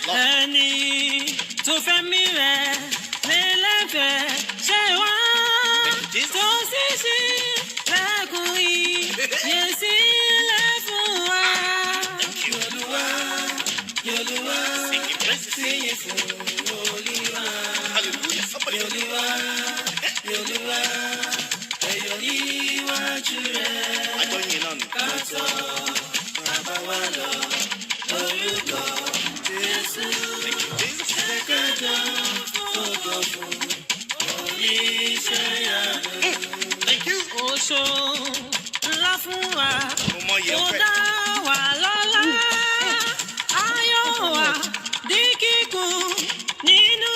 Ẹni tó fẹ́ mi rẹ̀ lélẹ́fẹ̀ẹ́ ṣe wá tó sì ṣí lẹ́kùn yìí yẹ sílẹ̀ fún wa. Yorùbá Yorùbá síyìn fún Olúwa. Yorùbá Yorùbá ẹ̀yọ̀ níwájú rẹ̀ kátó bàbá wa lọ lórúkọ. Thank you. Oṣó ńlá fún wa, ó dá wa lọ́lá, ayọ̀ wa di kíkún nínú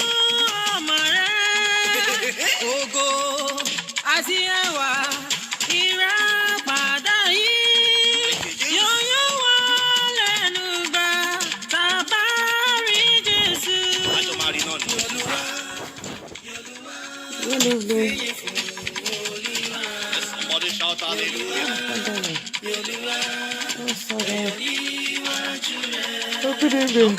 ọmọ rẹ̀. Ògo àti ẹwà ìràpadà yìí yóò yọ wá lẹ́nu gbà tá a bá rí Jésù. Good evening. Somebody shout hallelujah. Oh, sorry. Oh, good evening.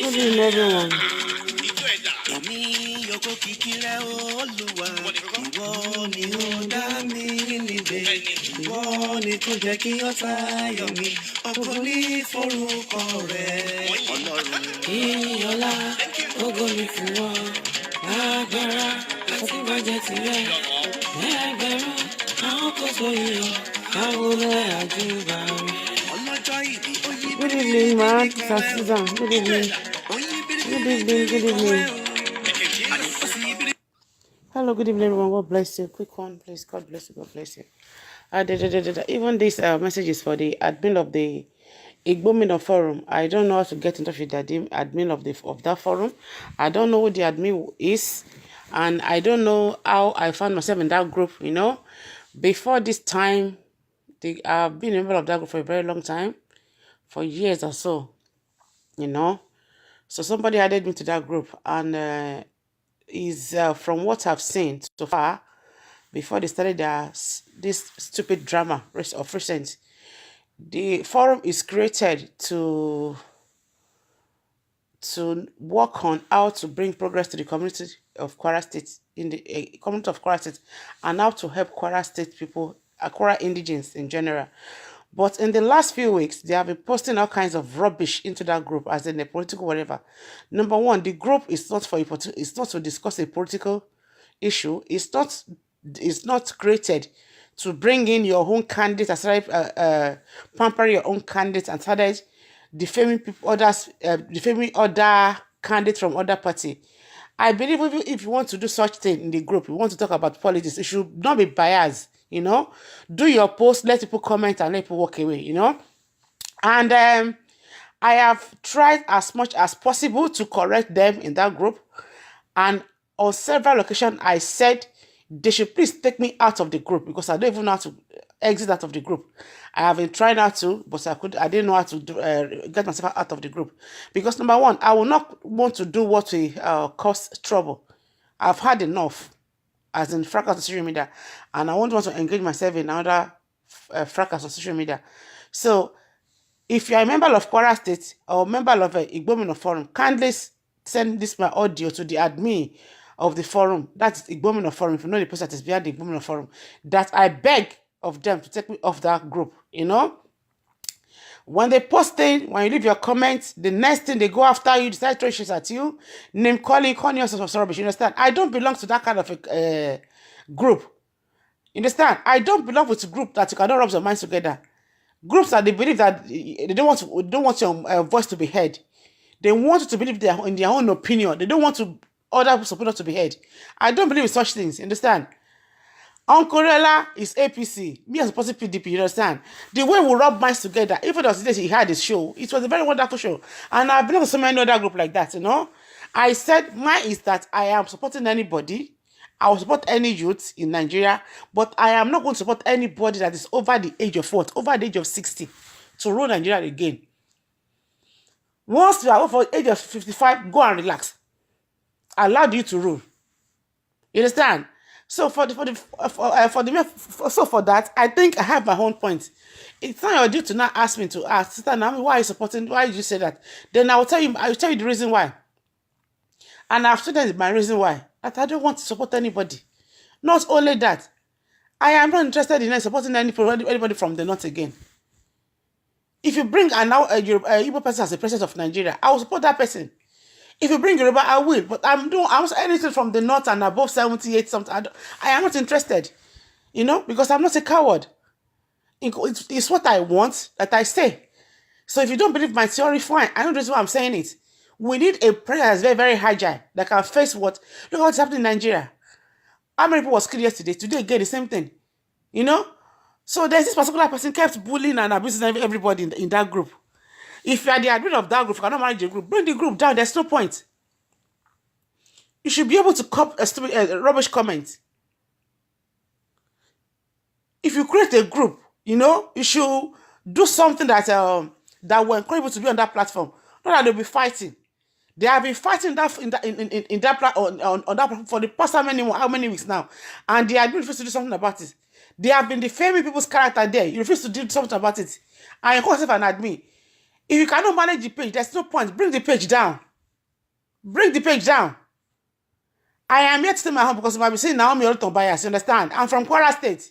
Good evening, everyone. Yoko kikire Olúwa, ìwọ ni ó dá mi nídè, ìwọ ni kò jẹ́ kí ọ̀tá yọ̀ mí, ògo ni forúkọ rẹ̀, Ọlọ́run. Ìyọlá, ògo ni fún ọ, agbára àti bàjẹ́ tirẹ̀, ẹgbẹ̀rún àwọn kò tó yọ, àwòrán àjùbà rẹ̀. Ọlọ́jọ́ ìbí ó yí Good evening, ma. Sister Susan. Good evening. Good evening. Good evening. Hello, good evening, everyone. God bless you. Quick one, please. God bless you. God bless you. Even this message is for the admin of the Igbomina forum. I don't know how to get in touch with the admin of that forum. I don't know who the admin is, and I don't know how I found myself in that group. You know, before this time, I've been a member of that group for a very long time, for years or so. You know, so somebody added me to that group, and is from what I've seen so far, before they started this stupid drama of recent, the forum is created to work on how to bring progress to the community of Kwara State, in the community of Kwara State, and how to help Kwara State people, Kwara indigents in general. But in the last few weeks, they have been posting all kinds of rubbish into that group, as in a political whatever. Number one, the group is not it's not to discuss a political issue. It's not created to bring in your own candidates and started pampering your own candidates and started defaming defaming other candidates from other party. I believe if you want to do such thing in the group, you want to talk about politics, it should not be biased. You know, do your post, let people comment, and let people walk away. You know, and I have tried as much as possible to correct them in that group, and on several occasions I said they should please take me out of the group because I don't even know how to exit out of the group. I have been trying how to, but I didn't know how to get myself out of the group because number one, I will not want to do what will cause trouble. I've had enough, as in fracas on social media, and I won't want to engage myself in another fracas on social media. So, if you are a member of Kwara State or a member of Igbomina Forum, kindly send this my audio to the admin of the forum. That's Igbomina Forum. If you know the person that is behind the Igbomina Forum, that I beg of them to take me off that group. You know, when they post things, when you leave your comments, the next thing they go after you, decide to throw shit at you, name calling you some rubbish. You understand? I don't belong to that kind of a group. You understand? I don't belong with a group that you cannot rub your minds together. Groups that they believe that they don't want your voice to be heard. They want you to believe in their own opinion. They don't want other people's opinion to be heard. I don't believe in such things. You understand? Uncle Rela is APC. Me as a person PDP, you understand? The way we rub minds together, even though he had his show, it was a very wonderful show. And I've been on so many other groups like that, you know? I said mine is that I am supporting anybody. I will support any youth in Nigeria, but I am not going to support anybody that is over the age of what? Over the age of 60 to rule Nigeria again. Once you are over the age of 55, go and relax. I allowed you to rule. You understand? So for that, I think I have my own point. It's not your duty to now ask me to ask, Sister Naomi, why are you supporting? Why did you say that? Then I will tell you. I will tell you the reason why. And I've stated my reason why. That I don't want to support anybody. Not only that, I am not interested in supporting anybody from the north again. If you bring a Igbo person as a president of Nigeria, I will support that person. If you bring Yoruba, I will. But I'm anything from the north and above 78 something. I am not interested. You know, because I'm not a coward. It's what I want that I say. So if you don't believe my theory, fine. I know the reason why I'm saying it. We need a president that's very, very agile that can face what. Look at what's happening in Nigeria. How many people was killed yesterday? Today again, the same thing. You know? So there's this particular person kept bullying and abusing everybody in that group. If you are the admin of that group, you cannot manage the group, bring the group down. There's no point. You should be able to cop a stupid rubbish comment. If you create a group, you know, you should do something that will encourage people to be on that platform. Not that they'll be fighting. They have been fighting on that platform for the past how many weeks now, and they have refused to do something about it. They have been defaming people's character there. You refuse to do something about it. I call myself an admin. If you cannot manage the page, there's no point. Bring the page down. Bring the page down. I am here to stay in my home because you might be saying Naomi Oluton bias. You understand? I'm from Kwara State.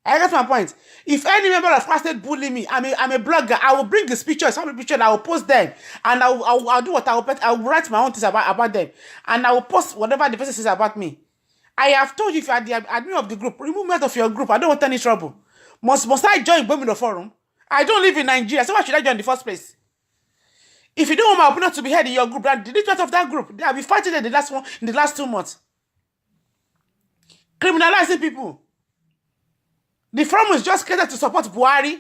I get my point. If any member of Kwara State bully me, I'm a blogger. I will bring these pictures, some pictures, I will post them, and I'll do what I will write my own things about them, and I will post whatever the person says about me. I have told you, if you are the admin of the group, remove me out of your group. I don't want any trouble. Must I join Bomino Forum? I don't live in Nigeria, so why should I join in the first place? If you don't want my opinion to be heard in your group, then delete out of that group. They have been fighting in the last 2 months. Criminalizing people. The forum is just created to support Buhari.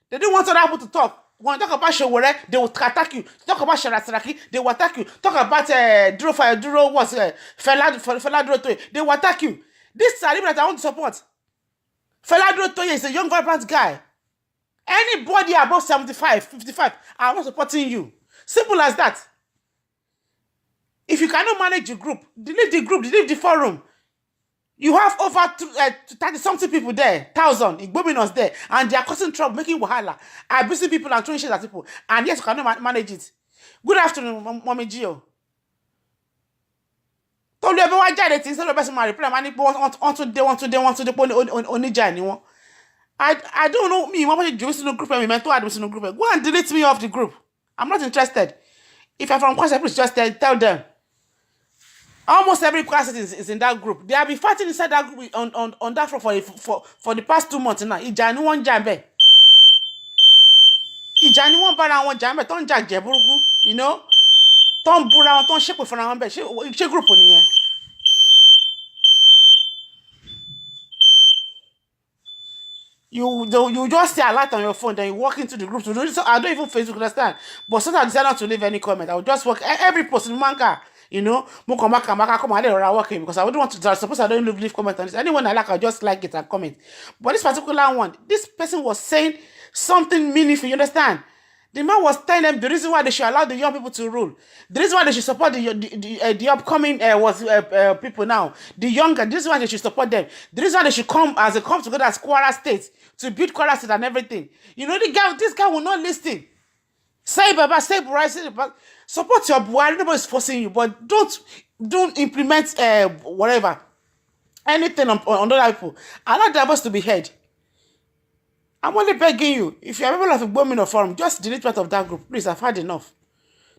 They don't want other people to talk. When you talk about Shewore, they will attack you. Talk about Saraki, they will attack you. Talk about Fela Duro Toye, they will attack you. This is a that I want to support. Fela Duro Toye is a young, vibrant guy. Anybody above 75, 55, I'm not supporting you. Simple as that. If you cannot manage the group, delete the forum. You have over 30-something people there, 1,000 Igbominos there, and they are causing trouble, making wahala, abusing people and throwing shit at people, and yes, you cannot manage it. Good afternoon, Mommy Gio. Told you everyone jare things, so person reply, man, want to onija anyone. I don't know me. What you no group? Me mentor admin no group. Go and delete me off the group. I'm not interested. If you're from Kwara, please just tell them. Almost every class is in that group. They have been fighting inside that group on that for the past 2 months now. Ijani one jambe. Ijani one bara one jambe. Ton jack jeburugu. You know. Ton bura ton shepe for na be. She group niye. You just say a lot on your phone, then you walk into the group to do this. So I don't even Facebook understand. But sometimes I decide not to leave any comment. I will just walk every post in manga. You know, come and working because I wouldn't want to. Suppose I don't leave comment on this. Anyone I like, I'll just like it and comment. But this particular one, this person was saying something meaningful. You understand? The man was telling them the reason why they should allow the young people to rule. The reason why they should support the upcoming people now. The younger. This is why they should support them. The reason why they should come together as Kwara State to build Kwara State and everything. You know, this guy will not listen. Say Baba, say Buhari, support your Buhari. Nobody's forcing you, but don't implement whatever, anything on other people. Allow their voice to be heard. I'm only begging you, if you're able to go in a forum, just delete part of that group. Please, I've had enough.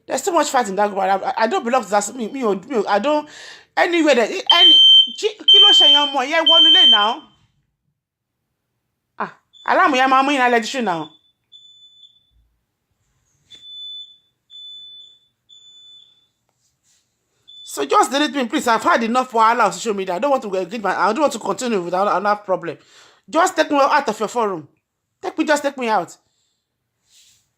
There's too much fight in that group. I don't belong to that. Me, I don't. Anyway, kilo shayan mo. Yeah, one day now. Allow me, I'm in election now. So just delete me, please. I've had enough for all social media. I don't want to I don't want to continue without enough problem. Just take me out of your forum. Just take me out.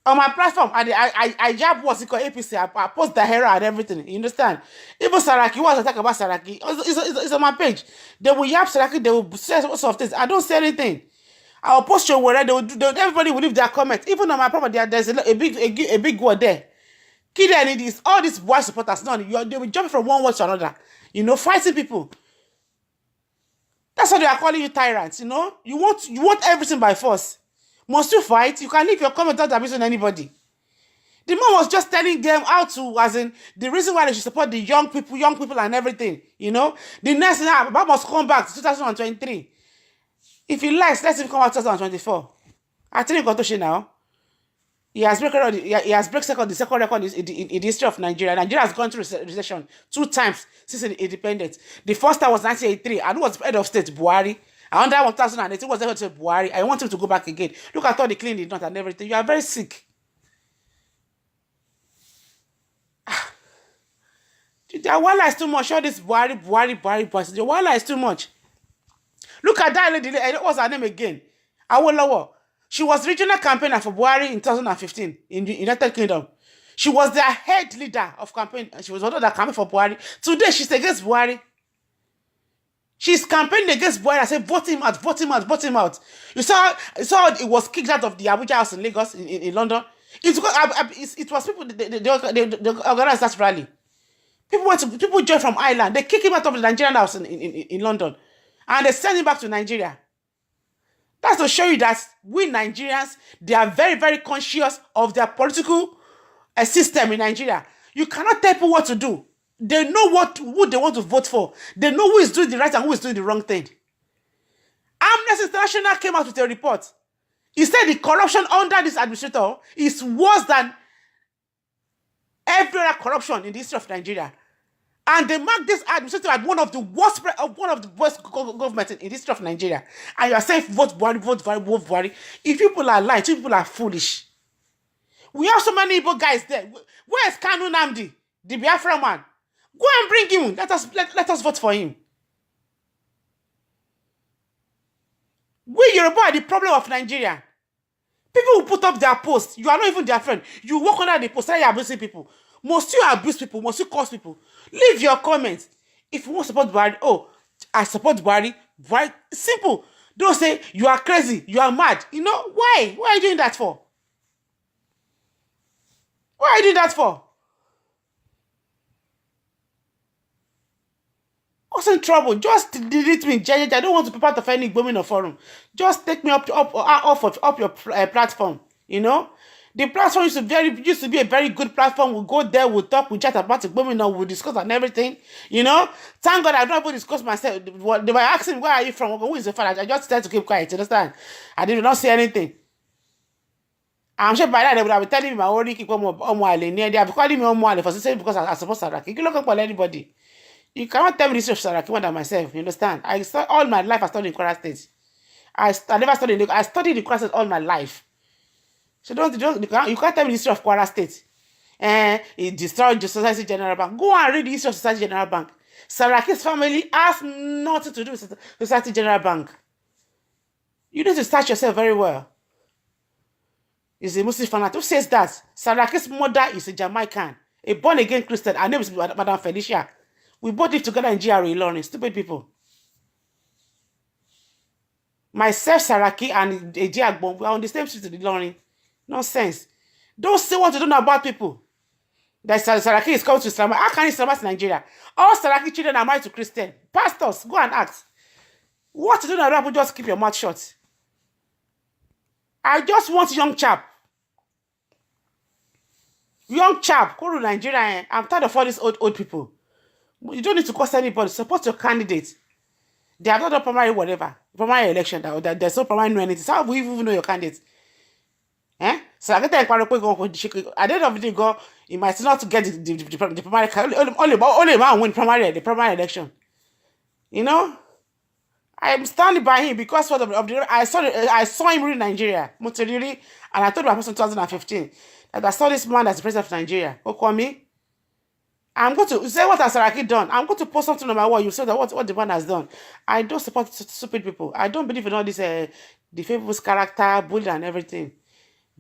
On my platform, I jab what's it called APC. I post the hero and everything. You understand? Even Saraki, what's talk about Saraki? It's on my page. They will yap Saraki, they will say all sorts of things. I don't say anything. I will post your word, everybody will leave their comments. Even on my property, there's a big word there. Kid all these boy supporters, they will jump from one word to another. You know, fighting people. That's why they are calling you tyrants, you know? You want everything by force. Must you fight? You can leave your comment without abusing anybody. The man was just telling them how to, as in, the reason why they should support the young people and everything, you know? The next thing, Baba must come back to 2023. If he likes, let him come out 2024. I tell you got to share now. He has broken the second record in the history of Nigeria. Nigeria has gone through recession 2 times since independence. The first time was 1983, and who was head of state? Buhari. And under 2018 was head of state Buhari. I want him to go back again. Look at all the clean he did not and everything. You are very sick. The wala is too much. All this Buhari boys. The wala is too much. Look at that lady. What's her name again? Awolowo. She was regional campaigner for Buhari in 2015 in the United Kingdom. She was their head leader of campaign. She was one of that campaign for Buhari. Today, she's against Buhari. She's campaigning against Buhari. I said, vote him out, vote him out, vote him out. You saw it was kicked out of the Abuja house in Lagos, in London. It was people, they organized that rally. People joined from Ireland. They kicked him out of the Nigerian house in London. And they sent him back to Nigeria. That's to show you that we Nigerians, they are very, very conscious of their political system in Nigeria. You cannot tell people what to do. They know who they want to vote for. They know who is doing the right and who is doing the wrong thing. Amnesty International came out with a report. He said the corruption under this administrator is worse than every other corruption in the history of Nigeria. And they mark this administrator as one of the worst governments in the history of Nigeria. And you are saying vote Buhari, vote Buhari, vote Buhari. If people are lying, two people are foolish. We have so many Igbo guys there. Where is Kanu Namdi, the Biafra man? Go and bring him. Let us vote for him. We Yoruba are the problem of Nigeria. People who put up their posts, you are not even their friend. You walk under the post, you are abusing people. Must you abuse people? Must you curse people? Leave your comments. If you want to support Buhari, oh, I support Buhari. Buhari, simple. Don't say you are crazy, you are mad. You know why? Why are you doing that for? Why are you doing that for? What's in trouble? Just delete me. I don't want to be part of any Gbomina forum. Just take me off your platform. You know, the platform used to be a very good platform. We'll go there, we'll talk, we'll chat about it. Gbomina, we'll discuss and everything. You know, thank God I don't even discuss myself. They were asking where are you from? Who is the father? I just tried to keep quiet. You understand? I did not say anything. I'm sure by that they would have been telling me my already keep Omoale near there. They calling me Omoale for saying because I support Saraki. You look up for anybody. You cannot tell me this of Saraki more than myself. You understand? All my life I studied in Kwara State. I never studied. I studied in Kwara State all my life. So you can't tell me the history of Kwara State. It destroyed the Society General Bank. Go and read the history of Society General Bank. Saraki's family has nothing to do with Society General Bank. You need to start yourself very well. Is a Muslim fanatic. Who says that? Saraki's mother is a Jamaican, a born-again Christian. Her name is Madam Felicia. We both live together in GRA Ilorin. Stupid people. Myself, Saraki, and Eji Agbon, we are on the same street in Ilorin. Nonsense. Don't say what you don't know about people. That Saraki is coming to Islam. How can Islamize Nigeria? All Saraki children are married to Christian. Pastors, go and ask. What you don't know about people, just keep your mouth shut. I just want young chap. Young chap, go to Nigeria. I'm tired of all these old people. You don't need to cost anybody. Support your candidate. They have not done primary whatever. Primary election. There's no primary anything. So how will you even know your candidate? So I get at the end of the day, go, you might not get the primary. Only man win the primary election. You know? I'm standing by him because I saw him in Nigeria, Motoriri, and I told my person in 2015 that I saw this man as the president of Nigeria. Go call me. I'm going to say what has Saraki done. I'm going to post something on my wall. You say that what the man has done. I don't support stupid people. I don't believe in all this the people's character, bullying and everything.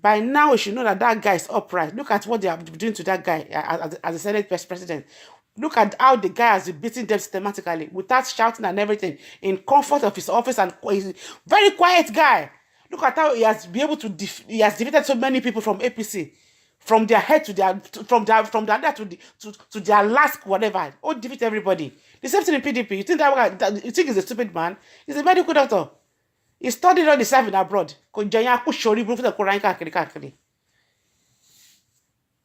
By now, you should know that guy is upright. Look at what they are doing to that guy as the Senate president. Look at how the guy has been beating them systematically without shouting and everything in comfort of his office, and he's a very quiet guy. Look at how he has been able to he has defeated so many people from APC from their head to their from their head to their last whatever. Oh, defeat everybody. The same thing in PDP. You think that you think he's a stupid man? He's a medical doctor. He studied all the serving abroad.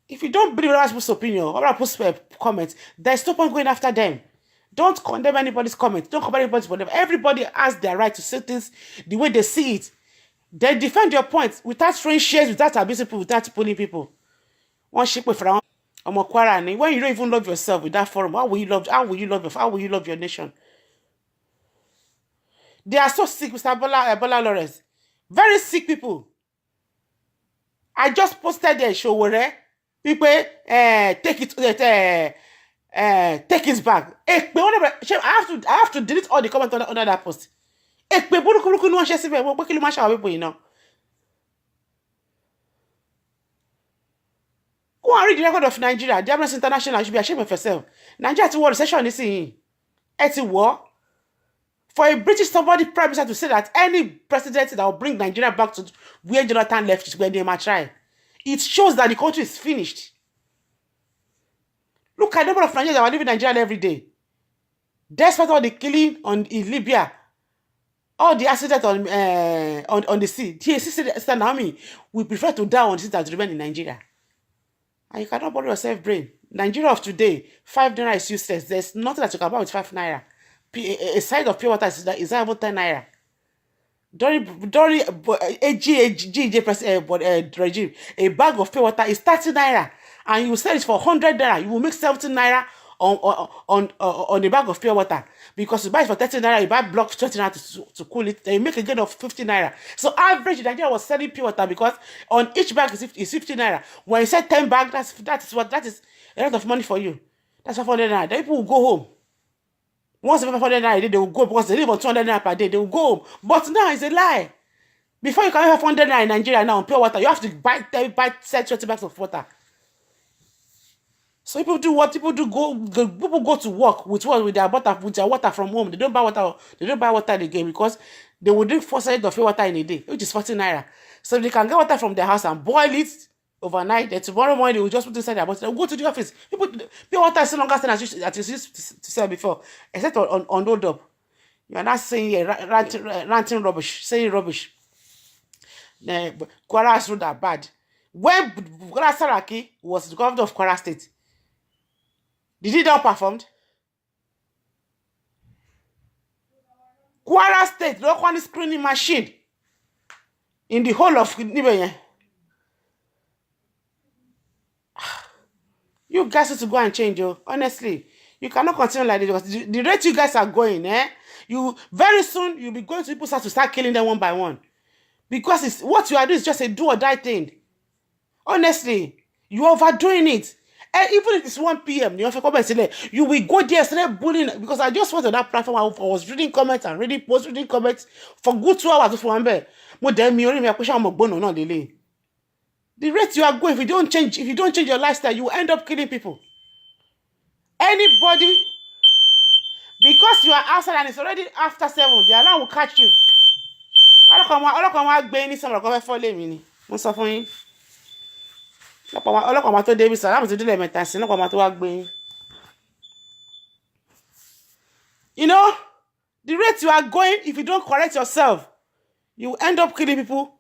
If you don't believe other people's opinion, other people's comments, there's no point going after them. Don't condemn anybody's comments. Don't condemn anybody's whatever. Everybody has their right to say things the way they see it. They defend your points without throwing shares, without abusing people, without pulling people. One ship with when you don't even love yourself with that forum, how will you love your nation? They are so sick, Mr. Ebola Lawrence. Very sick people. I just posted their show where people take his bag. I have to delete all the comments under that post. You know. Go and read the record of Nigeria. The Amnesty International should be ashamed of yourself. Nigeria to war recession is in. It's a war. For a British somebody prime minister to say that any president that will bring Nigeria back to where Jonathan left is where they might try. It shows that the country is finished. Look at the number of Nigerians that are living in Nigeria every day. Despite all the killing in Libya, all the accidents on the sea, Sister Naomi, we prefer to die on the sea than to remain in Nigeria. And you cannot bother yourself brain. Nigeria of today, 5 naira is useless. There's nothing that you can buy with 5 naira. A side of pure water is even 10 naira. During regime, a bag of pure water is 30 naira, and you sell it for 100 naira. You will make 70 naira on a bag of pure water, because you buy it for 30 naira, you buy block for 20 naira to cool it, then you make a gain of 50 naira. So average Nigeria was selling pure water because on each bag is 50 naira. When you sell 10 bags, that is a lot of money for you. That's 500 naira. Then people will go home. Once they pay 500 naira a day, they will go, because they live on 200 naira per day. They will go home. But now it's a lie. Before you can have 500 naira in Nigeria now on pure water, you have to buy 20 bags of water. So people do what people do. People go to work with their water from home. They don't buy water. They don't buy water again because they will drink 4 litres of pure water in a day, which is 40 naira. So they can get water from their house and boil it overnight. Then tomorrow morning they will just put it inside their bottle. They'll go to the office. Pure water is no longer as you used to sell before, except on hold up. You are not saying ranting rubbish, saying rubbish. Kwara's road are bad. When Bukola Saraki was the governor of Kwara State, did he not perform? Kwara State, no one screening machine in the whole of Nibeyen. You guys need to go and change, yo. Honestly, you cannot continue like this because the rate you guys are going, you very soon you'll be going to people to start killing them one by one, because it's what you are doing is just a do or die thing. Honestly, you're overdoing it. And even if it's 1 p.m., you will go there and start bullying. Because I just went on that platform, I was reading comments and reading comments for good 2 hours. The rate you are going, if you don't change your lifestyle, you will end up killing people. Anybody, because you are outside and it's already after 7, the alarm will catch you. You know, the rate you are going, if you don't correct yourself, you will end up killing people.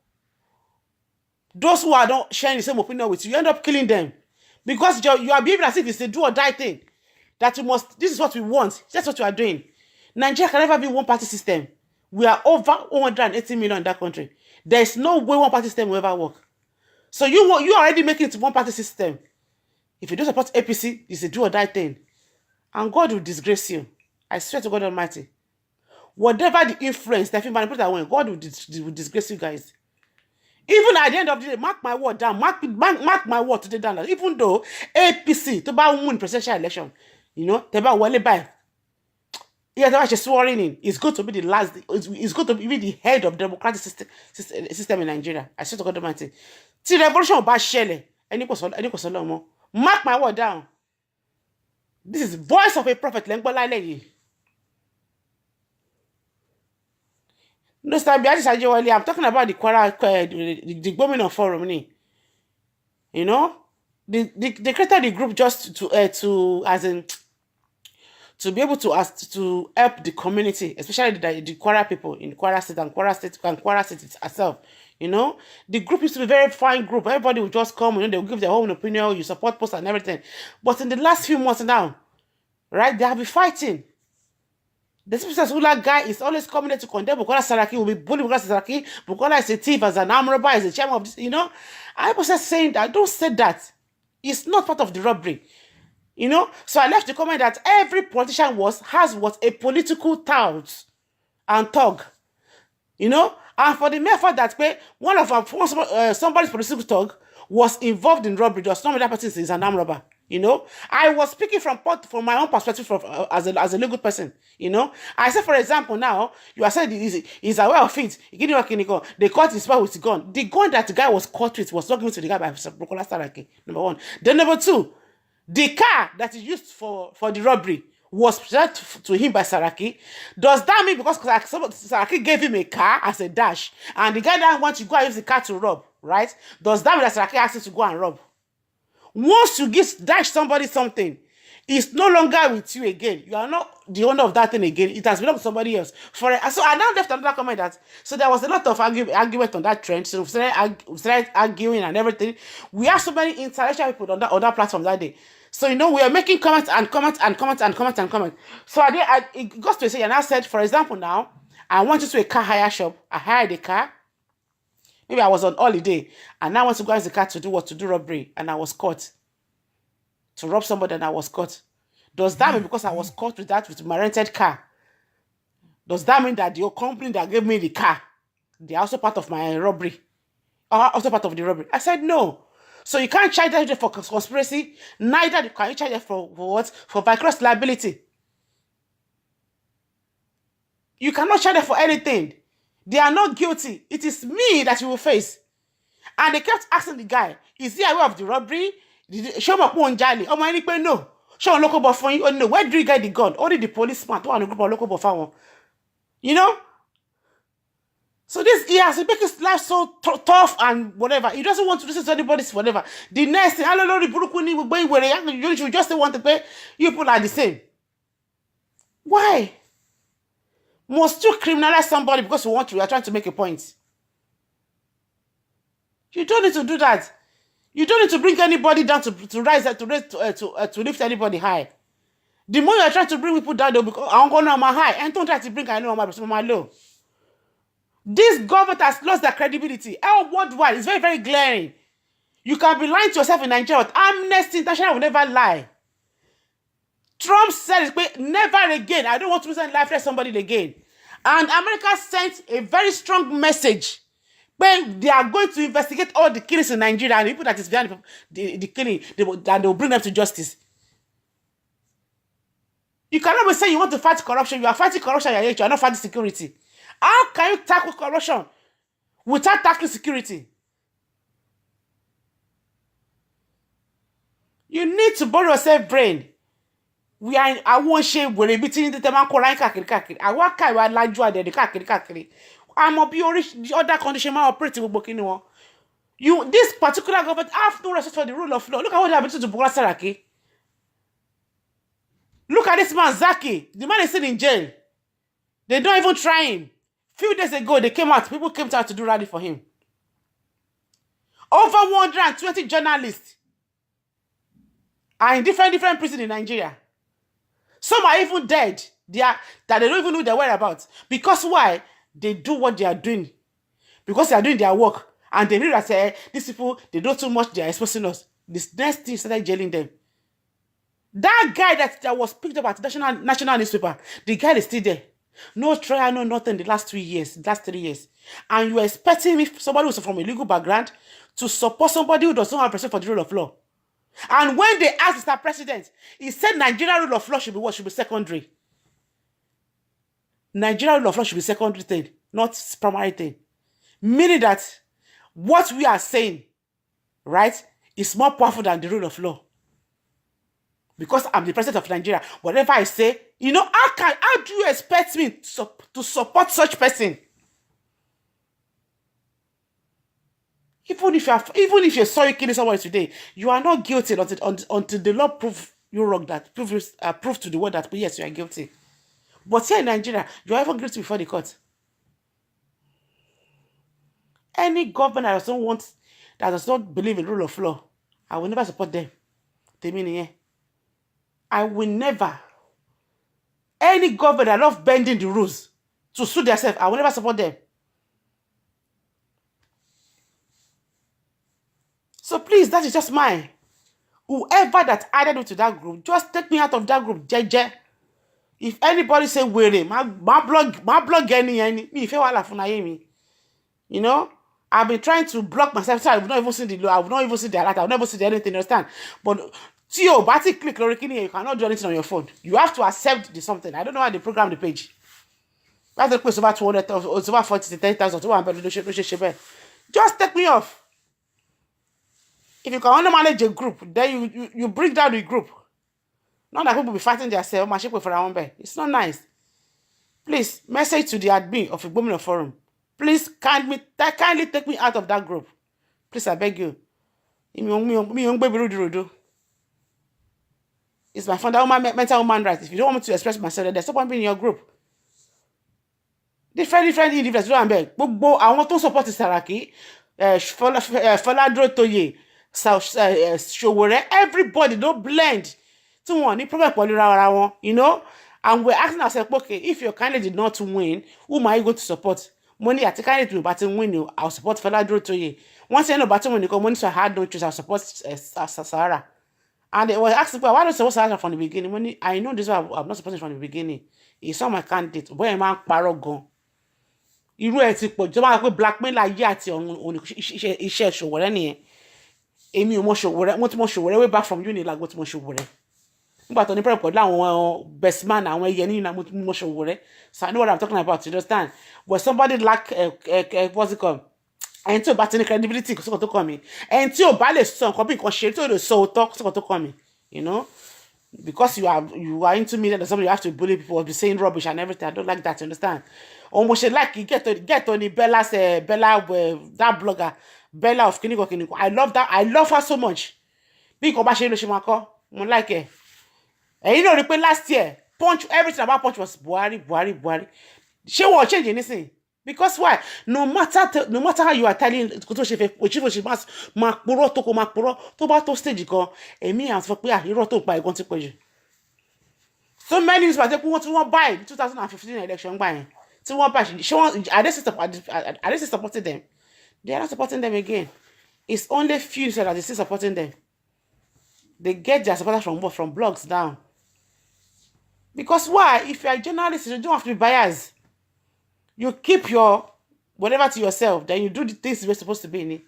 Those who are not sharing the same opinion with you, you end up killing them. Because you are behaving as if it's a do or die thing. That you must, this is what we want. That's what you are doing. Nigeria can never be one party system. We are over 180 million in that country. There is no way one party system will ever work. So you already making it one party system. If you don't support APC, it's a do or die thing. And God will disgrace you. I swear to God Almighty. Whatever the influence that you manipulate that way, God will disgrace you guys. Even at the end of the day, mark my word down. Mark my word today down. Even though APC to win presidential election, you know, Wale by. Yeah, she's swearing in. It's going to be the last. It's going to be the head of the democratic system in Nigeria. I swear to God Almighty. Till revolution about Shelley. Mark my word down. This is voice of a prophet. No, I'm talking about the Kwara, the Government Forum. You know, They created the group just to as in to be able to ask to help the community, especially the Kwara people in Kwara State and Kwara State itself. You know, the group used to be a very fine group. Everybody would just come, they would give their own opinion, you support posts and everything. But in the last few months now, right, they have been fighting. The Mr. Sula guy is always coming there to condemn Bukola Saraki, will be bullying Bukola Saraki. Bukola is a thief, as an arm robber, is a chairman of this, I was just saying that, don't say that. It's not part of the robbery. So I left the comment that every politician has what a political tout and thug. And for the mere fact that one of somebody's political thug was involved in robbery, just not that person is an armed robber. I was speaking from my own perspective as a legal person. I said, for example, now you are saying he's aware of it. They caught his spy with the gun. The gun that the guy was caught with was not given to the guy by Bukola Saraki. Number one. Then number two. The car that is used for the robbery was presented to him by Saraki. Does that mean because Saraki gave him a car as a dash, and the guy that wants to go and use the car to rob, right? Does that mean that Saraki asked him to go and rob? Once you dash somebody something, it's no longer with you again. You are not the owner of that thing again. It has belonged to somebody else. So I now left another comment so there was a lot of argument on that trend. So we started arguing and everything. We have so many intellectual people on that platform that day. So we are making comments and comments and comments and comments and comments. So it got to say, and I said, for example, now I went to a car hire shop. I hired a car. Maybe I was on holiday, and I went to go use the car to do robbery, and I was caught. To rob somebody, and I was caught. Does that mean because I was caught with my rented car? Does that mean that the company that gave me the car, they are also part of my robbery? Or also part of the robbery? I said no. So you can't charge them for conspiracy. Neither can you charge them for what? For vicarious liability. You cannot charge them for anything. They are not guilty. It is me that you will face. And they kept asking the guy, is he aware of the robbery? Show me one jolly. Oh my God, no. Show a local for you. Oh no, where do you get the gun? Only the policeman. One group of local for So he has to make his life so tough and whatever. He doesn't want to listen to anybody's whatever. The next thing, I don't know, you just want to pay. You people are the same. Why? Must you criminalize somebody because you are trying to make a point? You don't need to do that. You don't need to bring anybody down to lift anybody high. The more you are trying to bring people down, they'll be I'm going on my high. And don't try to bring I know my low. This government has lost their credibility. Worldwide, it's very, very glaring. You can be lying to yourself in Nigeria, but Amnesty International will never lie. Trump said, never again. I don't want to send life to somebody again. And America sent a very strong message when they are going to investigate all the killings in Nigeria and the people that is behind the killing, and they will bring them to justice. You cannot be saying you want to fight corruption. You are fighting corruption, you are not fighting security. How can you tackle corruption without tackling security? You need to borrow yourself brain. I won't share with a meeting the man kakiri. I work I like you at the kakiri. I'm a the other condition operating with this particular government have no respect for the rule of law. Look at what happened to Bukola Saraki. Look at this man Zaki. The man is still in jail. They don't even try him. Few days ago, people came out to do rally for him. Over 120 journalists are in different prisons in Nigeria. Some are even dead. That they don't even know their whereabouts. Because why? They do what they are doing. Because they are doing their work. And they realize these people, they do too much, they are exposing us. This next thing started jailing them. That guy that was picked up at the national newspaper, the guy is still there. No trial, no nothing the last 3 years. And you are expecting me, somebody who's from a legal background, to support somebody who does not have respect for the rule of law. And when they asked Mr. President, he said Nigerian rule of law should be what? Should be secondary. Nigerian rule of law should be secondary thing, not primary thing. Meaning that what we are saying, right, is more powerful than the rule of law. Because I'm the president of Nigeria. Whatever I say, how do you expect me to support such person? Even if you're sorry killing someone today, you are not guilty until the law prove you wrong, that prove to the world that yes, you are guilty. But here in Nigeria, you are even guilty before the court. Any government that does not believe in rule of law, I will never support them. I will never. Any government that love bending the rules to suit themselves, I will never support them. So please, that is just mine. Whoever that added me to that group, just take me out of that group, jeje. If anybody say were, my blog any, me if you want me. You know, I've been trying to block myself so I will not even see the law, I will not even see the alert, I will not even see anything, understand? But click Lorikini, you cannot do anything on your phone. You have to accept the something. I don't know how they program the page. That's the place over 200,000, it's over 40 to 10,000, 200. Just take me off. If you can only manage a group, then you bring down the group. Not that people be fighting themselves, it's not nice. Please, message to the admin of Igbomina Forum. Please kindly take me out of that group. Please, I beg you. It's my fundamental mental human right. If you don't want me to express myself, then there's no point being in your group. Different individuals don't beg. I want to support Saraki, Foladro Toye, Showore. Everybody don't blend. You know, and we're asking ourselves, okay, if your candidate did not win, who am I going to support? Money at the candidate will battle win, I'll support Foladro Toye. Once I know battle when you come, money, so I had no choice, I'll support Sahara. And they were asking, why don't you support Sahara from the beginning? Money, I know this one, I'm not supporting from the beginning. It's not my candidate. Where am I paragon? Irú ẹ̀ ti pọ̀, jọba pé blackmail ayé àti ọ̀run iṣẹ́ Ṣòwòrẹ́ nìyẹn. Èmi ò mọ Ṣòwòrẹ́, mo ti mọ Ṣòwòrẹ́ way back from uni like mo ti mọ Ṣòwòrẹ́. Nígbà tó ní pẹ̀lú pẹ̀lú àwọn best man àwọn ẹyẹ nínú mo ti mọ Ṣòwòrẹ́. So I know what I'm talking about, you understand? But somebody lack what's it called? Ẹni tí ò bá ti ní credibility kò sọ́kàn tó kàn mí. Ẹni tí ò bá lè sọ nǹkan bí nǹkan ṣe tí ò lè sọ òótọ́ kò sọ́kàn tó kàn mí. You know? Because you are into media, there's something you have to bully people or be saying rubbish and everything. I don't like that, you understand? Almost like you get on the Bella that blogger Bella of Kiniko. I love that. I love her so much. Because I like her. And you know, last year, Punch, everything about Punch was Buhari. She won't change anything. Because why? No matter how you are telling she must makpuro to ba to stage kan èmi and for pé irọ́ tó pa igon ti pẹ́ jù. So many news people want to buy 2015 election buy. So one buy are they supporting them? They are not supporting them again. It's only few that are still supporting them. They get their supporters from blogs down. Because why? If you are a journalist, you don't have to be biased. You keep your whatever to yourself, then you do the things you're supposed to be in it.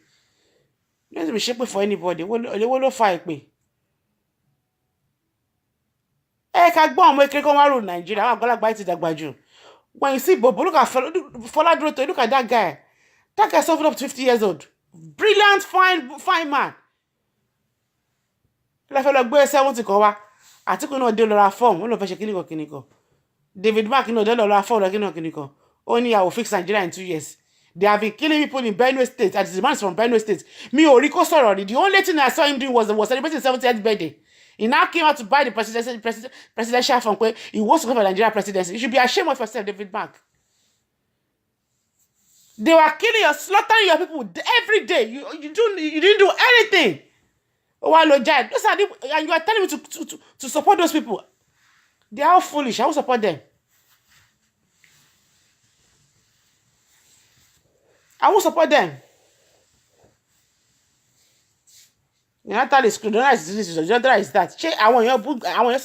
You don't have to be shaping for anybody. They will fight me. Nigeria. When you see Bobo, look at Foladro, look at that guy. That guy suffered up to 50 years old. Brilliant, fine man. La fellow boy 70 kowa. Atiku no de lora form, won lo fe se kiniko. David Mark no de lora form kiniko. Only I will fix Nigeria in 2 years. They have been killing people in Benue State. And the man is from Benue State. Me Oriko sorry. The only thing I saw him doing was celebrating 70th birthday. He now came out to buy the presidential phone. He wants to go for the Nigeria presidency. You should be ashamed of yourself, David Mark. They were killing slaughtering your people every day. You didn't do anything. And you are telling me to support those people. They are all foolish. I will support them. I won't support them. Jonathan is good. Jonathan is that. I want your book. I want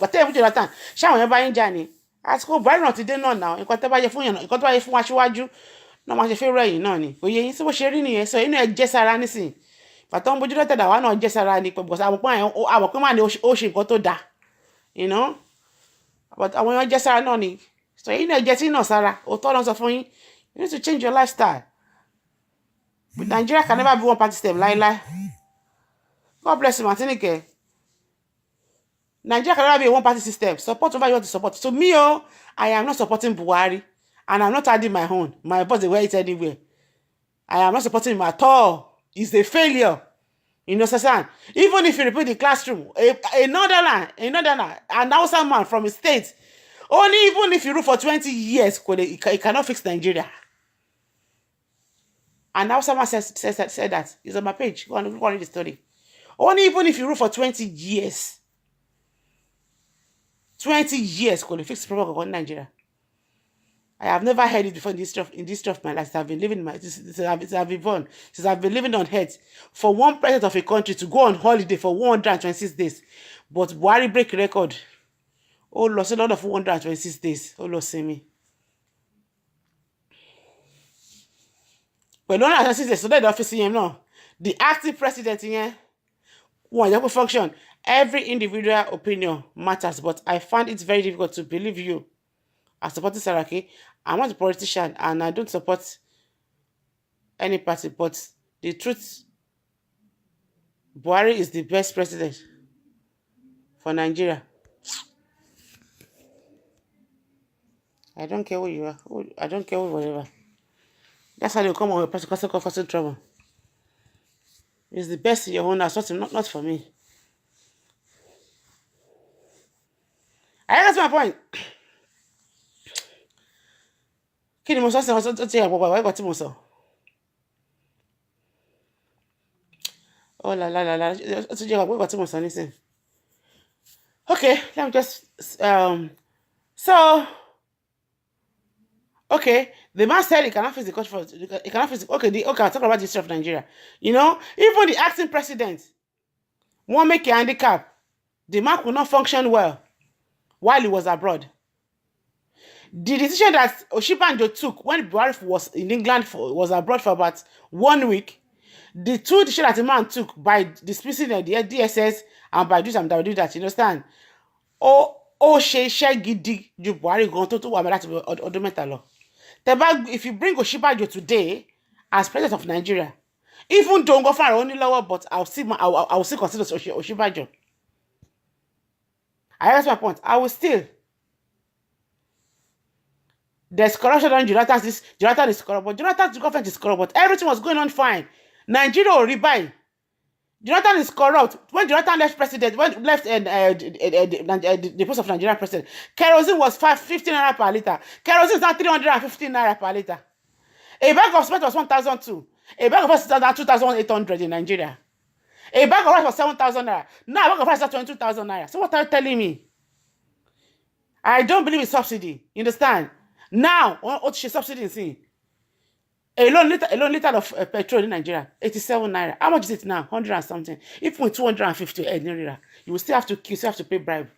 whatever Jonathan. She want your buying journey. Ask go buy not today no now. Nǹkan tẹ́ bá jẹ fún yan. Nǹkan tẹ́ bá jẹ fún aṣíwájú. No ma ṣe fẹ́ rẹ̀ yín náà ni. Kò yé yín so bó ṣe rí nìyẹn. So inú ẹ jẹ́ sára nísìn. Pàtó ń bójú lọ́tẹ̀ dà wá náà jẹ́ sára ni because àwọn pọ́n máa ní ó ṣe nǹkan tó dáa. You know? But àwọn èèyàn jẹ́ sára náà ni. So inú ẹ jẹ́ tí náà sára. Òótọ́ náà sọ fún yín. You need to change your lifestyle. But Nigeria can never be one party system. Lie. God bless you, Martinique. Nigeria can never be a one party system. Support whoever you want to support. So me, I am not supporting Buhari. And I'm not adding my own. My boss, they wear it anywhere. I am not supporting him at all. is a failure. You understand? Even if you repeat the classroom, another an Hausa man from a state, only even if you rule for 20 years, he cannot fix Nigeria. And Hausa man said that. It's on my page. Go and read the story. Only even if you rule for 20 years, 20 years, could fix the problem of Nigeria. I have never heard it before in this stuff of my life. I've been living since I've been living on earth. For one president of a country to go on holiday for 126 days, but Buhari break record. Oh, lost a lot of 126 days. Oh, lost me. But no, as I say, so that the office here no, the acting president here, one function. Every individual opinion matters, but I find it very difficult to believe you. I support Saraki. I'm not a politician and I don't support any party, but the truth, Buhari is the best president for Nigeria. I don't care who you are. I don't care whatever. That's how they come on with causing trouble. It's the best in your own house, not for me. I guess my point. Kí ni mo sọ sí wọn tó ti àpò bàbá ìgbà tí mo sọ. Oh la la la la, ó ti jẹ́ àpò ìgbà tí mo sọ nísìn. Okay, let me just so okay, the man said he cannot fix the country. He cannot fix. Okay, I'll talk about the history of Nigeria. You know, even the acting president won't make a handicap. The man could not function well while he was abroad. The decision that Oshibanjo took when Buhari was in England was abroad for about 1 week, the two decisions that the man took by dismissing the DSS and by doing something that do that, you understand? She gidi ju Buhari gan to wà láti ọdún mẹ́ta lọ. If you bring Oshibanjo today as president of Nigeria, even don't go far only lower, but I'll still consider Oshibanjo. I guess my point. I will still. There's corruption on Jonathan is corrupt, but Jonathan's government is corrupt, but everything was going on fine. Nigeria will rebuy. Jonathan is corrupt. When Jonathan left the post of Nigerian president, kerosene was 15 naira per liter. Kerosene is now 315 naira per liter. A bag of cement was 1,002. A bag of rice is now 2,800 in Nigeria. A bag of rice was 7,000 naira. Now a bag of rice is 22,000 naira. So what are you telling me? I don't believe in subsidy. You understand? Now, what she subsidy is seeing? A lone liter of petrol in Nigeria, 87 naira. How much is it now? 100 and something. If with 250 naira, you will still have to pay bribe.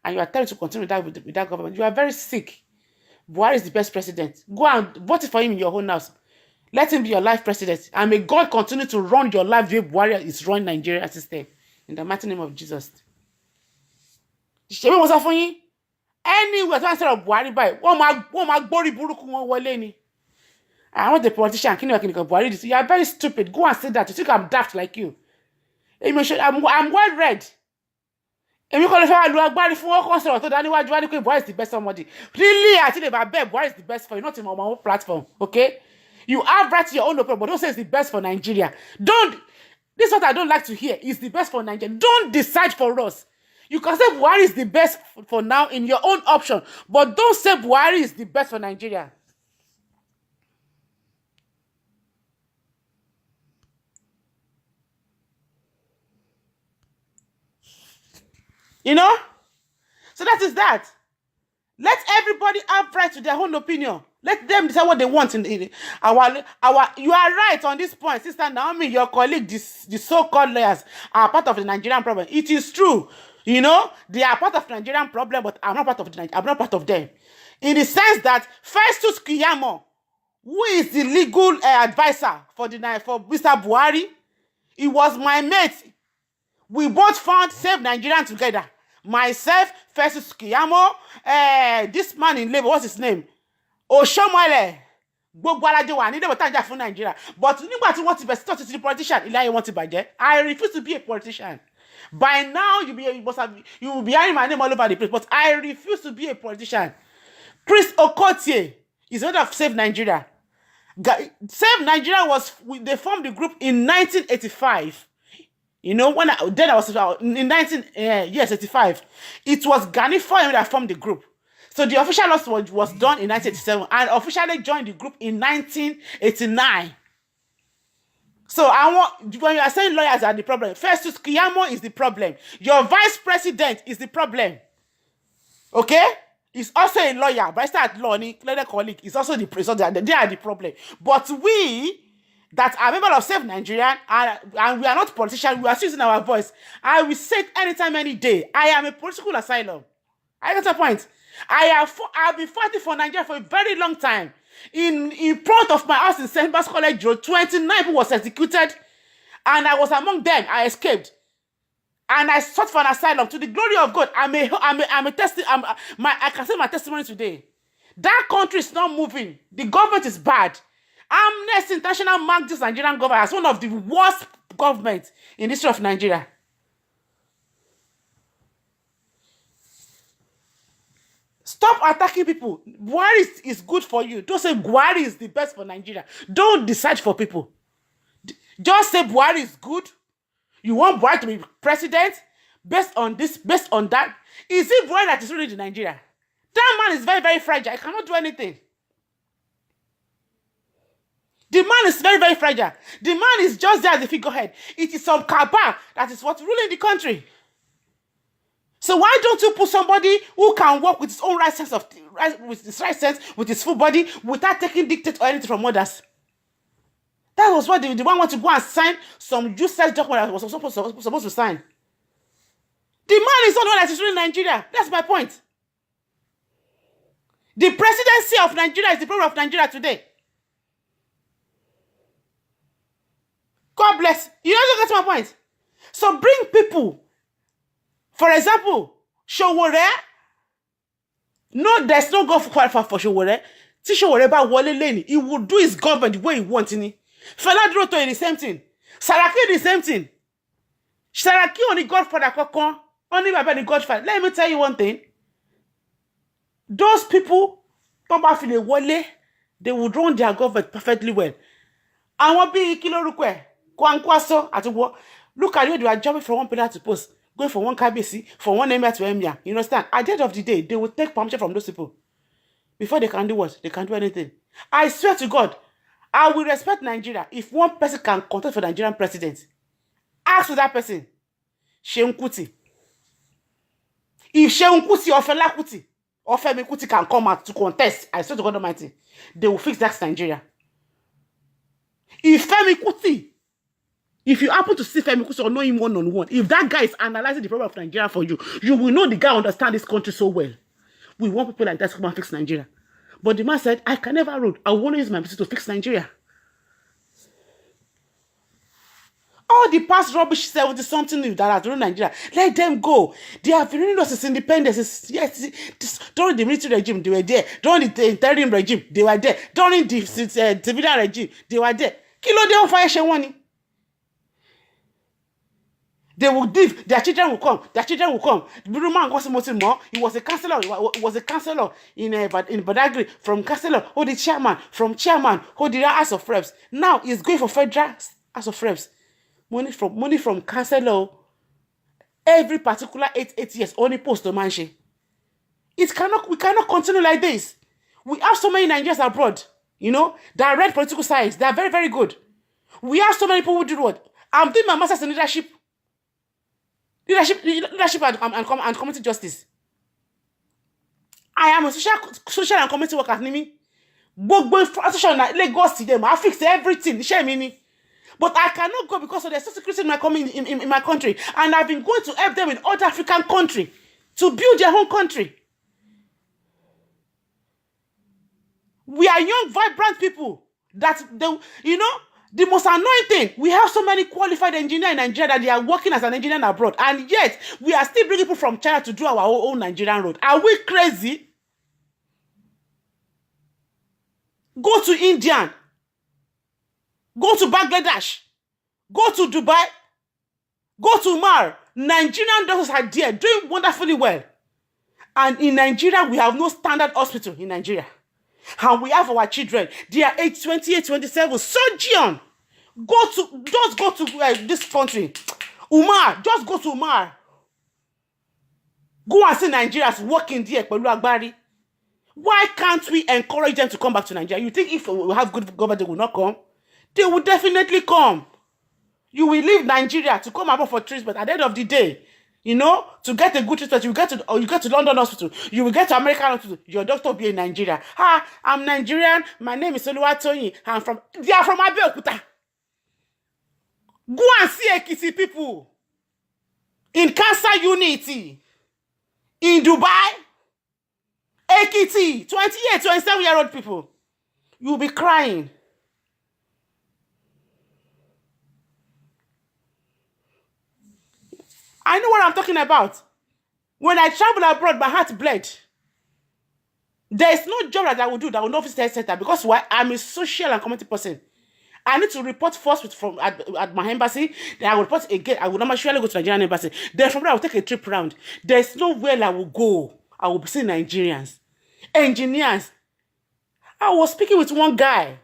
And you are telling to continue with that government. You are very sick. Buhari is the best president. Go and vote for him in your own house. Let him be your life president. And may God continue to run your life the way Buhari is running Nigeria system. In the mighty name of Jesus. Ṣebí mo sọ fún yín? Anywhere to answer of Buhari by wọ́n máa gbórí burúkú wọn wọlé ni. I want the politician. Buhari, you are very stupid. Go and say that. You think I'm daft like you? I'm well read. Èmi kò lè fẹ́ lu agbárí fún wọn kò sọ̀rọ̀ tó dání wájú wá ní pé Buhari is the best somebody. Really, I think about bet Buhari is the best for you, not in my own platform. Okay? You have right to your own opinion, but don't say it's the best for Nigeria. This is what I don't like to hear. It's the best for Nigeria. Don't decide for us. You can say Buhari is the best for now in your own option, but don't say Buhari is the best for Nigeria. You know? So that is that. Let everybody have right to their own opinion. Let them decide what they want. You are right on this point, Sister Naomi. Your colleague, the so-called lawyers, are part of the Nigerian problem. It is true. You know, they are part of the Nigerian problem, but I'm not part of them. In the sense that Festus Kiyamo, who is the legal advisor for Mr. Buhari, he was my mate. We both found Save Nigerian together. Myself, Festus Kiyamo, this man in Labour, what's his name? Oshomole. Gbogbo alaje wa ni de bota nja fún Nigeria. But nígbà tí wọ́n ti bẹ̀ sí the politician, ilé ayé wọ́n ti bàjẹ́. I refuse to be a politician. By now, you will be hearing my name all over the place, but I refuse to be a politician. Chris Okotie is one of Save Nigeria. Save Nigeria they formed the group in 1985. You know, then I was in 85. It was Gani Foyemi that formed the group. So the official loss was done in 1987 and officially joined the group in 1989. So when you are saying lawyers are the problem, Festus Keyamo is the problem. Your vice president is the problem. Okay? He's also a lawyer, but it's not law, legal colleague. It's also the president. They are the problem. But we that are members of Save Nigeria and we are not politicians, we are using our voice. I will say it anytime, any day. I am a political asylum. I get a point. I've been fighting for Nigeria for a very long time. In front of my house in St. Bart's College Road, 29 people was executed, and I was among them. I escaped, and I sought for an asylum. To the glory of God, I can say my testimony today. That country is not moving. The government is bad. Amnesty International marked this Nigerian government as one of the worst governments in the history of Nigeria. Stop attacking people. Buhari is good for you. Don't say Buhari is the best for Nigeria. Don't decide for people. Just say Buhari is good. You want Buhari to be president based on this, based on that. Is it Buhari that is ruling in Nigeria? That man is very, very fragile. I cannot do anything. The man is very, very fragile. The man is just there as a figurehead. It is some cabal that is what's ruling the country. So why don't you put somebody who can work with his own right sense with his full body, without taking dictate or anything from others? That was what the one want to go and sign some useless document that was supposed to sign. The man is not the one that is ruling Nigeria. That's my point. The presidency of Nigeria is the problem of Nigeria today. God bless. You also get my point. So bring people. For example, Showore. No, there's no God for Showore. See Showore ba wole leni. He will do his government the way he wants it. Fela Droto is the same thing. Saraki the same thing. Saraki only Godfather Kokon. Only Baba the Godfather. Let me tell you one thing. Those people, they would run their government perfectly well. And what be kilo rukwe? Kwankwaso at what? Look at you, they are jumping from one pillar to post, going from one KBC, from one emir to emir. You understand? At the end of the day, they will take permission from those people. Before they can do what? They can't do anything. I swear to God, I will respect Nigeria if one person can contest for the Nigerian president. Ask for that person. Sheun Kuti. If Sheun Kuti or Fela Kuti or Femi Kuti can come out to contest, I swear to God Almighty, they will fix that Nigeria. If Femi Kuti, if you happen to see Femi Kuti or know him one-on-one, if that guy is analyzing the problem of Nigeria for you, you will know the guy understands this country so well. We want people like that to come and fix Nigeria. But the man said, I can never rule. I want to use my business to fix Nigeria. All the past rubbish 70-something that are ruined Nigeria, let them go. They have renewed us as independence. Yes, during the military regime, they were there. During the interim regime, they were there. During the civilian regime, they were there. Kilo de on fire shewani. They will live. Their children will come. Their children will come. The man was more. He was a councillor. He was a councillor in Badagry. From councillor, who the chairman. From chairman, who the House of Reps. Now he's going for federal House of Reps. Money from councillor. Every particular 8 years only post to manche. We cannot continue like this. We have so many Nigerians abroad. You know, that read political science. They are very, very good. We have so many people who do what? I'm doing my master's in leadership and community justice. I am a social and community worker. Social Lagos to them. I fix everything. But I cannot go because of the security in my country. And I've been going to help them in other African countries to build their own country. We are young, vibrant people. The most annoying thing, we have so many qualified engineers in Nigeria that they are working as an engineer abroad. And yet, we are still bringing people from China to do our own Nigerian road. Are we crazy? Go to India. Go to Bangladesh. Go to Dubai. Go to Mar. Nigerian doctors are there doing wonderfully well. And in Nigeria, we have no standard hospital in Nigeria. And we have our children. They are age 28, 27. Sojourn. Just go to this country. Umar, just go to Umar. Go and see Nigerians working there. Why can't we encourage them to come back to Nigeria? You think if we have good government, they will not come? They will definitely come. You will leave Nigeria to come abroad for treatment. At the end of the day, you know, to get a good treatment, you get to London hospital, you will get to American hospital, your doctor will be in Nigeria. I'm Nigerian, my name is Oluwatoyin, they are from Abeokuta. Go and see Ekiti people in cancer unity in Dubai. Ekiti, 28, 27-year-old people. You'll be crying. I know what I'm talking about. When I travel abroad, my heart bled. There is no job that I will do that will not visit health center because why? I'm a social and community person. I need to report first at my embassy. Then I will report again. I will not usually go to Nigerian embassy. Then from there, I will take a trip around. There's nowhere I will go. I will see Nigerians. Engineers. I was speaking with one guy.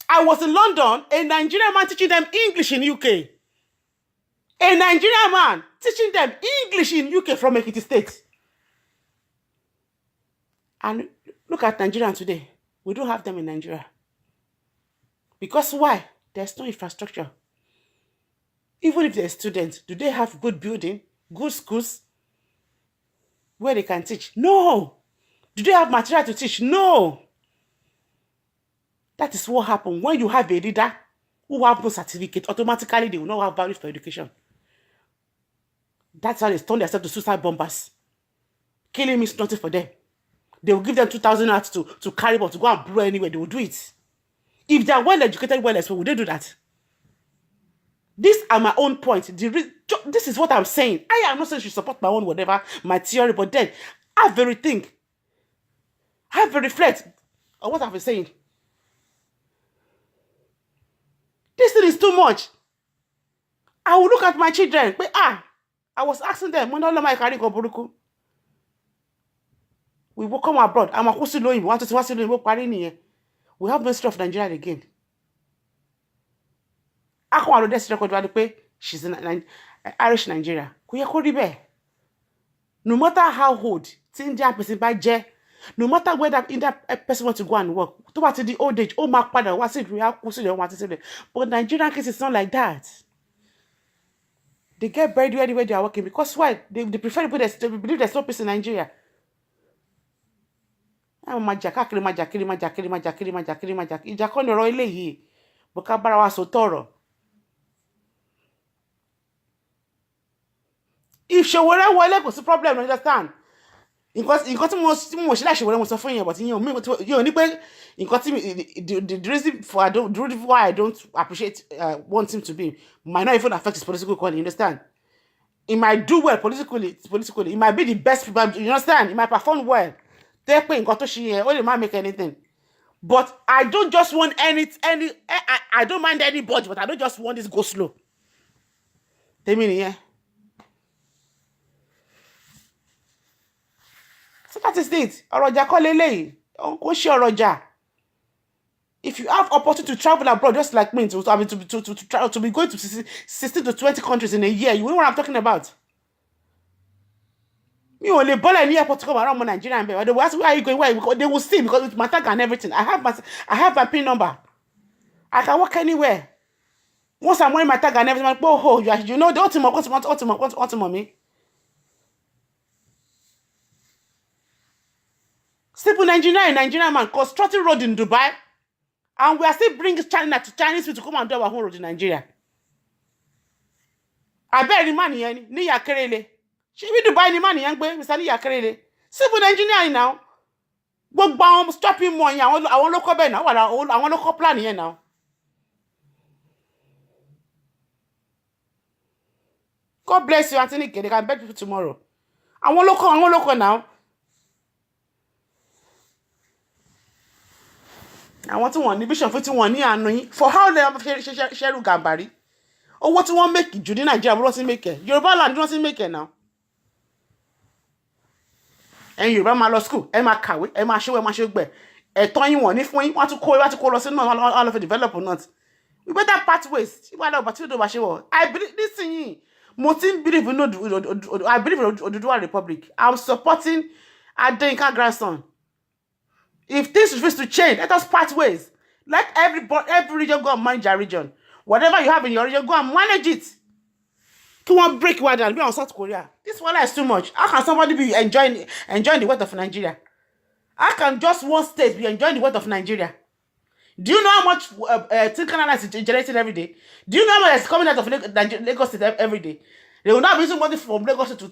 I was in London, a Nigerian man teaching them English in UK. A Nigerian man teaching them English in UK from Ekiti State. And look at Nigeria today. We don't have them in Nigeria. Because why? There's no infrastructure. Even if they're students, do they have good building, good schools where they can teach? No. Do they have material to teach? No. That is what happens when you have a leader who have no certificate. Automatically, they will not have value for education. That's how they turn themselves to suicide bombers. Killing means nothing for them. They will give them 2,000 hours to carry on, to go and blow anywhere. They will do it. If they are well-educated, well-experienced, would they do that? These are my own points. This is what I'm saying. I am not saying you should support my own whatever, my theory, but then have a rethink. Have a reflect on what I've been saying. This thing is too much. I will look at my children. But I was asking them, we will come abroad. I'm a Kusiloim. We want to see we have Ministry of Nigeria again. She's in Irish Nigeria. No matter how old, no matter where that person wants to go and work, to the old age, but Nigerian case is not like that. They get buried anywhere they are working because why? They prefer people that believe there's no peace in Nigeria. If she were what's the problem? Understand? Because in got more she like she was suffering, but you the reason why I don't appreciate want him to be might not even affect his political quality. You understand? He might do well politically. He might be the best people. You understand? He might perform well. Only might make anything. But I don't just want I don't mind anybody, but I don't just want this go slow. Tell me, yeah. So that is it. If you have opportunity to travel abroad, just like me, to be going to 16 to 20 countries in a year, you know what I'm talking about. You only ball any airport to come around Nigeria. They will ask, where are you going? Why? They will see because with my tag and everything. I have my PIN number. I can walk anywhere. Once I'm wearing my tag and everything, I'm like, oh, you know the ultimate me. Simple Nigerian man constructing road in Dubai, and we are still bringing Chinese people to come and do our whole road in Nigeria. I bet the money, ni ya kerele. She will Dubai ni money, young boy, Mr. Ni ya kerele. Simple engineering now. Go bomb, stopping money. I want local ben now. I want local plan here now. God bless you, Anthony. They can bet people tomorrow. I want local now. I want to one division for 1 year for how they have share Gambari. Or what you want make it? Judy Nigeria doesn't make it. Yoruba land doesn't make it now. ẹ̀yin Yorùbá máa lọ school ẹ máa kàwé ẹ máa ṣòwò ẹ máa ṣe gbẹ ẹ̀tọ́ yín wọ̀n ní fún yín wọ́n tún kó lọ sínú all of the develop not we better part ways ìwà lọ bàtí òdòdó bá ṣe wọ̀ I believe this thing mo ti ń believe in I believe in Oduduwa Republic I'm supporting Adeyinka grandson if things refuse to change let us part ways let every region go and manage their region whatever you have in your region go and manage it. Kí wọ́n break wa down bí on South Korea. This one is too much. How can somebody be enjoying the wealth of Nigeria? How can just one state be enjoying the wealth of Nigeria? Do you know how much Tin Canada is generating every day? Do you know how much is coming out of Lagos State every day? They will not be using money from Lagos to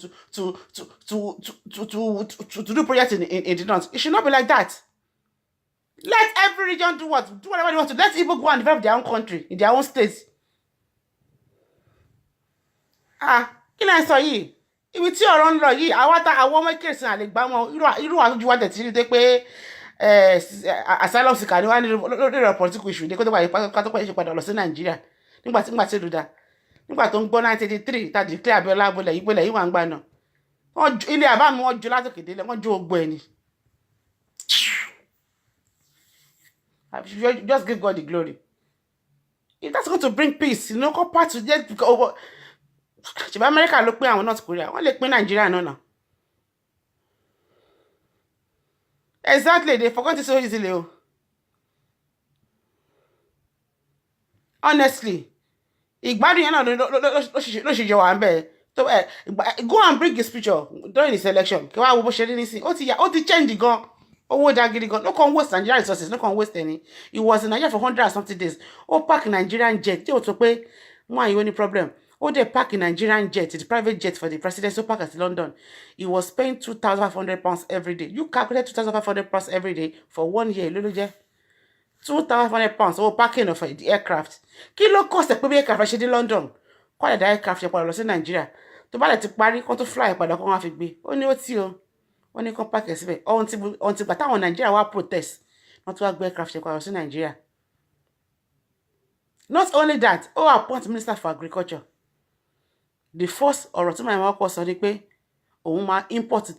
do projects in the north. It should not be like that. Let every region do what? Do whatever they want to. Let people go and develop their own country in their own states. Kí lẹ ń sọ yìí ibi tí ọ̀rọ̀ ń lọ yìí àwọn ọmọ ìkẹsìn àlè gbá wọn irú àtúnjú wa tẹ̀sí rí pé asylum seeker ni wọ́n ní lórí ọ̀rọ̀ political issue ní kó tó pàdé ṣe padà lọ sí Nàìjíríà nígbà tí ìlú dá nígbà tó ń gbọ́ 1983 tàbí clear Abiola abúlé yìí wà ń gbà náà ilé àbá mi wọ́n jó látòkè délẹ̀ wọ́n jó ogbó ẹni. Just give God the glory. If that's going to bring peace, go part to just ṣùgbọ́n America ló pín àwọn North Korea wọ́n lè pín Nigeria náà. Exactly, they forgot it so easily. Honestly, ìgbádùn yẹn náà ló ṣe jẹ wà ń bẹ̀. Go and bring his picture during his election. Kí wàá wo bó ṣe rí nísìn. Ó ti change gan. Owó dá gidi gan. No can waste Nigerian resources. No can waste any. He was in Nigeria for 100 and something days. Ó park Nigerian jet. Tí o tó pé wọ́n àyè ní problem. They park in Nigerian jet, the private jet for the president, so park at London. He was paying £2,500 every day. You calculate £2,500 every day for 1 year. £2,500 parking of the aircraft. Kí ló cost pé bí aircraft ṣe dé London? Kọ́ ẹ̀dá aircraft yẹn padà lọ sí Nigeria. Tó bá lè ti parí kó tó fly padà kó wọ́n fi gbé. Ó ní ó tí o. Wọ́n ní kó park ẹ̀ síbẹ̀. Until gbà táwọn Nigeria wá protest. Wọ́n tún wá gbé aircraft yẹn padà lọ sí Nigeria. Not only that, appoint Minister for Agriculture. The first ọ̀rọ̀ tí màá kọ́ sọ ni pé òun máa import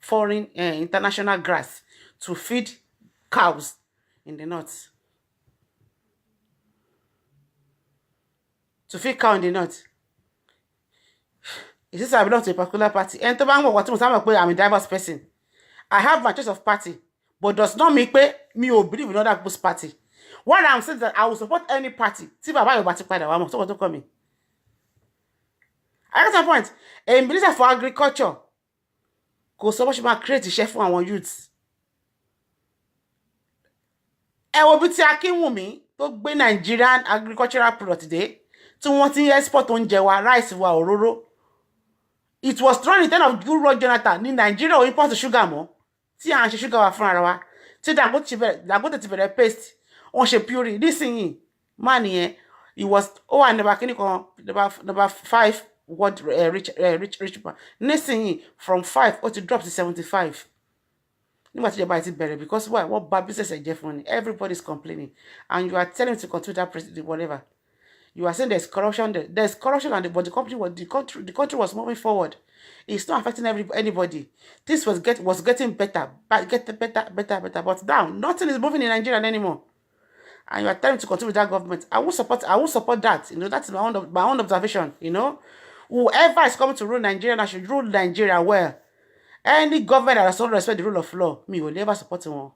foreign international grass to feed cows in the north. To feed cow in the north. Is this I belong to a particular party? And tó bá ń wọ̀ wọ́n tí mo sábà pé I'm a diverse person. I have my choice of party, but does not mean pé mi ò believe in other people's party. What I'm saying is that I will support any party. Tí bàbá Yorùbá ti padà wá mọ̀ tó kọ́ mi. I got a point. A minister for agriculture kò sọ bó ṣe máa create iṣẹ́ fún àwọn youths. Ẹ wo bí tí Akínwùmí tó gbé Nigerian agricultural product dé tí wọ́n ti export oúnjẹ wa rice wa òróró. It was during the time of Goodluck Jonathan ní Nigeria ò import sugar mọ́ tí à ń ṣe sugar wa fún ara wa tí Dangote ti bẹ̀rẹ̀ paste wọ́n ṣe puree nísìnyí man yẹn he was number 5 what rich man nísìnyí from 5 ó ti drop to 75 nígbà tí ìjọba ti bẹ̀rẹ̀ because why what bad business ẹ̀jẹ̀ fún ni everybody is complaining and you are telling me to continue that president whatever you are saying there's corruption but the country was moving forward. It's not affecting anybody. This was getting better but now nothing is moving in Nigeria anymore. And you are telling me to continue with that government. I won't support that. That's my own observation. Whoever is coming to rule Nigeria should rule Nigeria well. Any government that does not respect the rule of law, me will never support them.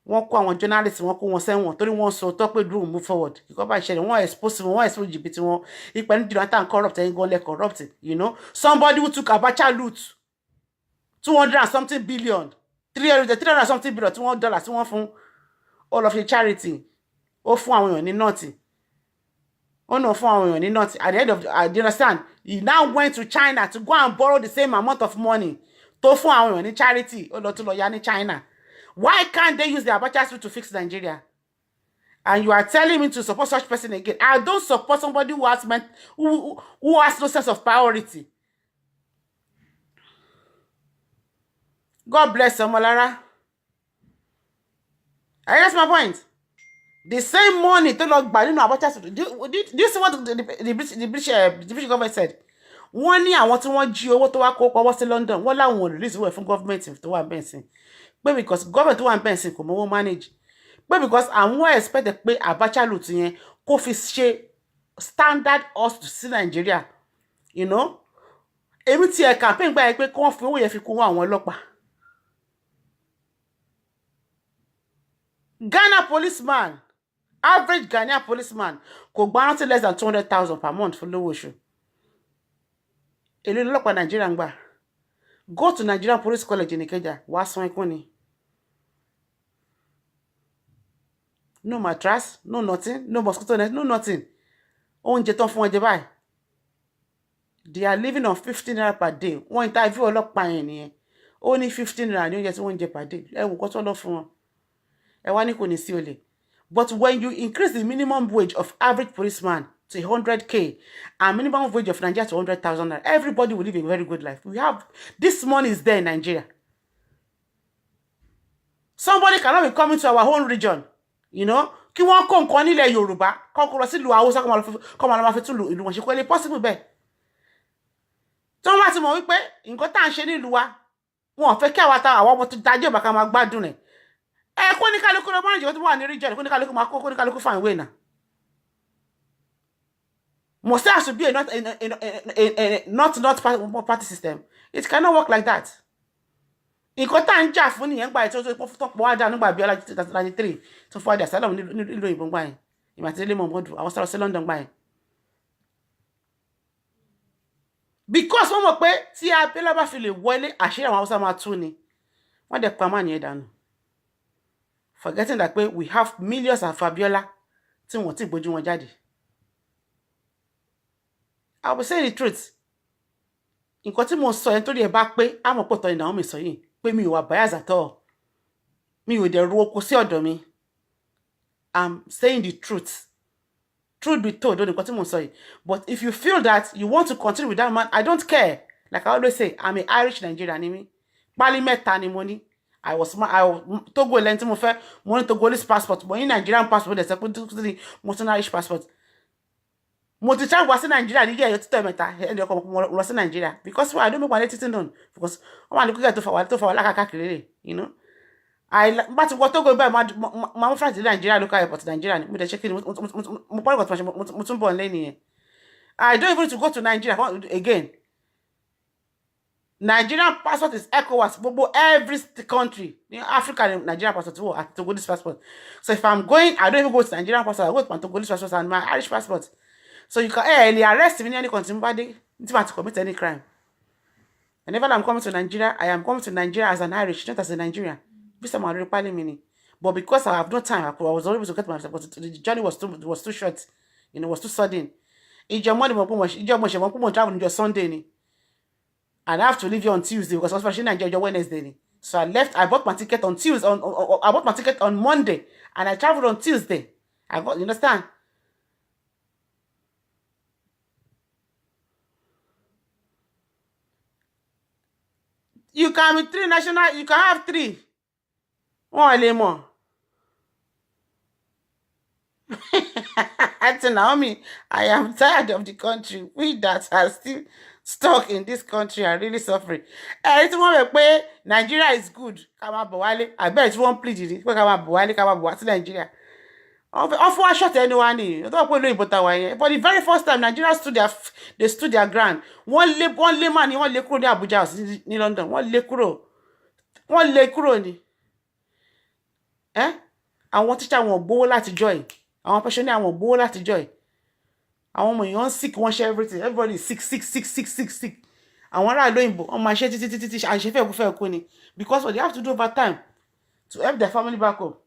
Wọ́n kó àwọn journalists wọ́n kó wọn sẹ́wọ̀n torí wọ́n sọ tó pé do move forward. Ìkọ́ bá ìṣẹ̀lẹ̀ wọ́n expose jìbìtì wọn. Ìpẹ́ ní Jonathan corrupt ẹ̀yin gan lẹ corrupt. Somebody who took Abacha loot 200 and something billion 300 and something billion $200 tí wọ́n fún all of the charity. Ó fún àwọn èèyàn ní nọ́ọ̀tì. Ó náà fún àwọn èèyàn ní nọ́ọ̀tì. At the end of do you understand? He now went to China to go and borrow the same amount of money. Tó fún àwọn èèyàn ní charity. Ó lọ tún lọ yá ní China. Why can't they use the Abacha route to fix Nigeria? And you are telling me to support such person again. I don't support somebody who has no sense of priority. God bless Omolara. I guess my point. The same money to look by Abacha. Do you see what the British government said? wọ́n ní àwọn tí wọ́n jí owó tó wá kó pawọ́ sí London wọ́n láwọn ò release owó ẹ̀ fún government tó wà bẹ́ẹ̀ sí pé because government tó wà bẹ́ẹ̀ sí kò mọ́wọ́ manage pé because àwọn expect pé Abacha loot yẹn kó fi ṣe standard host sí Nàìjíríà you know èmi tí ẹ̀ campaign gbà yẹn pé kí wọ́n fi owó yẹn fi kún àwọn ọlọ́pàá. Ghana policeman average Ghanaian policeman kò gba rántí less than 200,000 per month fún lówó oṣù. Èlò ọlọ́pàá Nàìjíríà ń gbà. Go to Nigerian Police College in Ikeja, wàá san ikún ni. No mattress, no nothing, no mosquito net, no nothing. Oúnjẹ tán fún ọjẹ báyìí. They are living on 15 naira per day. Wọ́n interview ọlọ́pàá yẹn nìyẹn. Ó ní 15 naira ní oúnjẹ tí wọ́n ń jẹ per day. Ẹ wò kọ́ tó lọ fún wọn. Ẹ wá ní kò ní sí olè. But when you increase the minimum wage of average policeman to 100K and minimum wage of Nigeria to 100,000 naira, everybody will live a very good life. We have this money is there in Nigeria. Somebody cannot be coming to our own region, you know. Kí wọ́n kó nǹkan nílẹ̀ Yorùbá, kó kó lọ sí ìlú Haúsá kó máa lọ máa fi tún ìlú wọn ṣe kò lè possible bẹ́ẹ̀. Tí wọ́n bá ti mọ̀ wípé nǹkan tá à ń ṣe nílùú wa, wọn ò fẹ́ kí àwọn ọmọ tó dájú ìbá ká máa gbádùn rẹ̀. Kó ní kálukú lọ máa ń jẹ́ tó wà ní region, kó ní kálukú máa kó ní kálukú fine way náà. Must have to be a not party system. It cannot work like that. Nǹkan tá à ń jà fún nìyẹn gbà ètò tó pọ̀ wá dà nígbà bí ọlá 2023 tó fọ́ àdé asylum nílùú ìbọn gbà yẹn. Ìmọ̀ àti ilé mọ̀mọ́dù àwọn sọ̀rọ̀ sí London gbà yẹn. Because wọ́n mọ̀ pé tí Abẹ́lá bá fi lè wọlé àṣírí àwọn Haúsá máa tú ni. Wọ́n dẹ̀ pa máa nìyẹn dànù. Forgetting that we have millions of Fabiola tí wọ́n ti gbójú wọn jáde. I will say the truth. Nǹkan tí mo sọ yẹn torí ẹ bá pé á mọ̀ pọ̀ tọ́ ni Naomi sọ yìí pé mi ò wà bias at all. Mi ò dẹ̀ ru oko sí ọ̀dọ̀ mi. I'm saying the truth. Truth be told, don't nǹkan tí mo sọ yìí. But if you feel that you want to continue with that man, I don't care. Like I always say, I'm an Irish Nigerian ni mí. Pálí mẹ́ta ni mo ní. I was Togo lẹ́ni tí mo fẹ́, mo ní Togolese passport, mo ní Nigerian passport, dẹ̀ sẹ́ pé mo tún Irish passport. Mo ti travel sí Nigeria ní yẹ̀yọ́ títọ́ mẹ́ta ẹni ọkọ̀ mo lọ sí Nigeria because I don't make my native known because wọ́n wà ní kúkẹ́ tó fà wà lákàkiri rẹ̀, you know. Bá ti wọ́ Togo báyìí máa mú flight ní Nigeria local airport Nigeria ni mo dẹ̀ ṣe kí ni mo pọ́n ìkọ̀ tó mo tún bọ̀ lẹ́yìn yẹn. I don't even to go to Nigeria again. Nigerian passport is ECOWAS. Every country in Africa, Nigerian passport at Togolese passport. So if I'm going, I don't even go to Nigerian passport. I go to my Togolese passport and my Irish passport. So you can arrest me in any country to commit any crime. Whenever I'm coming to Nigeria, I am coming to Nigeria as an Irish, not as a Nigerian. But because I have no time, I was not able to get myself. But the journey was too short. You know, was too sudden. Traveling just Sunday. And I have to leave you on Tuesday because I was in Nigeria Wednesday. So I left. I bought my ticket on Tuesday. I bought my ticket on Monday, and I traveled on Tuesday. You understand? You can be 3 national. You can have 3. One more. I tell Naomi, I am tired of the country. We that are still stuck in this country are really suffering. It's one way Nigeria is good. Kama bọ̀ I bet you won't plead it. Kama bọ̀ wá sí Nigeria. Of what shot anyone ni. Don't put no important way. For the very first time, Nigeria stood their ground. One layman ni one lé kúrò ní Abuja ní London. One lé kúrò ni. Àwọn teacher wọn gbowó láti join. Àwọn pensioner wọn gbowó láti join. Àwọn ọmọ èèyàn sick, wọ́n share everything. Everybody is sick. Àwọn ará ìlú òyìnbó, wọ́n máa ṣe títí àṣefẹ́ kú ni. Because what they have to do over time to help their family back up.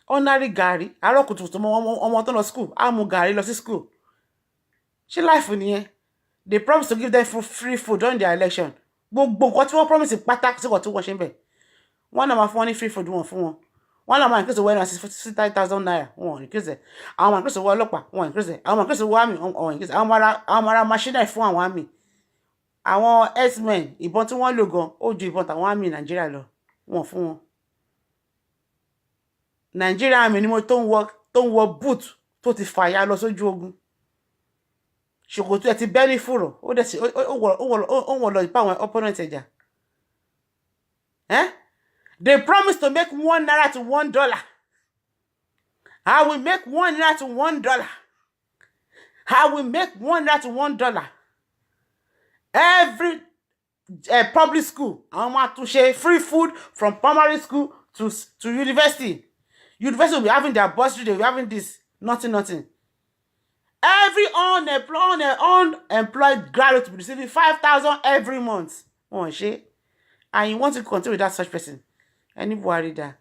Ordinary gàrí, àárọ̀ kùtùkùtù ọmọ tó lọ school, á mu gàrí lọ sí school. Ṣé life nìyẹn? They promise to give them free food during their election. Gbogbo nǹkan tí wọ́n promise pátá sí nǹkan tí wọ́n ṣe ń bẹ̀. Wọ́n náà máa fún wọn ní free food wọn fún wọn. Wọ́n náà máa increase owó ẹ̀rọ 60,000 naira. Wọ́n increase. Àwọn máa increase owó ọlọ́pàá. Wọ́n increase. Àwọn máa increase owó army. Wọ́n increase. Àwọn máa ra machinery fún àwọn army. Àwọn herdsmen, ìbọn tí wọ́n lò gan, ó ju ìbọn tàwọn army Nàìjíríà lọ. Wọ́n fún wọn. Nàìjíríà army ni mo tó ń wọ boot tó ti fàya lọ sójú ogun. ṣòkòtò ẹ ti bẹ́ẹ̀lì fúrò ó dẹ̀ sí ó wọ̀ lọ ìpá àwọn opponent ẹ̀jà. They promise to make $1 to $1. I will make $1 to $1. I will make $1 to $1. Every public school, àwọn máa tún ṣe free food from primary school to university. University will be having their bursary, they will be having this, nothing. Every unemployed graduate will be receiving 5,000 every month. And you want to continue with that such person. Any worry that.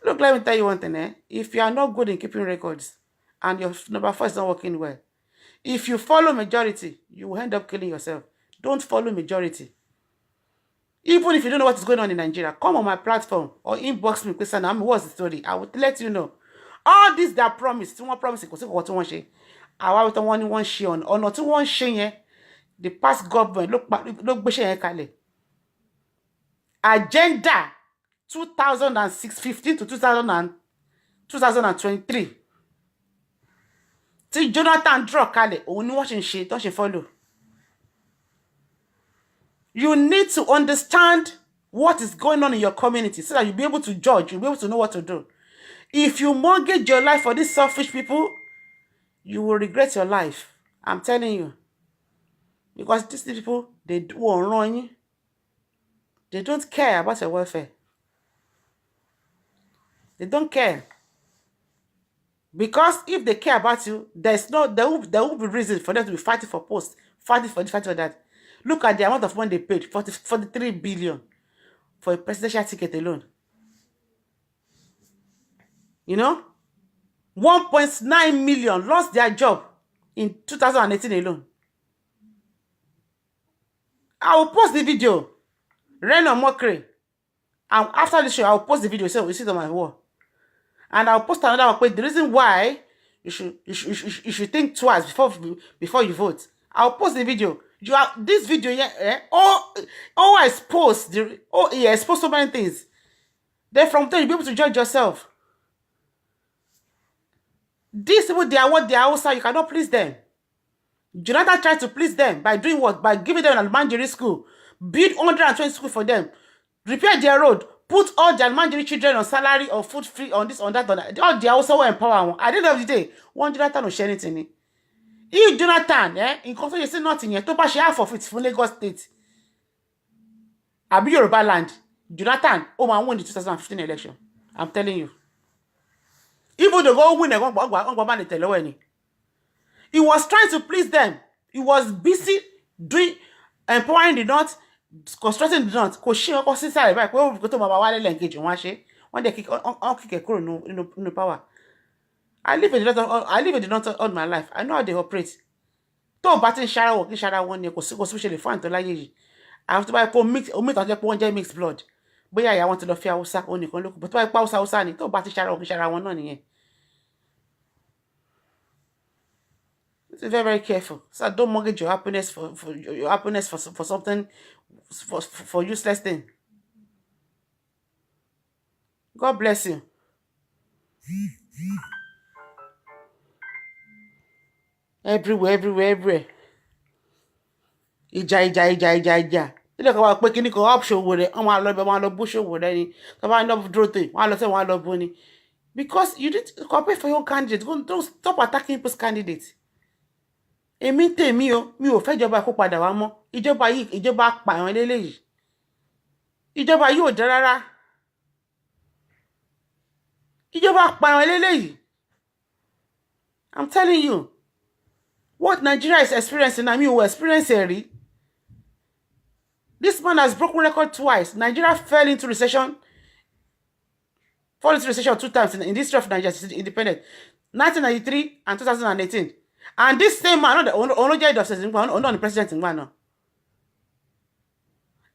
Look, let me tell you one thing. If you are not good in keeping records and your number 4 is not working well, if you follow majority, you will end up killing yourself. Don't follow majority. Even if you don't know what is going on in Nigeria, come on my platform or inbox me, question, what's the story? I will let you know. All this that promise, tí wọ́n promise kò sí nǹkan tí wọ́n ṣe. Àwa wí tán wọ́n ní wọ́n ṣe ọ̀nà tí wọ́n ṣe yẹn, the past government ló gbéṣẹ́ yẹn kalẹ̀. Agenda 2015 to 2023. Tí Jonathan draw kalẹ̀, òun ni wọ́n ṣe ń ṣe, tó ṣe follow. You need to understand what is going on in your community so that you'll be able to judge, you'll be able to know what to do. If you mortgage your life for these selfish people, you will regret your life. I'm telling you. Because these people, they won't run you. They don't care about your welfare. They don't care. Because if they care about you, there won't be reason for them to be fighting for posts, fighting for this, fighting for that. Look at the amount of money they paid, 43 billion for a presidential ticket alone. You know? 1.9 million lost their job in 2018 alone. I will post the video. Rain or mockery. And after the show, I will post the video so we see it on my wall. And I'll post another one. But the reason why you should think twice before you vote. I'll post the video. You have this video here. I exposed exposed so many things. Then from there you'll be able to judge yourself. These people, they are what they are also. You cannot please them. Jonathan tried to please them by doing what? By giving them an Almanjiri school. Build 120 schools for them. Repair their road. Put all the Almanjiri children on salary or food free on this, on that, on that. All they also were empowered. At the end of the day, one Jonathan will share anything. If Jonathan, in control, you say nothing yet. To pass half of it from Lagos State. Abi Yoruba land. Jonathan, won the 2015 election. I'm telling you. Even the go win, he was trying to please them. He was busy doing empowering the North, constructing the North. Kò ṣe ọkọ sísá rẹ̀ báyìí pé ó kò tó máa wálé lẹ́ǹkejì wọ́n á ṣe. Wọ́n dẹ̀ kíkẹ́ kúrò nínú power. I live in the North all my life. I know how they operate. Tó bá ti ń ṣara wọ̀ kí ṣara wọn ni kò sí ṣe lè fún àǹtọ́ láyé yìí. Àwọn tó bá yẹ kó mix àti pé wọ́n jẹ́ mixed blood. Bóyá ìyá wọn ti lọ fi Haúsá òun nìkan lókun. Bó tó bá yẹ pé Haúsá ni tó bá ti ṣara wọ̀ kí ṣara wọn náà nìyẹn. Be very, very careful. So don't mortgage your happiness for something for useless thing. God bless you. Everywhere. Ìjà. Ilé kan wá pé kíní kan up ṣòwò rẹ̀, wọ́n máa lọ ibẹ̀, wọ́n á lọ bú ṣòwò rẹ̀ ni. Tó bá ń lọ dúró tè, wọ́n á lọ sẹ́wọ̀n, wọ́n á lọ bú ni. Because you need to compare for your candidate. Don't stop attacking people's candidates. Èmi tèmi o, mi ò fẹ́ ìjọba kó padà wá mọ́. Ìjọba yìí, ìjọba apààyàn lélẹ́yìí. Ìjọba yìí ò dá rárá. Ìjọba apààyàn lélẹ́yìí. I'm telling you, what Nigeria is experiencing, I mean, we experience it. This man has broken record twice. Nigeria fell into recession 2 times in the history of Nigeria since independent. 1993 and 2018. And this same man, only the president in one.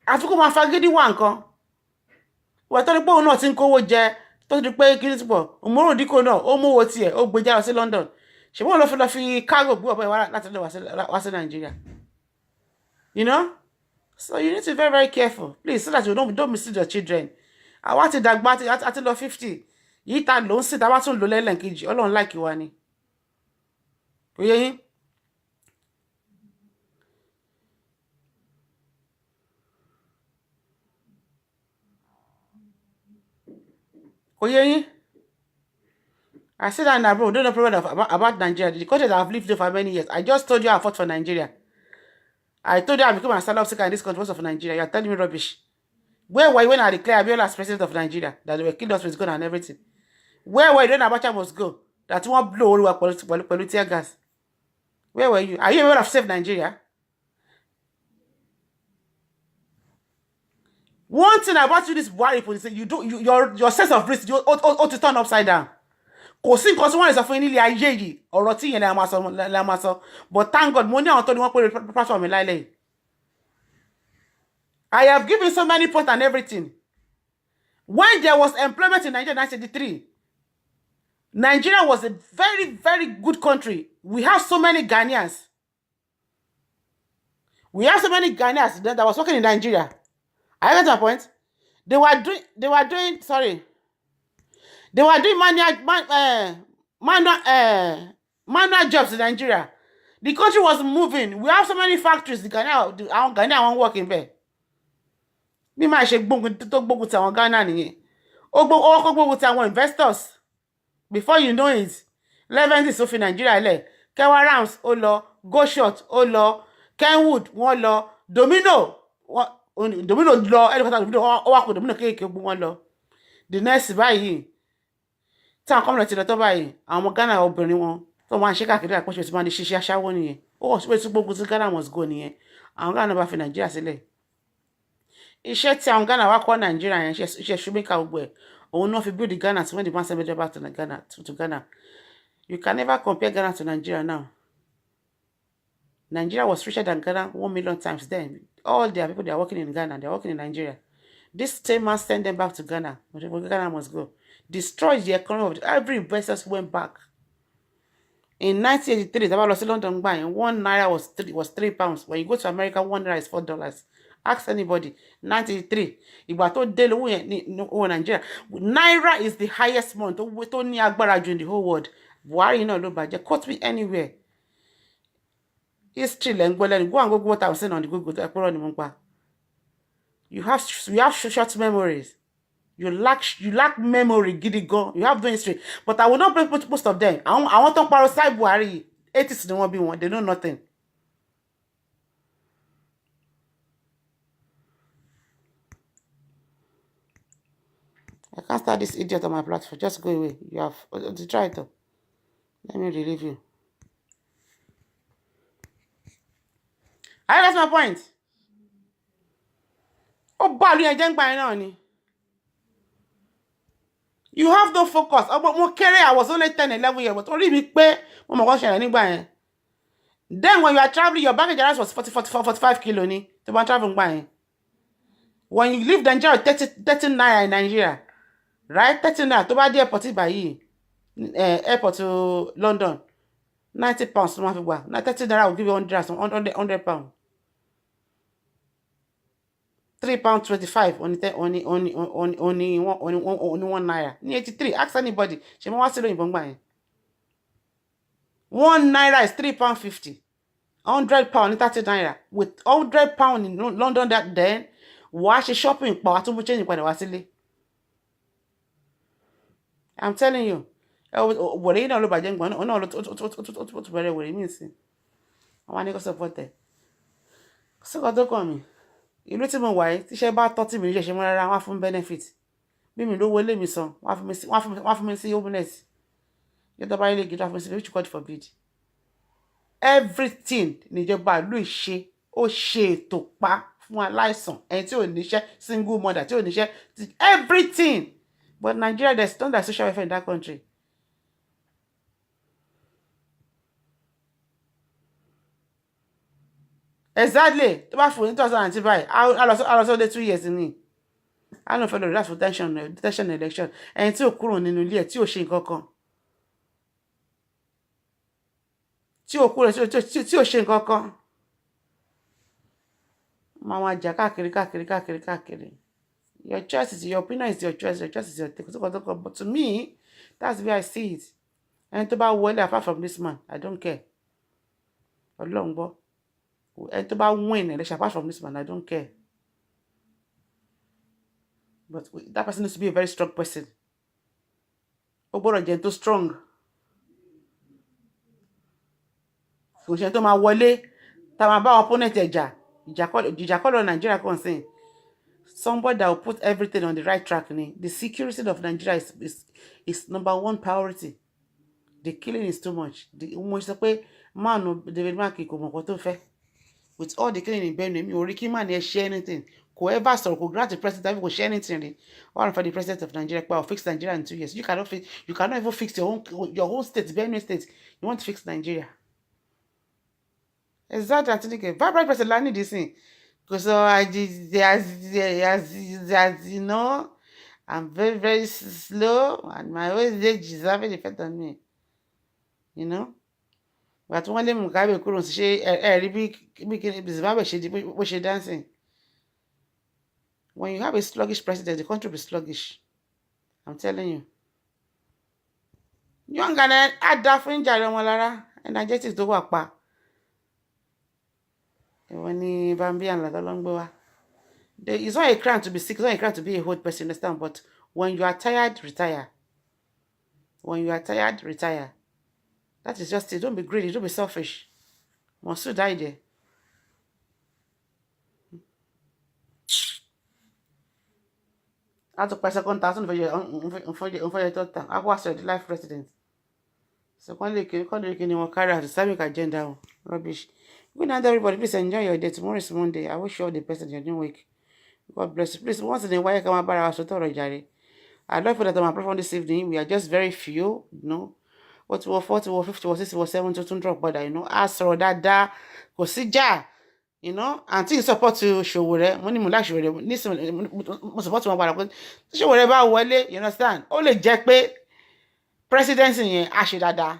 Àfikún máa fagídí wá nǹkan. Wọ́n tó ní pé òun náà ti ń kówó jẹ, tó ti pé kí ní túbọ̀, òmùrò díkò náà, ó mú owó tiẹ̀, ó gbé jáde sí London. Ṣùgbọ́n lọ fi cargo gbé ọ̀pọ̀ ìwà láti lọ wá sí Nigeria. You know? So you need to be very, very careful. Please, so that you don't mislead your children. Àwa ti dàgbà àti lọ 50. Yìí ta ló ń sì tá bá tún lò lẹ́lẹ́ǹkejì, Ọlọ́run like wa ni. I said that abroad, don't know problem about Nigeria. The country that I've lived there for many years. I just told you I fought for Nigeria. I told you I became an asylum seeker in this country because of Nigeria. You're telling me rubbish. Where were you when I declared Abiola as president of Nigeria? That they were killed us with gun and everything. Where were you when Abacha must go? That you want blow all over tear gas. Where were you? Are you able to save Nigeria? One thing about you, this worry police, you do your sense of risk, you ought to turn upside down. Kò sí nǹkan tí wọ́n lè sọ fún nílé ayé yìí ọ̀rọ̀ tí yẹn la máa sọ but thank God mo ní àwọn tó ní wọ́n pé platform mi láìlẹ̀ yìí. I have given so many points and everything. When there was employment in Nigeria in 1983, Nigeria was a very, very good country. We have so many Ghanaians. We have so many Ghanaians that was working in Nigeria. I get my point. They were doing manual jobs in Nigeria. The country was moving. We have so many factories. The Ghanaian won't work in there. Bí máa ṣe gbógun ti àwọn Ghana nìyẹn. Ó gbógun ti àwọn investors. Before you know it, Leventis ó fi Nigeria lẹ̀. Kewa Rams ó lọ, Go Short ó lọ, Kenwood wọ́n lọ, Domino lọ, ẹnìkan Domino ó wá kó Domino kéèké gbó wọn lọ. The next báyìí tí àwọn kọ́mọ̀nà ti lọ tó báyìí àwọn ọmọ Ghana obìnrin wọn tó máa ń ṣe káàkiri àpòṣe tí wọ́n ní ṣiṣẹ́ aṣáwó nìyẹn. Ó wọ̀ sí pé tí gbógun ti Ghana must go nìyẹn. Àwọn Ghana bá fi Nigeria sílẹ̀. Iṣẹ́ tí àwọn Ghana wá kọ́ Nigeria yẹn iṣẹ́ ṣùgbọ́n gbogbo ẹ̀ òun náà fi build the Ghana when the man send back to Ghana to Ghana. You can never compare Ghana to Nigeria now. Nigeria was richer than Ghana 1 million times then. All their people, they are working in Ghana, they are working in Nigeria. This same man send them back to Ghana. Ghana must go. Destroyed the economy of every investors went back. In 1983, the was London buying 1 naira was 3 pounds. When you go to America, 1 naira is $4. Ask anybody. 1983. Ìgbà tó dé lówó yẹn ní Nigeria. Naira is the highest month. Tó ní agbára jù in the whole world. Buhari náà ló bàjẹ́. Quote me anywhere. History lẹ́ngbọ́lẹ́ni. Go and go what I was saying on the Google. Ẹ̀pọ̀rọ̀ ni mo ń pa. You have short memories. You lack memory, gidi gan. You have no history. But I will not bring most of them. I want to parasite Buhari. 80s they won't be one. They know nothing. I can't start this idiot on my platform. Just go away. You have to try it though. Let me relieve you. That's my point. Oh, bad, you ain't buying on. You have no focus. I was only 10, 11 years, but only me pay. Then when you are traveling, your baggage allowance was 45 kilo. To travel. When you leave Nigeria, 30 naira in Nigeria, right? 30 naira. To buy the airport by airport to London, 90 pounds. Now 30 naira will give you 100 pounds. £3.25 only 1 naira. 83. Ask anybody. She wants to know 1 naira is £3.50. £100 30 naira. With £100 in London that then, wash shopping power to change I'm telling you. What you know about young one? Oh no, very well means. I want to support that. So God don't call me. Ìlú tí mo wà yìí tíṣẹ́ bá tọ́ tí mi ṣe mọ́ rárá wọ́n fún benefit bí mi lówó lé mi san wọ́n fún mi sí homeless yóò tọ́ bá ilé gidi wọ́n fún mi sí which God forbid. Everything níjọba ìlú ìṣe ó ṣe ètò pa fún aláìsàn ẹni tí ò níṣẹ́ single mother tí ò níṣẹ́ everything but Nigeria there's not that social welfare in that country. Exactly. To buy for 2000 buy. I also the 2 years in me. I don't follow that for detention election. And tí ó kúrò nínú ilé tí ó ṣe nǹkan kan. Tí ó kúrò tí ó ṣe nǹkan kan. Mama jà káàkiri. Your choice is your opinion is your choice. Your choice is your take. But to me, that's the way I see it. And to buy wọlé apart from this man, I don't care. Ọlọ́run gbọ́. And to buy win election apart from this man, I don't care. But that person needs to be a very strong person. ó gbọ́dọ̀ jẹ́ tó strong kò ṣe tó máa wọlé tá máa bá opponent ẹ̀jà ìjà kọ́ lọ Nigeria concern somebody that will put everything on the right track ni the security of Nigeria is number one priority the killing is too much mo sọ pé mánu David Mark kò mọ̀ nǹkan tó fẹ́ with all the killing in Benue mi ò rí kí mánu ẹ ṣe anything kò ever sọ̀rọ̀ kò grant the president kò ṣe anything rí one for the president of Nigeria pa fix Nigeria in 2 years you cannot even fix your own state Benue state you want to fix Nigeria exactly I think a vibrant president la need this thing because as you know I'm very very slow and my old age is having effect on me you know but wọ́n lé Mugabe kúrò sí ṣe ẹ̀rí bí Zimbabwe ṣe di bó ṣe dancing when you have a sluggish president the country will be sluggish I'm telling you young and ada fún ìjàre wọn lára energetic tó wà pa ìwọ ni Bambi and lọ́dọ́ ló ń gbé wá it's not a crime to be sick it's not a crime to be a old person understand but when you are tired retire when you are tired retire that is just it don't be greedy don't be selfish Monsoon die there a tún pa second thousand for your daughter a wá sọ the life president so kàn lè kí ni wọn carry out Islamic agenda rubbish good night everybody please enjoy your day tomorrow is Monday I wish you all the best in your new week God bless you please once in a while come about our sọtọrọ jàre I don't feel that I'm apart from this evening we are just very few you know what were 40 were 50 were 60 were 70 to drop but you know a sọ̀rọ̀ dáadáa kò sí jà you know àǹtí support Ṣòwòrẹ́ mo ní mo láṣẹ rẹ nísìnyí mo support wọn padà pé tí Ṣòwòrẹ́ bá wọlé you understand ó lè jẹ́ pé presidency yẹn á ṣe dáadáa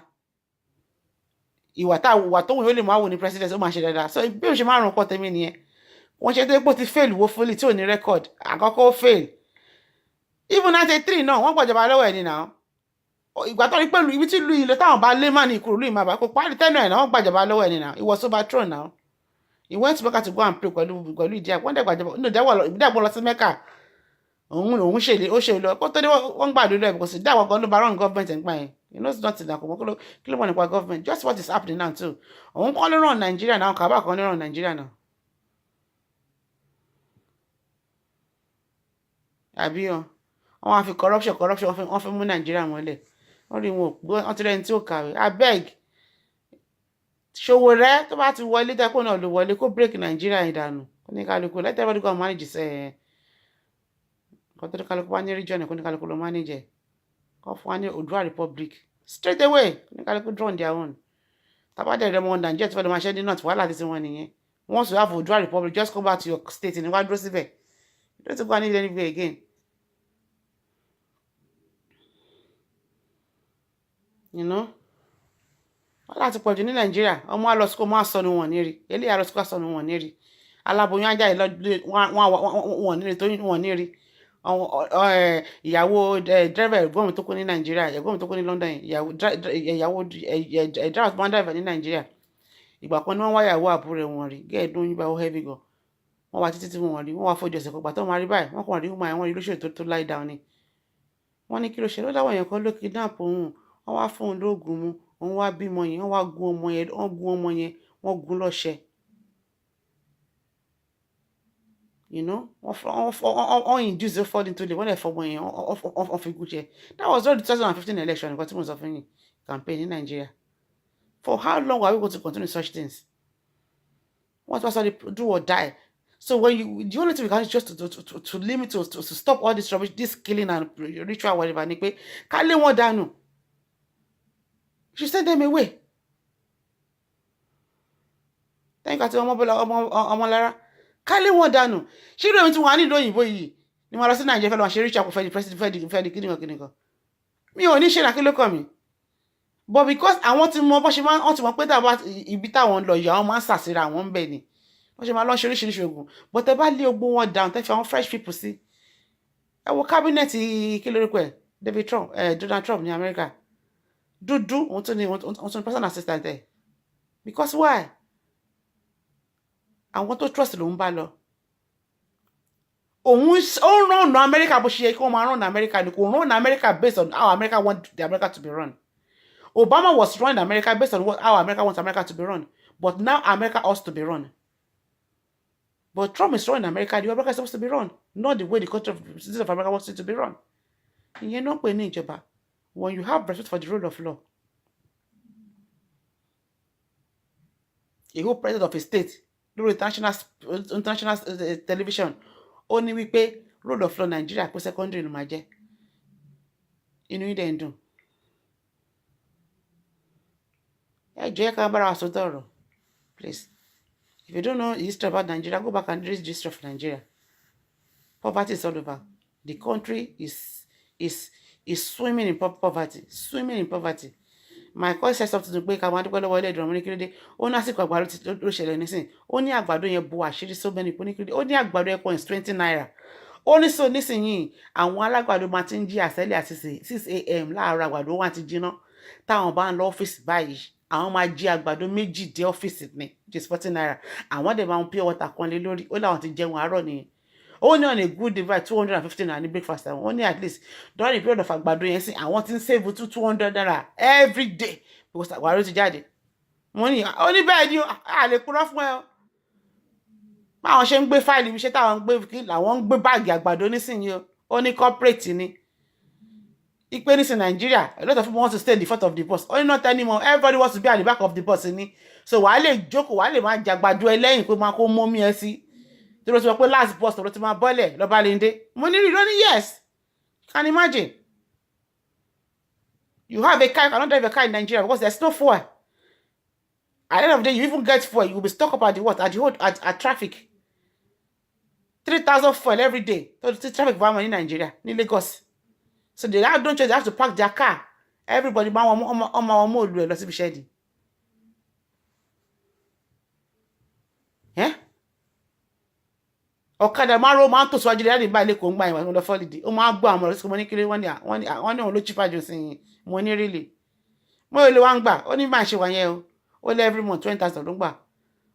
ìwà tó wù yóò lè máa wò ní presidency ó máa ṣe dáadáa so bí o ṣe máa ràn pọ̀ tèmi nìyẹn wọ́n ṣe tó pé ó ti fail woefully tí ò ní record àkọ́kọ́ ó fail even 93 náà wọ́n gbàjọba lọ́wọ́ ẹ̀ ní náà ìgbà tó rí pẹ̀lú ibi tí lu ilé táwọn bá lé má ní ìkúrò lu ìmọ̀ àbá kó parí tẹ́nu ẹ̀ náà wọ́n gbàjọba lọ́wọ́ ẹ̀ ní náà it was overthrown now he went to Mecca to go and pray pẹ̀lú ìdí àpò wọ́n dẹ̀ gbàjọba ní ìdáwọ̀ lọ sí Mecca òun ṣèlè ó ṣe lọ kó tó dé wọ́n gbàdúrà ẹ̀ kò sí dáwọ̀ gan ló bá rán government ẹ̀ ń pa yẹn you know it's not that kí ló mọ̀ nípa government just what is happening now too òun kọ́ ló ràn Nàìjíríà náà kàbá kan ló ràn Nàìjíríà náà àbí wọ́n á fi corruption wọ́n fi mú Nàìjíríà mọ́lẹ̀ wọ́n rí wọn wọ́n ti rẹ́ni tí ó kàwé abeg Ṣòwòrẹ́ tó bá ti wọlé tẹ́kọ̀ọ́ náà ló wọlé kó break Nàìjíríà ìdànù kó ní kálukú let everybody go manage sẹ́ kó tó ní kálukú wá ní region kó ní kálukú ló manage kó fún wa ní Oòduà Republic straight away kó ní kálukú draw on their own tàbádẹ́ rẹ̀ mọ́ Nàìjíríà tí wọ́n lè máa ṣẹ́ ní north wàhálà títí wọn nìyẹn once you have Oòduà Republic just come back to your state ní wá dúró síbẹ̀ you don't go anywhere again. You know wọ́n láti pọ̀jù ní Nàìjíríà ọmọ alọ́sùkò máa sọnù wọn ní rí eléyà alọ́sùkò sọnù wọn ní rí aláboyún ajá wọn ní rí tó wọn ní rí ìyàwó dírẹ́fà ẹ̀gbọ́n mi tó kú ní Nàìjíríà ẹ̀gbọ́n mi tó kú ní London ìyàwó dírẹ́fà tó máa ń dírẹ́fà ní Nàìjíríà ìgbà kan ní wọ́n wá ìyàwó àbúrò wọn rí gẹ́ẹ̀dún yín bá ó heavy gan wọ́n wá títí tí wọ́n rí wọ́n wá fojú ẹsẹ̀ pàpà tó máa rí báyìí wọ́n kàn rí wọ́n rí lóṣèlú tó lie down ni wọ́n ní kí ló ṣe ló dáwọ́ yẹn kan ló kidnap òun wọ́n wá fún un lóògùn mu wọ́n wá bímọ yẹn wọ́n wá gun ọmọ yẹn wọ́n gun lọ́ṣẹ you know wọ́n induce fall into the wọ́n lè fọmọ yẹn wọ́n fi gùn jẹ that was not the 2015 election nǹkan tí mo sọ fún yín campaign in Nigeria for how long are we going to continue such things wọ́n ti wá sọ do or die so when the only thing we can do is just to limit to stop all this rubbish this killing and ritual whatever ni pé ká lé wọn dànù. She sent them away. Thank God to ọmọ lára. Kálé wọn dànù. Ṣé ìròyìn tí wọ́n á nílò òyìnbó yìí ni wọ́n lọ sí Nàìjíríà fẹ́ lọ ṣe reach out for the president fẹ́ di kíníkan. Mi ò ní ṣe náà kí ló kàn mí. But because àwọn ti mọ bó ṣe máa ń ti mọ pé tàbá ibi táwọn ń lọ yìí àwọn máa ń sàṣírà àwọn ń bẹ̀ ni. Wọ́n ṣe máa lọ ṣe oríṣiríṣi ogun. But tẹ bá lé ogun wọn down tẹ fi àwọn fresh people sí. Ẹ wo cabinet kí lórúkọ ẹ̀ Donald Trump ní America. Dúdú òun tún ní personal assistant ẹ because why àwọn tó trust ló ń bá lọ òun run America bó ṣe yẹ kí wọ́n máa run America ni kò run America based on how America want the America to be run. Obama was running America based on how America wants America to be run. But now America ought to be run. But Trump is running America the way America is supposed to be run, not the way the country of citizens of America wants it to be run. Ìyẹn náà pè ní ìjọba. When you have respect for the rule of law, a whole president of a state lórí international television ó ní wípé rule of law Nigeria pé secondary ló máa jẹ́. Inú yín dẹ̀ ń dùn. Ẹ jọ̀ọ́ ká bára wa sọ̀tọ̀ ọ̀rọ̀, please. If you don't know the history about Nigeria, go back and read the history of Nigeria. Poverty is all over. The country is swimming in poverty, swimming in poverty. My cousin said something to pé ká máa dúpẹ́ lọ́wọ́ ilé ìdúró ní kílódé. Ó ní àsìkò àgbàdo ló ṣẹlẹ̀ nísìn. Ó ní àgbàdo yẹn bo àṣírí so many people ní kílódé. Ó ní àgbàdo yẹn coins 20 naira. Ó ní so nísìnyìí àwọn alágbàdo máa ti ń jí àṣẹ́lẹ̀ àti 6 a.m. láàárọ̀ àgbàdo wọn àti jiná. Táwọn bá ń lọ ọ́fíìsì báyìí àwọn máa jí àgbàdo méjì dé ọ́fíìsì ní which is 40 naira. Àwọn dẹ̀ máa ń pure water kan lé lórí. Ó láwọn ti jẹun àárọ̀ nìyẹn. Ó ní on a good day by 250 naira ní breakfast àwọn. Ó ní at least during the period of àgbàdo yẹn sí àwọn ti ń save 200 naira every day because àgbàdo ti jáde. Wọ́n ní ó ní bẹ́ẹ̀ ni a lè purọ́ fún ẹ o. Báwọn ṣe ń gbé fáìlì mi ṣe táwọn ń gbé kí làwọn ń gbé báàgì àgbàdo nísìnyí o. Ó ní corporate ni. Ipe ní sin Nigeria, a lot of people want to stay in the front of the bus. Only not anymore. Everybody wants to be at the back of the bus ni. So wàá lè jókòó, wàá lè máa jàgbàdo ẹlẹ́yìn pé máa kó mọ́mí ẹ sí. Tí ló ti wọ́n pé last bus ló ti máa bọ́lẹ̀ lọ́ba léńdé. Mo ní rí lónìí yes. Can you imagine? You have a car, you cannot drive a car in Nigeria because there's no fuel. At the end of the day, you even get fuel, you will be stuck up at the what? At traffic. 3,000 fuel every day. So the traffic bomb in Nigeria, in Lagos. So they don't choose, they have to park their car. Everybody on my mode will be shady. Yeah? Ọ̀kadà máa ro máa ń tò síwájú rẹ̀ láti bá ilé kò ń gba ìwà ìwọ̀n lọ́fọ́ dìde. Ó máa gbọ́ àwọn ọ̀rọ̀ sí mo ní kiri wọ́n ní òun ló chípa jù sí yìí. Mo ní really. Mo lè wá ń gbà. Ó ní máa ṣe wà yẹn o. Ó lé every month 20,000 ló ń gbà.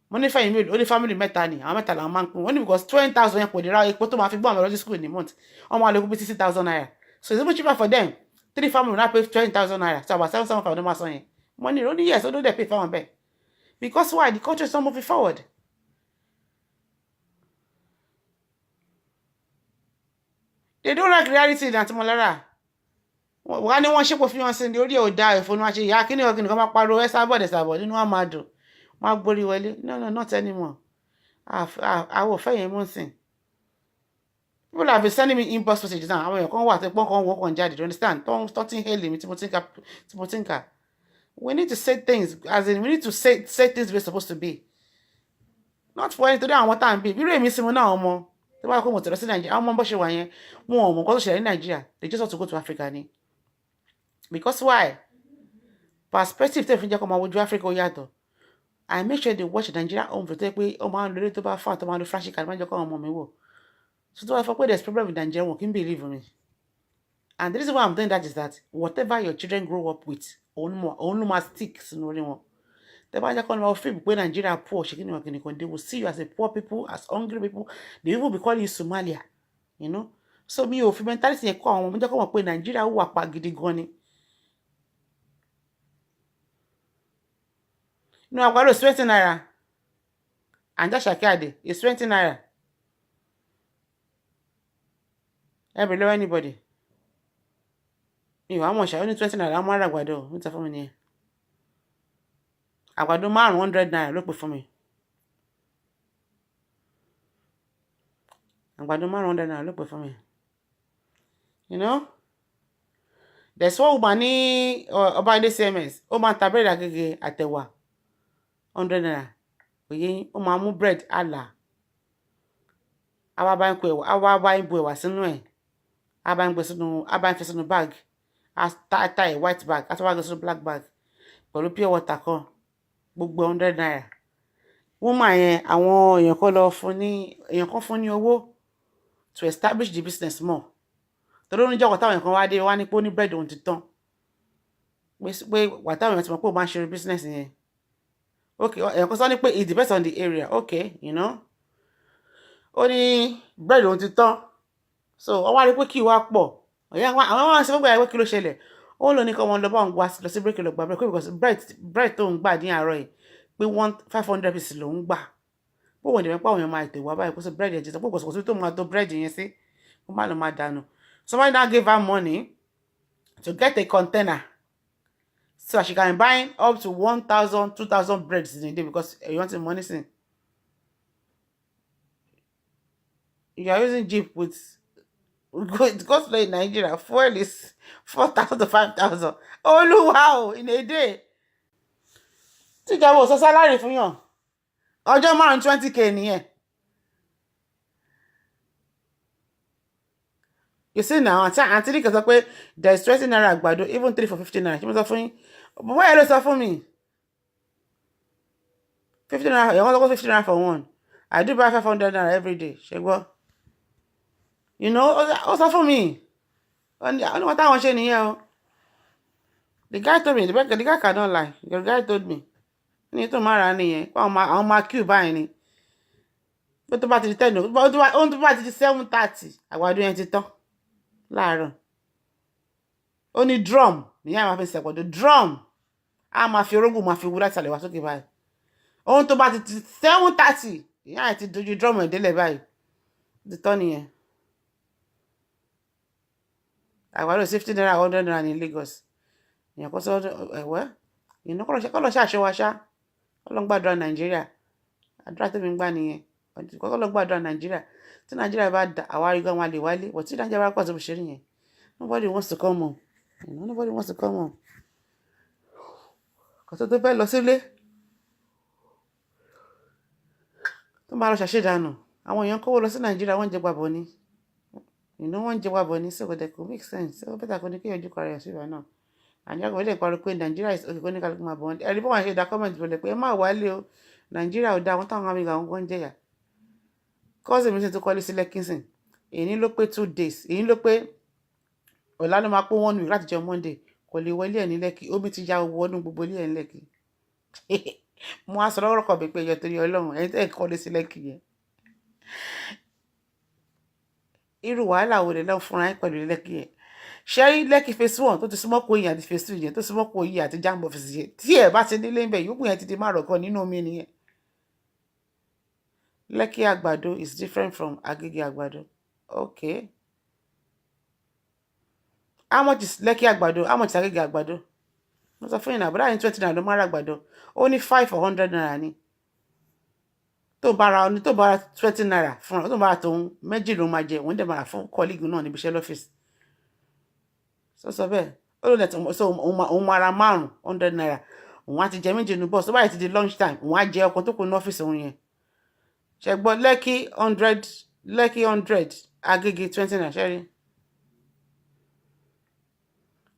Mo ní fẹ́yìn mi ó ní family mẹ́ta ni. Àwọn mẹ́ta làwọn máa ń pín. Wọ́n ní because 20,000 yẹn kò lè ra epo tó máa fi gbọ́ àwọn ọ̀rọ̀ sí school ní month. Ọmọ àlekún bí 60,000 naira. So it's even cheaper for them. 3 families now pay 20,000 naira. So about 7,000 for them are saying. Money only yes, although they pay for one bed. Because why? The country is not moving forward. They don't like reality in Antimolara. Wọ́n ní wọ́n ṣépò fi wọn sí ní orí ọ̀dà ìfọ̀nù àṣẹ ìyá kíní ọ̀gbìn kan máa pariwo ẹ sábọ̀ nínú wọn máa dùn. Wọ́n á gborí wọlé. No, not anymore. Àwọn òfẹ́ yẹn mú sìn. People have been sending me inbox messages now. Àwọn èèyàn kan wà tó pọ́n kan wọ́n kàn jáde. You understand? Don't hail me tí mo think. We need to say things as in we need to say things we're supposed to be. Not for anything àwọn tá à ń bí. Bí rèmi sí mo náà ọmọ. Tí wọ́n á kó mo tẹ̀lé sí Nàìjíríà. Àwọn ọmọ bó ṣe wà yẹn. Wọn ò mọ̀ nǹkan tó ṣẹlẹ̀ ní Nàìjíríà. They just want to go to Africa ni. Because why? Perspective tẹ̀ fi jẹ́ kó máa wojú Africa ó yàtọ̀. I make sure they watch Nigeria home for tẹ́ pé ọmọ àwọn olórí tó bá fà tó máa lo flash card máa jẹ́ kó àwọn ọmọ mi wò. So do I forget there's problem with Nigeria? Won't believe me. And the reason why I'm doing that is that whatever your children grow up with, only more sticks in only one. The Bible calls people Nigeria poor, they will see you as a poor people, as hungry people. They will be calling you Somalia. You know? So me of mentality you call Nigeria who are pagidi goni. No, I've got to 20 naira. And that's Shakade. It's 20 naira. I below anybody. You how much? I only 20 naira. I'm more àgbàdo. What's for me? Àgbàdo man 100 naira. Look for me. Àgbàdo man 100 naira. Look for me. You know? There's one woman about the CMS. O man ta bread agege àtẹwà 100 naira. Oye, o ma mú bread ala. Àwa bá ń kó àwa bá ń bu ẹ̀wà sínú ẹ̀. Àbá ń fi sínú bag. Tie white bag. Àti wá gbé sínú black bag. Pẹ̀lú pure water kan. Gbogbo 100 naira. Woman yẹn àwọn èèyàn kan fún ní owó to establish the business more. Torí oníjọ́ kọ̀tà èèyàn kan wá dé wá ní pé ó ní bread òun ti tán. Pé wàtá èèyàn ti mọ̀ pé ó máa ń ṣe business yẹn. Okay, èèyàn kan sọ ní pé it depends on the area. Okay, you know. ó ní bread òun ti tán so wọ́n wá rí pé kí wá pọ̀ àwọn wá sọ pé kí ló ṣẹlẹ̀ ó lò ní kọ́ wọn lọ bá òun wá lọ sí break lọ gba break because bread tó ń gbà ní àárọ̀ yìí pé 500 pieces ló ń gbà bó wọ́n dẹ̀ mẹ́pà àwọn èèyàn máa tẹ̀ wá báyìí kó sí bread yẹn jẹ́ pé kò sí tó máa tó bread yẹn sí kó má lọ máa dànù. Somebody now gave her money to get a container so she can buy up to 1,000, 2,000 breads in a day because you want the money soon. You are using Jeep with it goes to Nigeria. Fuel is 4,000 to 5,000. Oh wow, in a day. Tí ìjọba ò sọ salary fún yàn. Ọjọ́ márùn 20k nìyẹn. You see now, Auntie Nika sọ pé there is 20 naira àgbàdo, even 3 for 15 naira. Ṣé mo sọ fún yín? But why ló sọ fún mi? 15 naira, you want to go 15 naira for one. I do buy 500 naira every day. Ṣé gbọ́? You know, ó sọ fún mi. Ó ní wọ́n táwọn ṣe nìyẹn o. The guy told me, the guy cannot lie. The guy told me. Ní tó máa ra nìyẹn. Àwọn máa queue báyìí ni. Bó tó bá ti di 10, ó tó bá ti di 7:30, àgbàdo yẹn ti tán. Láàárọ̀. Ó ní drum. Níyà máa fi ṣàpọ̀dọ̀ drum. A máa fi orógùn máa fi wú láti àlẹ́ wá sókè báyìí. Ohun tó bá ti di 7:30, ìyá ti dojú drum ẹ̀ délẹ̀ báyìí. Ti tán nìyẹn. Àgbàdo 50 naira, 100 naira ní Lagos. Ìyẹn kọ́ sọ́dọ̀ ẹ̀wẹ́. Ìná kọ́ lọ ṣàṣẹ wa ṣá. Ọlọ́run gbàdúrà Nàìjíríà. Àdúrà tó mi ń gbà nìyẹn. Ọlọ́run gbàdúrà Nàìjíríà. Tí Nàìjíríà bá dà àwa rí gan wọn lè wálé. But tí Nàìjíríà bá pọ̀ tó ṣe rí yẹn. Nobody wants to come home. Nobody wants to come home. Kò tó fẹ́ lọ sílé. Tó máa lọ ṣàṣedànù. Àwọn èèyàn kówó lọ sí Nàìjíríà wọ́n jẹ gbàbọ̀ ni. Wọ́n jẹ gbàbọ̀ ni so they could make sense. So better kò ní kí ojú kọrẹ sí ìwà náà. Nàìjíríà kò lè parí pé Nàìjíríà is okay kò ní kálukú máa bọ̀. Ẹ̀rí bọ́ wọn ṣe dá comment bọ̀lẹ̀ pé ẹ má wálé o. Nàìjíríà ò dá wọn táwọn àmì àwọn kan jẹ̀yà. Kọ́sì mi sì tó kọ́lé sí Lẹ́kínsìn. Èyí ló pé 2 days. Èyí ló pé ọ̀la ló máa pé 1 week láti jẹ Monday. Kò lè wọlé ẹ̀ ní Lẹ́kì. Omi ti ya owó ọdún gbogbo ilé ẹ̀ ní Lẹ́kì. Mo á sọ lọ́rọ̀ kọ̀ bí pé ẹyọ torí Ọlọ́run ẹ̀yin tẹ́ ẹ̀ kọ́lé sí Lẹ́kì yẹn. Irú wàhálà wo lè lọ fúnra yín pẹ̀lú Lẹ́kì yẹn. Ṣé Lẹ́kì phase 1 tó ti súnmọ́ Kòyí àti phase 2 yẹn tó súnmọ́ Kòyí àti Jambo phase yẹn. Tí ẹ̀ bá ti nílé ń bẹ̀ yókù yẹn ti di márùn kan nínú omi nìyẹn. Lekki Àgbàdo is different from Agege Àgbàdo. Okay. How much is Lekki Àgbàdo? How much is Agege Àgbàdo? Mo sọ fún yín náà, but that 20 naira ló máa ra àgbàdo. Only 5 or 100 naira ni. Tó bá ra 20 naira fún tó bá ra tóun méjì ló máa jẹ, wọ́n dẹ̀ máa ra fún colleague náà níbi iṣẹ́ lọ́fíìsì. So bẹ́ẹ̀. Ó ló lẹ̀ so òun máa ra 100 naira. Òun á ti jẹ méjì nínú bọ́ọ̀sì. Tó bá yẹ ti di lunch time, òun á jẹ ọkàn tó kù ní ọ́fíìsì òun yẹn. Ṣé gbọ́ Lekki 100, Agege 20 naira ṣẹ́rí.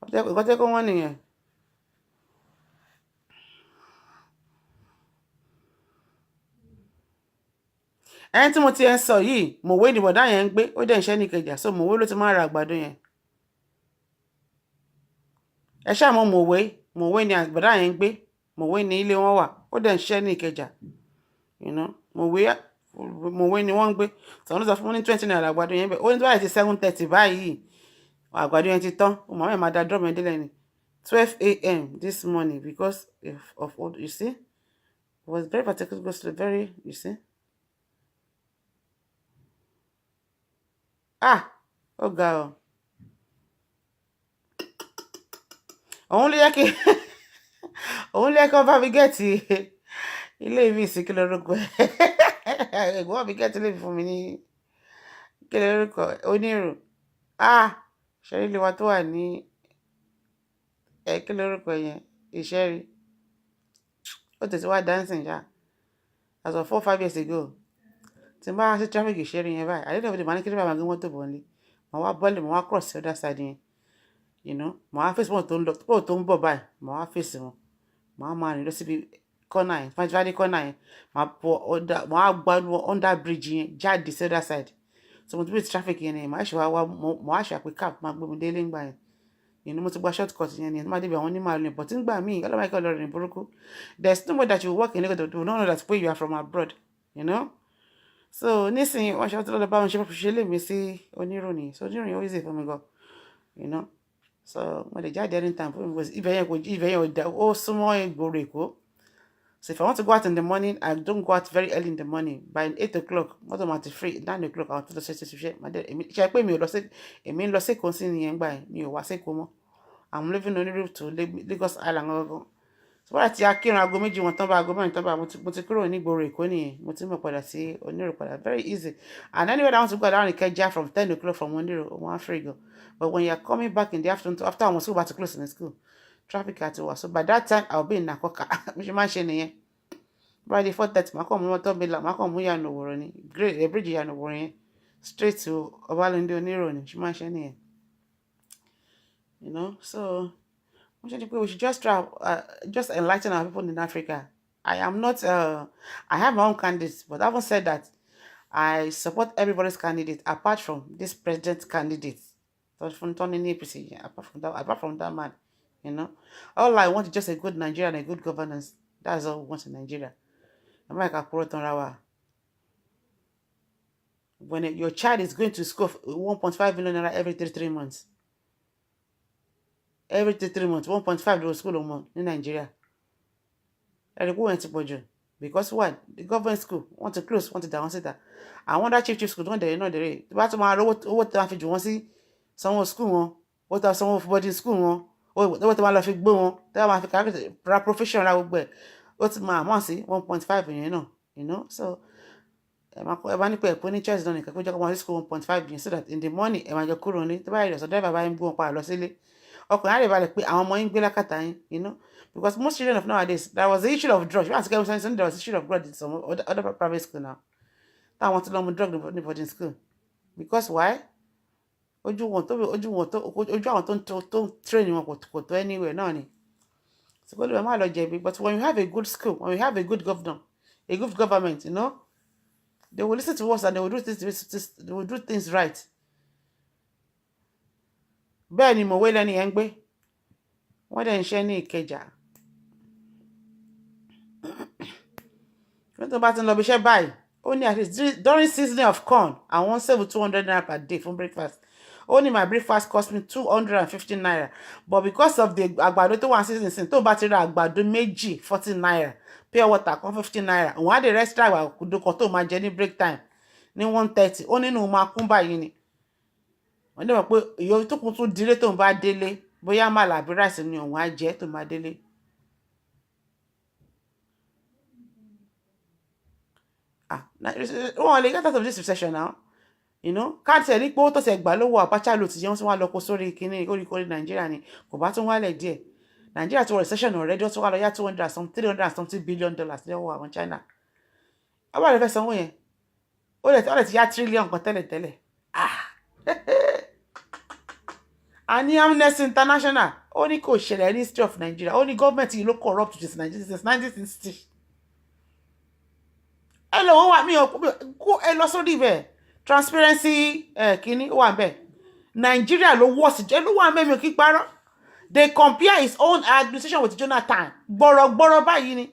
Ìkọ́tẹ́ kó wọ́n nìyẹn. Ẹni tí mo ti ń sọ yìí, Mòwe ni bọ̀dá yẹn ń gbé, ó dẹ̀ ń ṣẹ́ ní Ìkẹjà, so Mòwe ló ti máa ra àgbàdo yẹn. Ẹ ṣáà mọ̀ Mòwe ni bọ̀dá yẹn ń gbé, Mòwe ni ilé wọn wà, ó dẹ̀ ń ṣẹ́ ní Ìkẹjà. Mòwe ni wọ́n ń gbé. Sọ̀rọ̀ ló sọ fún mi ní 20 naira àgbàdo yẹn bẹ́ẹ̀. Ó ní tó báyìí ti 7:30 báyìí. Àgbàdo yẹn ti tán. Ó máa máa da drum ẹ̀ délẹ̀ ni. 12 a.m. this morning because of all, you see? It was very particular, very, you see? Ó ga ọ. Òun ló yẹ kí wọ́n bá mi gẹ̀ẹ́tì ilé mi sí kí lórúkọ ẹ̀. Ẹ̀gbọ́n mi gẹ̀ẹ́tì ilé mi fún mi ní kí lórúkọ Onírù. Ṣe ilé wa tó wà ní kí lórúkọ yẹn Ìṣẹ́rí. Ó tètè wá dancing ṣá. As of 4-5 years ago. Tí n bá sí traffic Ìṣẹ́rí yẹn báyìí. I don't know if the kí ló bá máa gbé mọ́tò bọ̀ nílé. Màá wá bọ́ọ̀lì, màá wá cross the other side yẹn. Màá face wọn tó ń bọ̀ báyìí. Màá wá face wọn. Màá máa rìn lọ síbi corner yẹn. Fájúwádé corner yẹn. Màá gbá under bridge yẹn jáde the other side. So mo ti bí traffic yẹn ni màá ṣe àpè cab máa gbé mi délé ńgbà yẹn. Mo ti gba shortcut yẹn ni má débi àwọn onímọ̀ àlọ́ but ńgbà míì ọlọ́mọ ẹ̀kọ́ lọ́rọ̀ ní burúkú. There's no way that you work in Lagos to not know that you are from abroad. So nísìnyí wọ́n ṣe tó lọ bá wọn ṣe lè mí sí oníròyìn. So oníròyìn ó easy fún mi gan, you know. So mo lè jáde anytime fún mi because ibẹ̀ yẹn ó súnmọ́ ìgboro Èkó. So if I want to go out in the morning, I don't go out very early in the morning. By 8 o'clock, what am I free? 9 o'clock, I want to say to share. My dad, ṣe pé mi ò lọ sí, èmi ń lọ sí Èkó sí nìyẹn gbà yẹn, mi ò wá sí Èkó mọ́. I'm living on the route to Lagos Island gangan. So wọ́n ti akírun aago méjì wọn tán bá aago mẹ́rin tán bá mo ti kúrò ní ìgboro Èkó nìyẹn, mo ti mọ̀ padà sí Onírò padà. Very easy. And anywhere I want to go down in Ikeja from 10 o'clock from Onírò, I'm free go. But when you're coming back in the afternoon, after I'm about to close in the school, traffic had to work. So by that time, I'll be in Nakoka. Which man ṣe nìyẹn. By the 4:30, màá kàn mú mọ́tò mi lọ, màá kàn mú Ìyànà Òwòrò ni. Great, the bridge Ìyànà Òwòrò yẹn. Straight to Ọbalẹ́ndé Onírò ni. Ṣé máa ṣe nìyẹn. You know, so we should just try, just enlighten our people in Africa. I am not, I have my own candidates, but having said that, I support everybody's candidate apart from this president candidate. From turning APC, apart from that man, you know. All I want is just a good Nigeria and a good governance. That's all we want in Nigeria. When your child is going to school 1.5 million naira every 3 months. Every 3 months, 1.5 to school a month in Nigeria. And they go into budget. Because what? The government school want to close, want to downset that. I want that chief school, don't they know the rate. But tomorrow, what traffic you want to see? Some school, what are some of boarding school? What my life boom? That my character professional way. What's my mercy? 1.5, you know. So everybody pay pony charge done. Can just go school 1.5 so that in the morning, I just currently the buyer so driver buy him go pa lọ sílé. Ọkùnrin àrẹ balẹ̀ pé àwọn ọmọ yín gbé lákàtà yín, you know, because most children of nowadays, there was the issue of drugs. You ask them something, there was the issue of drugs in some other private school now. That want to learn drug in boarding school. Because why? Ojú àwọn tó train wọn kò tó anywhere náà ni. So go to my lọ but when you have a good school, when you have a good governor, a good government, you know, they will listen to us and they will do things right. Bẹ́ẹ̀ ni mọ̀wé lẹ́ni yẹn ń gbé. Wọ́n dẹ̀ ń ṣe ní Ìkẹjà. Wọ́n tó bá ti ń lọ bí iṣẹ́ báyìí, ó ní at least during seasoning of corn, I won't save 200 naira per day for breakfast. Only my breakfast cost me 250 naira. But because of the àgbàdo tó wà season sin, tó bá ti ra àgbàdo méjì 40 naira, pure water kan 50 naira. Wọ́n á dé extra àgbàdo kan tó máa jẹ ní break time ní 1:30. Ó nínú máa kún báyìí ni. Wọ́n dẹ̀ mọ̀ pé ìyó tó kún tún dílé tó ń bá délé, bóyá màlà àbí rice ni òun á jẹ tó máa délé. Wọ́n lè get out of this recession now. You know, káàtì ẹ̀ ní pé ó tó ṣe gbà lówó Abacha ló ti jẹun tí wọ́n lọ kó sórí kíní oríkórí Nàìjíríà ni kò bá tún wálẹ̀ díẹ̀. Nàìjíríà ti wọ recession already, ó tún wá lọ yá 300 billion dollars lọ́wọ́ àwọn China. Ọba rẹ̀ fẹ́ sanwó yẹn. Ó lè ti yá trillion kan tẹ́lẹ̀. Àní Amnesty International ó ní kò ṣẹlẹ̀ ní history of Nigeria. Ó ní government yìí ló corrupt since 1960. Ẹ lọ wọ́n wà mí kó ẹ lọ sórí ibẹ̀. Transparency kíní ó wà ńbẹ̀. Nigeria ló worst jẹ́ ló wà ńbẹ̀ mi ò kí parọ́. They compare his own administration with Jonathan. Gbọ̀rọ̀gbọ̀rọ̀ báyìí ni.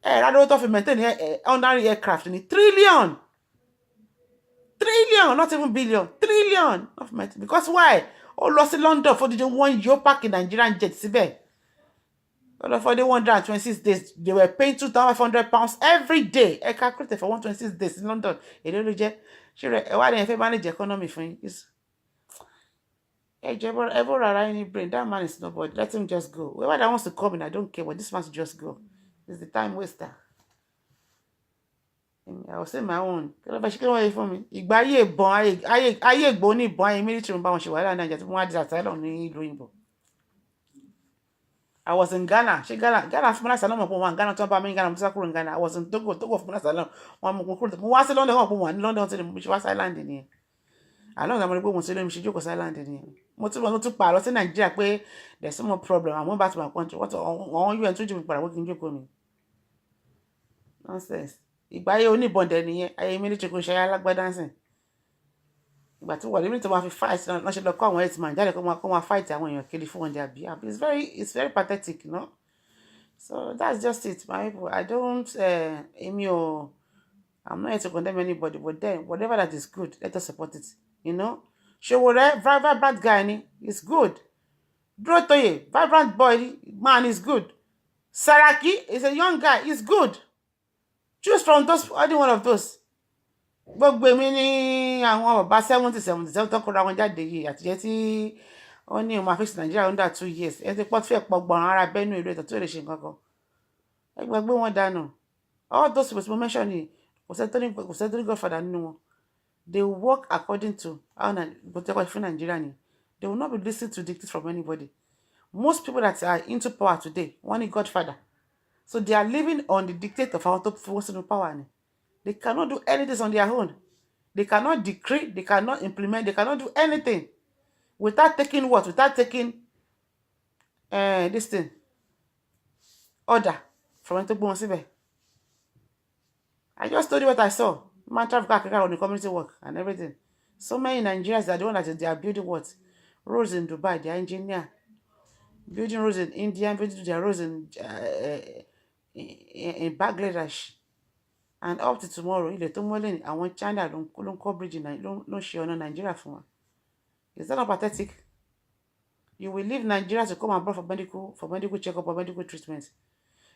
Rádó tó fi maintain ordinary aircraft ni trillion, not even billion, trillion of maintain. Because why? Ó lọ sí London for the 1 year park in Nigerian jet síbẹ̀. For the 126 days, they were paying £2,500 every day. I calculated for 126 days in London. Why didn't you manage the economy for him? Ever any brain. That man is nobody. Let him just go. Whoever that wants to come in, I don't care. But this man should just go. It's the time waster. I was saying my own. She came away from me. Ìgbà ayé ìgbó ní ìbọn ayé military bá wọn ṣe wàhálà Nàìjíríà tí wọ́n á di asylum ní ìlú òyìnbó. I was in Ghana. Ghana fún Múlá Sálọ́mù pọ̀ wọn. Ghana tó bá mi Ghana mo ti kúrò ní Ghana. I was in Togo fún Múlá Sálọ́mù. Wọn mo kúrò. Mo wá sí London wọn pọ̀ wọn ní London tí mo ṣe wá sí Island nìyẹn. Àlọ́ ìgbà mo rí pé mo ti lé mi ṣe jókòó sí Island nìyẹn. Mo tún pa àlọ́ sí Nàìjíríà pé there's no more problem. I went back to my country. Wọ́n UN tún jù mí padà wọ́n kì í jókòó mi. Nonsense. Ìgbà ayé oníbọn dẹ̀ nìyẹn. Ayé military kò ṣe ayé alágbádá sìn. Ìgbà tí wọ́n lè tó máa fi fight náà ṣe lọ kọ́ àwọn herdsmen jáde kó máa fight àwọn èèyàn kiri fún wọn dé àbí. It's very pathetic, you know. So that's just it, my people. I don't I'm not here to condemn anybody, but then whatever that is good, let us support it. You know? Showore, vibrant guy, is good. Drotoye, vibrant boy, man is good. Saraki is a young guy, he's good. Choose from those, any one of those. Gbogbo èmi ní àwọn bàbá 70 tó kóra wọn jáde yìí àtijọ́ tí ó ní òun àfẹ́sì Nàìjíríà under 2 years ẹ ti pọ́ fẹ́ pọ̀ gbọ̀n ara bẹ́nu ìlú ètò tó lè ṣe nǹkan kan ẹ gbàgbé wọn dànù all those people mo mention yìí kò sẹ́ tó ní godfather nínú wọn they work according to how bó fún Nàìjíríà ni they will not be listening to dictate from anybody. Most people that are into power today wọ́n ní godfather so they are living on the dictate of àwọn tó fi wọ́n sínú power ni. They cannot do anything on their own. They cannot decree, they cannot implement, they cannot do anything without taking what? Without taking this thing, order from Ntogbo. I just told you what I saw. Matter of fact, on the community work and everything. So many Nigerians are the one that they are building what? Roads in Dubai, they are engineer. Building roads in India, building their roads in Bangladesh. And up to tomorrow, ilẹ̀ tó mọ́lẹ̀ ní àwọn China ló ń kọ́ bridge ló ń ṣe ọ̀nà Nigeria fún wa. Is that not pathetic? You will leave Nigeria to come abroad for medical checkup or medical treatment.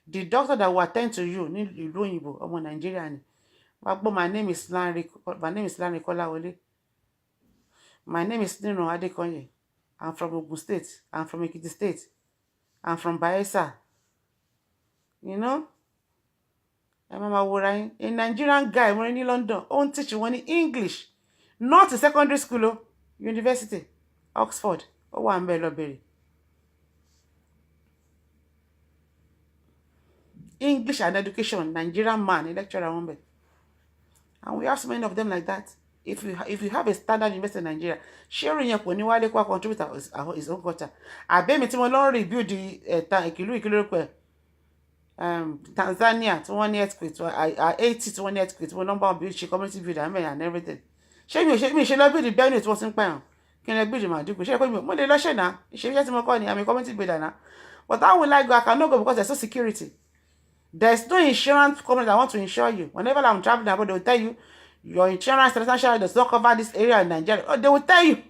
The doctor that will attend to you ní ìlú òyìnbó ọmọ Nigeria ni. My name is Lanre Kolawole. My name is Nino Adekonye. I'm from Ogun State. I'm from Ekiti State. I'm from Bayelsa. You know? A Nigerian guy when in London own teach you English, not a secondary school, university, Oxford, or one Berry. English and education, Nigerian man, a lecturer, and we have so many of them like that. If you have a standard university in Nigeria, sharing your Poniwale contributor his own quota. I bet me to rebuild the Tanzania tí wọ́n ní earthquake 80 tí wọ́n ní earthquake wọ́n number build ṣe community build and everything. Ṣé mi ṣe lọ build Benue tí wọ́n ti ń pẹ̀yàn kí n lè build Maiduguri ṣé pé mo lè lọ ṣe náà ìṣe tí mo kọ́ ni I'm a community builder now. But how will I go? I cannot go because there's no security. There's no insurance company that want to insure you. Whenever I'm traveling abroad, they will tell you your insurance international does not cover this area in Nigeria. Or they will tell you.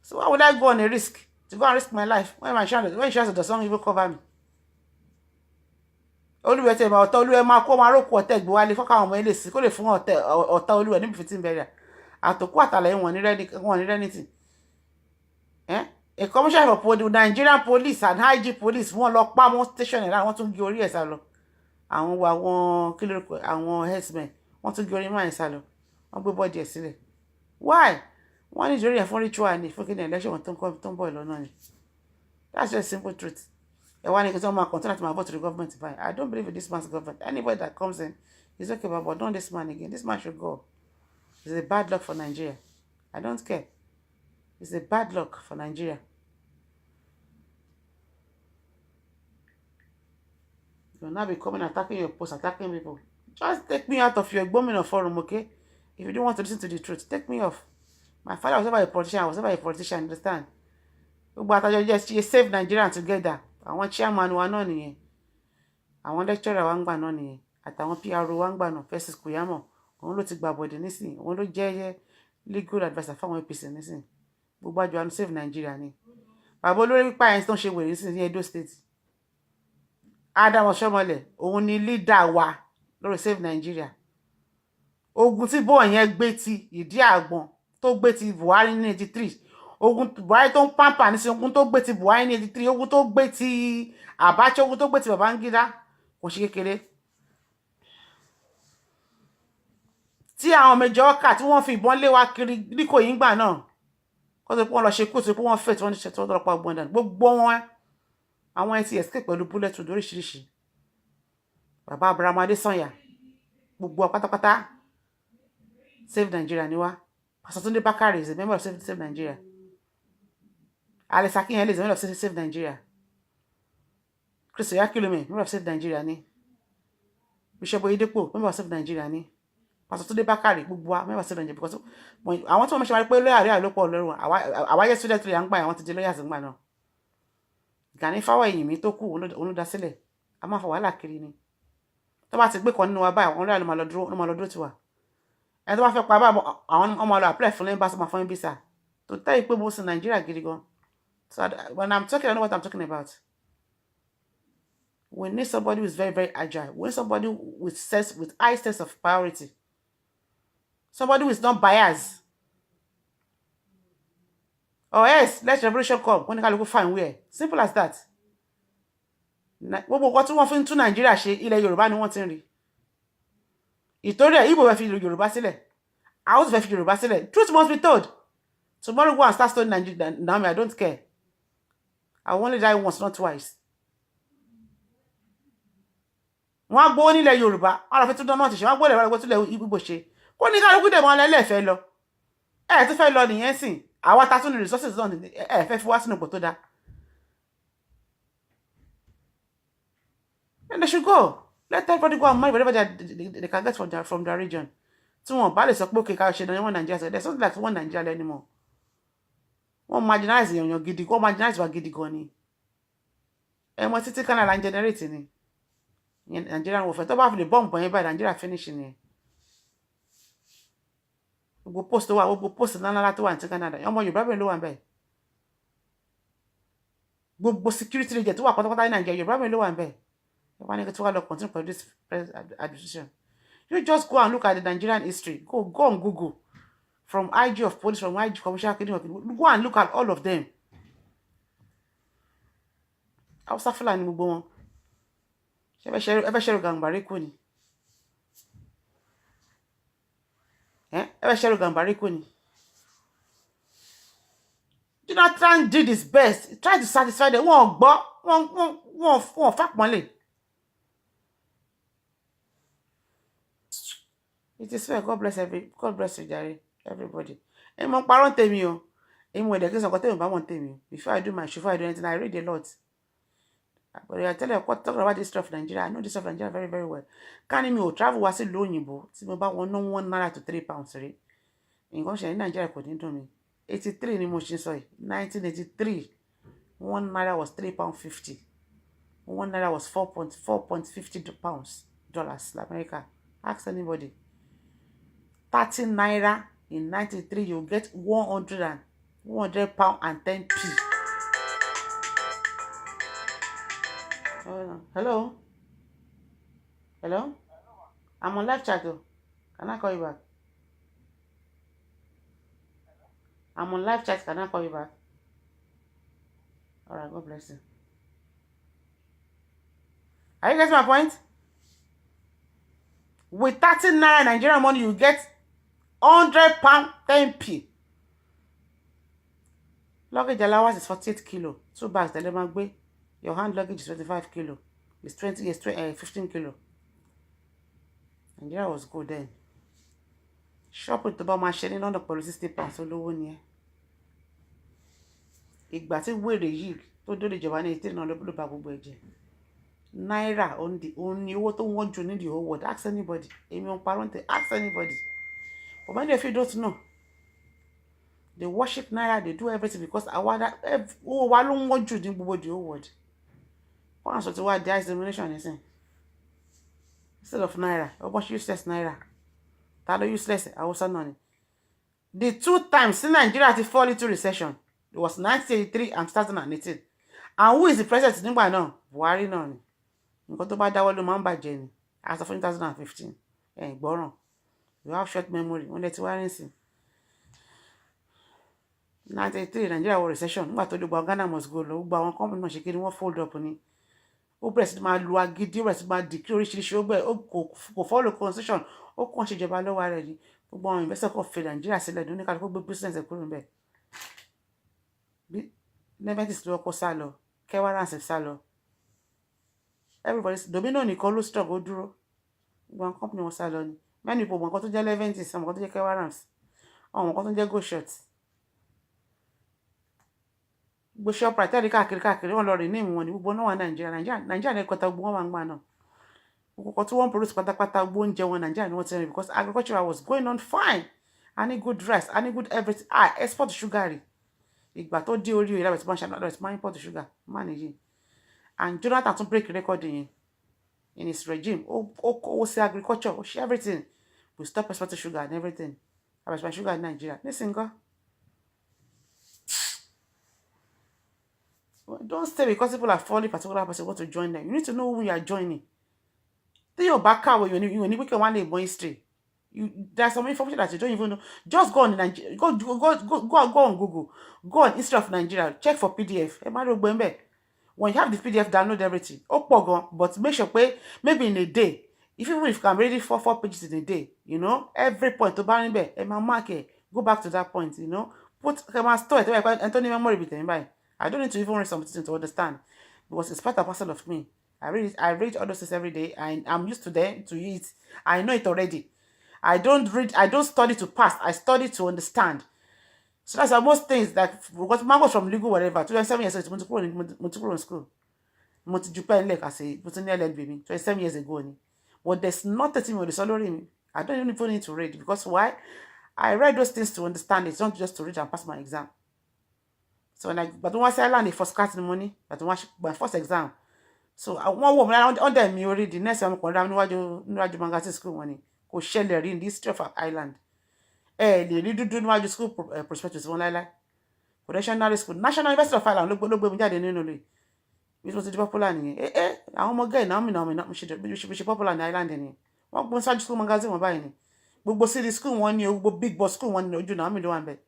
So why would I go on a risk to go and risk my life when insurance does not even cover me? Olúwẹ̀ tẹ̀ máa ọ̀tá olúwẹ̀ máa kó máa rókù ọ̀tẹ̀ gbé wálé fọ́ká àwọn ọmọ ilé sí kó lè fún ọ̀tá olúwẹ̀ níbi fìtí bẹ̀rẹ̀ àtòkù àtàlẹ̀ wọn ní rẹ́nìtì. A commissioner for Nigerian police and IG police wọ́n lọ pa mọ́ station ẹ̀ lára wọ́n tún gé orí ẹ̀ sá lọ. Àwọn kílórúkọ àwọn herdsmen wọ́n tún gé orí máa ẹ̀ sá lọ wọ́n gbé bọ́ọ̀dì ẹ̀ sílẹ̀. Why? Wọ́n ní ìjòrí ẹ̀ fún ritual ni fún kí ni election tó ń bọ̀ lọ́nà ni. That's just simple truth. I want to continue to vote to the government. I don't believe in this man's government. Anybody that comes in is okay, but don't this man again. This man should go. It's a bad luck for Nigeria. I don't care. It's a bad luck for Nigeria. You'll not be coming attacking your post, attacking people. Just take me out of your bombing forum, okay? If you don't want to listen to the truth, take me off. My father was never a politician. I was never a politician, understand? But I just save Nigeria together. Àwọn chairman wa náà nìyẹn àwọn lecturer wa ń gbà náà nìyẹn àtàwọn PRO wa ń gbà náà Festus Kuyamo òun ló ti gba bọ̀dẹ̀ nísìn òun ló jẹ́ legal adviser fáwọn APC nísìn gbogbo àjọ àánú save Nigeria ni bàbá olórí pípa ẹ̀yìn tó ń ṣe wèrè nísìn ní Edo State Adam Osomole òun ni leader wa lórí save Nigeria ogun tí bọ́ọ̀ yẹn gbé ti ìdí àgbọn tó gbé ti Buhari ní 83 ogun Buhari tó ń pampa ní sí ogun tó gbé ti Buhari ní 83 ogun tó gbé ti Abacha ogun tó gbé ti Babangida kò ṣe kékeré tí àwọn méjọ ọkà tí wọ́n fi ìbọn lé wa kiri níkò yìí gbà náà kó tó pé wọ́n lọ ṣe kú tó pé wọ́n fẹ́ tí wọ́n ṣe tí wọ́n tọrọpọ̀ ọgbọ́n dànù gbogbo wọn àwọn ẹtì escape pẹ̀lú bullet wound oríṣiríṣi bàbá Abraham Adesanya gbogbo pátápátá save Nigeria ni wá Pastor Tunde Bakare is a member of Save Nigeria. Alex Akinyele is a member of Save Nigeria. Chris Oyakilome, member of Save Nigeria ni. Bishop Oyedepo, member of Save Nigeria ni. Pastor Tunde Bakare, gbogbo wa member of Save Nigeria because àwọn tí wọ́n ṣe wá pé lawyer ló pọ̀ lọ́rùn àwa yẹ student lawyer ń gbà àwọn ti di lawyers ń gbà náà. Gani Fáwẹ̀yìnmí tó kù òun ló dá sílẹ̀. A máa fa wàhálà kiri ni. tó bá ti gbé kan nínú wa báyìí àwọn ọlọ́yà ló máa lọ dúró tiwa ẹni tó bá fẹ́ pa báyìí àwọn ọmọ lọ apply fún embassy máa fún visa tó tẹ́ ìpé mo sì Nàìjíríà gidi gan. So when I'm talking, I know what I'm talking about. We need somebody who is very, very agile. We need somebody with high sense of priority. Somebody who is not biased. Or else, let revolution come. When you can look fine where. Simple as that. Gbogbo nǹkan tí wọ́n fi ń tún Nàìjíríà ṣe ilẹ̀ Yorùbá ni wọ́n ti ń rí. Ìtorí ẹ̀ Igbo fẹ́ fi Yorùbá sílẹ̀. Hausa fẹ́ fi Yorùbá sílẹ̀. Truth must be told. Tomorrow go and start studying Nigeria. Naomi, I don't care. I will only die once, not twice. Wọ́n á gbówó nílẹ̀ Yorùbá. Wọ́n á lọ fi tún dánmọ́ ti ṣe. Wọ́n á gbówó lẹ̀ wọ́n tún Igbo ṣe. Kó ní kálukú dẹ̀ mọ́ ẹlẹ́fẹ́ lọ. Ẹ̀ tún fẹ́ lọ nìyẹn sìn. Àwa ta tún ní resources náà ẹ̀ fẹ́ fi wá sínú ipò tó dáa. And they should go. Let everybody go and marry whatever they can get from their region. Tí wọ́n bá lè sọ pé òkè ká ṣe ní wọ́n Nàìjíríà. There's something like one Nigeria anymore. Wọ́n marginalize èèyàn gidi. Wọ́n marginalize wa gidi gan ni. Ẹmọ títí Canada ń generate ni. Nigeria wọ́n fẹ́ tó bá fi lè bọ́ǹbù yẹn báyìí Nigeria finish ni. Gbogbo post tó wà gbogbo post ńláńlá tó wà ní Canada. Ọmọ Yorùbá bẹ̀rẹ̀ ló wà ń bẹ̀. Gbogbo security agent tó wà pátápátá ní Nigeria Yorùbá bẹ̀rẹ̀ ló wà ń bẹ̀. Why need to continue for this administration? You just go and look at the Nigerian history. Go on Google. From IG of police, from IG commissioner, go and look at all of them. Hausa Fulani gbogbo wọn. Ẹ fẹ́ ṣẹ́rù Gàmbàrí kú ni. Ẹ fẹ́ ṣẹ́rù Gàmbàrí kú ni. Jonathan did his best. He tried to satisfy them. Wọ́n gbọ́. Wọ́n fàpọ́nlé. It is fair. God bless you, Jare. Everybody. I'm on parent tèmi o. I'm with the case of what I'm about tèmi. Before I do my show, before I do anything, I read a lot. But I tell you what talking about this stuff in Nigeria. I know this stuff in Nigeria very, very well. Can't me travel was a loan you see about £1 to £3, sorry. In Goshen, in Nigeria, couldn't do me. 83 in emotion, sorry. 1983. £1 was £3.50. £1 was £4.50 dollars. America. Ask anybody. 30 naira in 93, you get 100 pound and 10p. Hello? Hello? I'm on live chat though. Can I call you back? I'm on live chat. Can I call you back? Alright, God bless you. Are you getting my point? With 30 naira Nigerian money, you get 100 pound 10p. Luggage allowance is 48 kilo. 2 bags, the lemon way. Your hand luggage is 25 kilo. It's 15 kilo. Nigeria was good then. Shopping to buy my sharing on the policy statement so low one year. Ìgbà tí wèrè yìí tó dórí ìjọba ní ìtìrìnà ló bá gbogbo ẹ̀jẹ̀. Naira only owó tó wọ́n jù ní the whole world. Ask anybody. Èmi on parent, ask anybody. But many of you don't know. They worship Naira, they do everything because I want that. Oh, why don't want you to do the whole world? One sort of what there is denomination is saying. Instead of Naira, how much useless Naira? That useless, I was none. The 2 times in Nigeria to fall into recession. It was 1983 and 2018. And who is the president nígbà náà? Buhari náà ni. Nǹkan tó bá dáwọ́ ló máa ń bàjẹ́ ni. As of 2015. Gbọ́ràn. You have short memory. Wọ́n lè ti wá nísìn. 1983 Nigeria war recession. Nígbà tó dé Ghana must go lọ. Gbogbo àwọn company náà ṣe kí ni wọ́n fold up ni. Ó bẹ̀rẹ̀ sí máa lu agídí, ó bẹ̀rẹ̀ sí máa dìkí oríṣiríṣi. Kò follow constitution. Ó kàn ṣe ìjọba lọ́wọ́ rẹ̀ ni. Gbogbo àwọn investor kan fẹ́ Nigeria sílẹ̀ ní oníkàlùkù gbé business kúrò níbẹ̀. Leventis ló kó sá lọ. Kewarans sá lọ. Everybody Domino nìkan ló struggle dúró. Gbogbo àwọn company wọn sá lọ ni. Many people mọ̀ nǹkan tó jẹ́ Leventis, mọ̀ nǹkan tó jẹ́ Kewarans. Àwọn nǹkan tó jẹ́ Go Short. Gbogbo Shoprite tẹ́lẹ̀ káàkiri wọ́n lọ rìn ní ìwọ̀n ní gbogbo náà wà Nàìjíríà ní ẹ̀kọ́ta gbogbo wọn wà ń gbà náà. Gbogbo tí wọ́n produce pátápátá gbogbo oúnjẹ wọn Nàìjíríà ni wọ́n ti rìn because agriculture was going on fine. I need good rice, I need good everything. Export sugar rí. Ìgbà tó dé orí ìlànà tí wọ́n ṣe àná ìport sugar má nìyí. And Jonathan tún break record yẹn. in his regime. Oh, say agriculture, everything. We stop exporting sugar and everything. I export sugar in Nigeria. Listen, go. Don't stay because people are following particular person want to join them. You need to know who you are joining. Then your back where you need we can one day history. There's some information that you don't even know. Just go on Nigeria, go on Google, go on history of Nigeria, check for PDF. When you have the PDF, download everything. But make sure maybe in a day, even if you can read it for 4 pages in a day, every point to buy mark it, go back to that point, put store it and turn memory with anybody. I don't need to even read something to understand because it's part and parcel of me. I read all those things every day, and I'm used to it. I know it already. I don't study to pass. I study to understand. So that's most things that because man was from legal whatever. 27 years ago, in school. Say 27 years ago. But there's nothing with the salary. I don't even need to read because why? I read those things to understand it, not just to read and pass my exam. So but once I learned the first class in the money, but my first exam. So I one woman under me already the next time I níwájú magazine school money. Kò ṣẹlẹ̀ rí in this history of Ireland. Lè rí dúdú níwájú school prospectus wọn láíláí. National school, National University of Ireland ló gbé mi jáde nínú ilé. Bí mo ti di popular nìyẹn. Àwọn ọmọ gẹ́ẹ̀ Naomi mo ṣe popular ní Ireland nìyẹn. Wọ́n gbọ́n ṣáájú school magazine wọn báyìí ni. Gbogbo city school wọn ni gbogbo big boss school wọn ni ojú Naomi ló wà ńbẹ̀.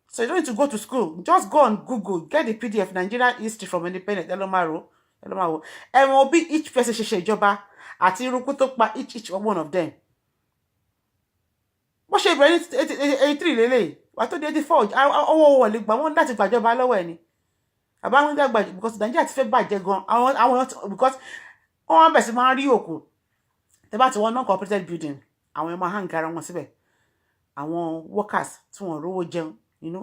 So you don't need to go to school. Just go on Google, get the PDF, Nigeria history from independent. Elomaro. And each person ṣe ìjọba àti irúkú tó pa each one of them. Wọ́n ṣe ìbẹ̀rẹ̀ 83 lélẹ̀. Wà tó di 84. Ọwọ́ wọlé gbà wọ́n láti gbàjọba lọ́wọ́ ẹ̀ ni. Àbáwọn gbàgbà because Nigeria ti fẹ́ bàjẹ́ gan. Àwọn because wọ́n bẹ̀ sí máa rí òkú. Tẹ́ bá ti wọ́n non-cooperated building. Àwọn ọmọ hang ara wọn síbẹ̀. Àwọn workers tí wọ́n rówó jẹun.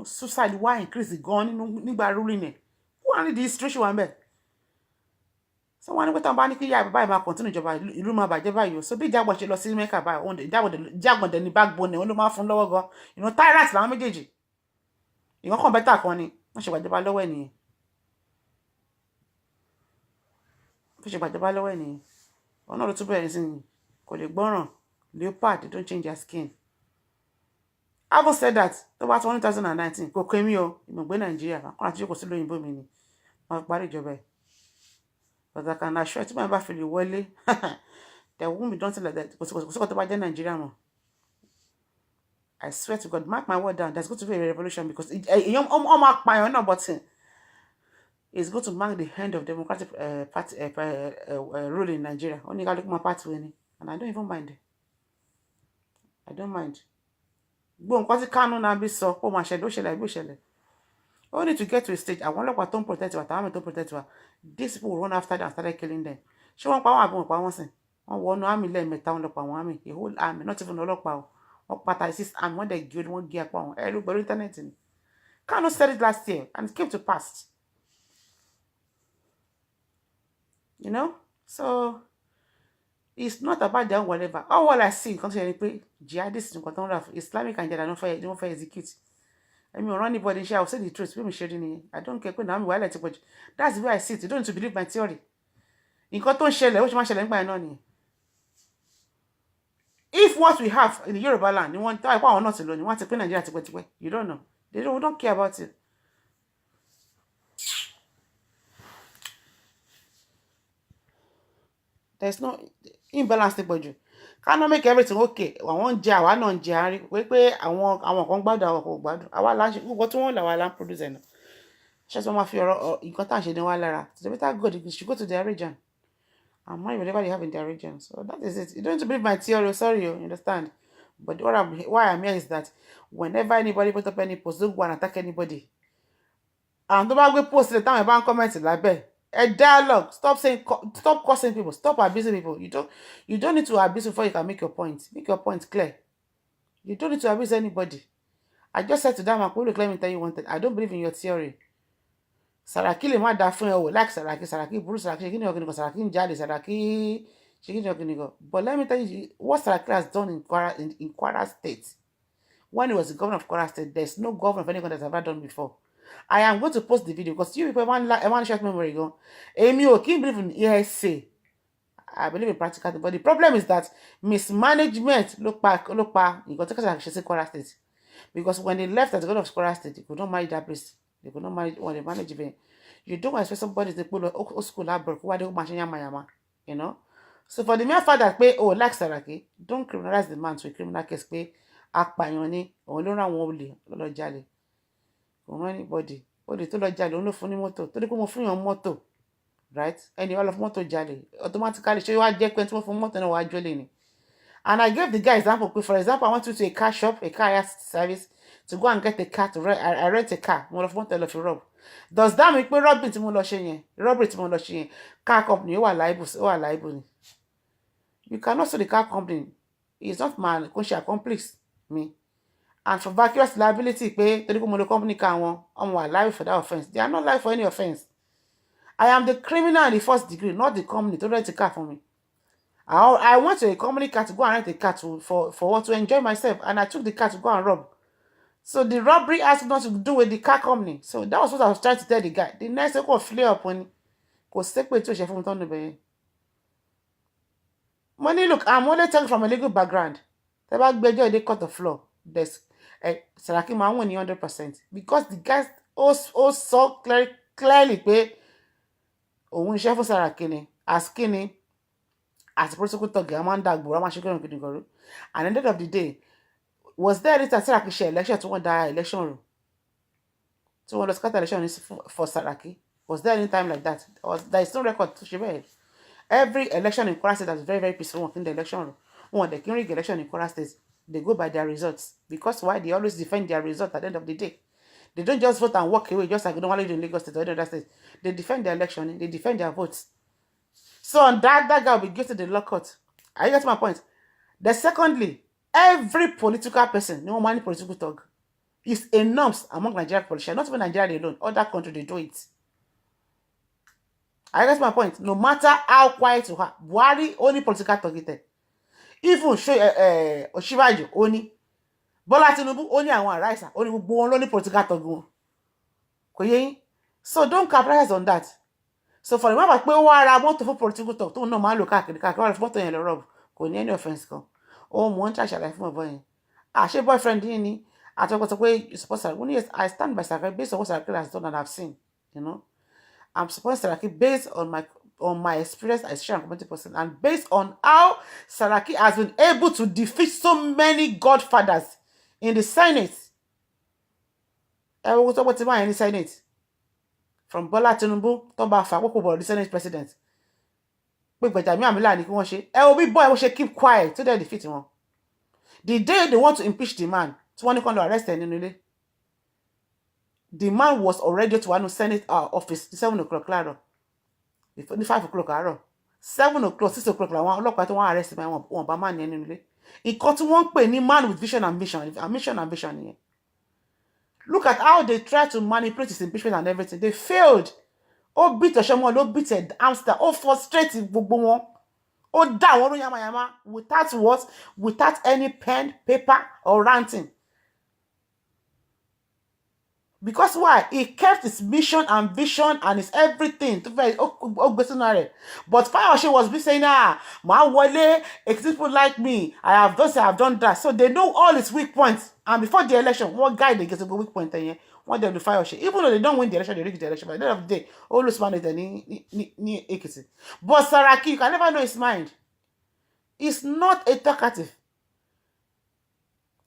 Suicide why increase gan nígbà ruling ẹ̀. Wọ́n ní the history wà ńbẹ̀. So wọ́n ní pé tán bá ní kí yá báyìí máa continue ìjọba ìlú máa bàjẹ́ báyìí o. So bí Ìjàgbọ̀n ṣe lọ sí Mẹ́kà báyìí, Ìjàgbọ̀n dẹ̀ ní backbone ẹ̀ wọ́n ló máa fún lọ́wọ́ gan. Tyrant làwọn méjèèjì. Ìwọ́n kàn bẹ́tà kan ni. Wọ́n ṣe gbàjọba lọ́wọ́ ẹ̀ nìyẹn. Ọ̀nà ló tún bẹ̀rẹ̀ sí ni. Kò lè gbọ́ràn. Leopard, they don't change their skin. Having said that, tó bá tó 2019, kò kọ́ èmi o, ìmọ̀gbé Nàìjíríà, àkọ́nà àti jókòó sí lóyìnbó mi ni. Wọ́n parí ìjọba ẹ̀. But I can assure you, tí wọ́n bá fi lè wọlé, there won't be nothing like that. Kò sí kò tó bá jẹ́ Nàìjíríà mọ́. I swear to God, mark my word down, there's going to be a revolution because ọmọ apààyàn náà but it's going to mark the end of democratic party rule in Nigeria. Only got to look my party winning, and I don't even mind. I don't mind. Gbọ́n nǹkan tí Kánú náà bí sọ ó máa ṣẹlẹ̀ ó ṣẹlẹ̀ bí ó ṣẹlẹ̀. We need to get to a stage. Àwọn ọlọ́pàá tó ń protect wa tàwọn tó ń protect wa. These people run after them and started killing them. Ṣé wọ́n pa wọ́n àbí wọ́n pa wọ́n sìn? Wọ́n wọnú army lẹ́ẹ̀mẹ́ta wọn lọ pa àwọn army. A whole army, not even ọlọ́pàá o. Wọ́n pa 36 army, wọ́n dẹ̀ gé wọ́n gé apá wọn. Ẹ̀rú pẹ̀lú internet ni. Kánú said it last year and it came to pass. So it's not about them whatever. All I see nǹkan tó ṣe ni pé jihadists nǹkan tó ń rà fún Islamic and Jihad don't fẹ́ execute. I mean, run anybody share, I will say the truth. I don't care. That's the way I see it. You don't need to believe my theory. Nǹkan tó ń ṣẹlẹ̀, ó ṣe máa ṣẹlẹ̀ nígbà náà ni. If what we have in the Yoruba land, you want to type on not alone, you want to pay Nigeria tipẹ́. You don't know. They don't care about it. There's no imbalance budget. Cannot make everything okay. Àwọn jẹ àwa náà jẹ àárín pé àwọn kan gbádùn àwọn kan gbádùn. Àwa la ṣe gbogbo tí wọ́n là wà la produce ẹ̀ náà. Ṣé sọ ma fi ọ̀rọ̀ nǹkan tá à ń ṣe ní wa lára. So better God, you should go to their region. And money whatever they have in their region. So that is it. You don't need to believe my theory. Sorry, you understand. But why I'm here is that whenever anybody put up any post, don't go and attack anybody. And don't go post the time about comments like that. A dialogue. Stop cursing people. Stop abusing people. You don't need to abuse before you can make your point. Make your point clear. You don't need to abuse anybody. I just said to them, let me tell you one thing. I don't believe in your theory. Saraki lè má dá fún ẹ o like Saraki burú Saraki ṣe kí ni ọkùnrin kan Saraki ń jáde Saraki ṣe kí ni ọkùnrin kan. But let me tell you what Saraki has done in Kwara State. When he was the governor of Kwara State, there's no governor of any country that's ever done before. I am going to post the video because you people want short memory go. Èmi ò kí n believe in hearsay. I believe in practical thing. But the problem is that mismanagement look back. You got to say Kwara State. Because when they left as the god of Kwara State, they could not marry that priest. They could not marry when they manage event. You don't expect somebody to put old school outbreak. Why they machine yama, you know? So for the mere fact that pay like Saraki, don't criminalize the man to a criminal case pay apayoni or no one won't lọ jalè. From anybody. Ó lè tó lọ jalè, ó ló fún ní mọ́tò. Tó dé pé mo fún yàn mọ́tò. Right? Any all of mọ́tò jalè. Automatically, show you what get plenty for mọ́tò no wa jolè ni. And I gave the guy example. For example, I went to a car shop, a car service, to go and get a car to rent. I rent a car. Mo lọ fún mọ́tò lọ fi rob. Does that mean pé robbery tí mo lọ ṣe yẹn? Robbery tí mo lọ ṣe yẹn. Car company ó wà liable ni. You cannot sue the car company. It's not my conscious accomplice me. And for vicarious liability, pay the company can one liable for that offense. They are not liable for any offense. I am the criminal in the first degree, not the company to rent a car for me. I went to a company car to go and rent a car for what to enjoy myself, and I took the car to go and rob. So the robbery has nothing to do with the car company. So that was what I was trying to tell the guy. The next day, go flare up when because take me to a chef on the money. Look, I'm only talking from a legal background. The back bedroom they cut the floor. There's Saraki man win 100% because the guys all saw clearly pé òun iṣẹ́ fún Saraki ni as kini as prosecutor Gamanda Gbora ma shekere kini goru. And at the end of the day, was there any Saraki share election to one that election room? So when the scatter election is for Saraki, was there any time like that? There is no record to share. Every election in Kwara State is very, very peaceful in the election room. When they can rig election in Kwara State, they go by their results. Because why? They always defend their result at the end of the day. They don't just vote and walk away just like they don't want to do in Lagos State or any other state. They defend their election, they defend their votes. So on that guy will be given to the law court. I get my point. Then secondly, every political person, no money political talk, is a norms among Nigerian politicians. Not even Nigeria alone. Other countries, they do it. I guess my point. No matter how quiet you are, Buhari only political targeted. Even Oshibajo only. Bola Tinubu only àwọn araisa. Only gbogbo wọn ló ní political target. Kò yé yín? So don't capitalize on that. So for the matter pé ó wá ra mọ́tò fún political talk tó náà máa ń lò káàkiri wá ra mọ́tò yẹn lọ rọ̀bù. Kò ní any offense kan. Ó mọ̀ ń ṣàṣàlàyé fún ọ̀bọ yẹn. Ṣé boyfriend yín ni? Àtọ́kọ̀ sọ pé you suppose Saraki. Yes, I stand by Saraki based on what Saraki has done and I've seen. You know? I'm supposed Saraki based on my experience as a social and community person and based on how Saraki has been able to defeat so many godfathers in the Senate. We'll talk about in the Senate. From Bola Tinubu to the Senate president. Boy, keep quiet till they defeat him. The day they want to impeach the man, to want to arrest him, the man was already to one Senate office 7 o'clock claro. Before 5 o'clock claro. 7 o'clock, 6 o'clock, one look at one arrest man one by man anyway. He cut one penny man with vision and ambition. Look at how they try to manipulate his impeachment and everything. They failed. Oh, beat a shaman, oh, beat a hamster, oh, frustrated gbogbo. Oh, down yama without what? Without any pen, paper, or ranting. Because why? He kept his mission, ambition, and his everything. But Fayose was saying, Ma Wale, people like me. I have done that. So they know all his weak points. And before the election, one guy they get a weak point one day the Fayose. Even though they don't win the election, they rig the election. But at the end of the day, all those man ni Ekiti. But Saraki, you can never know his mind. He's not a talkative.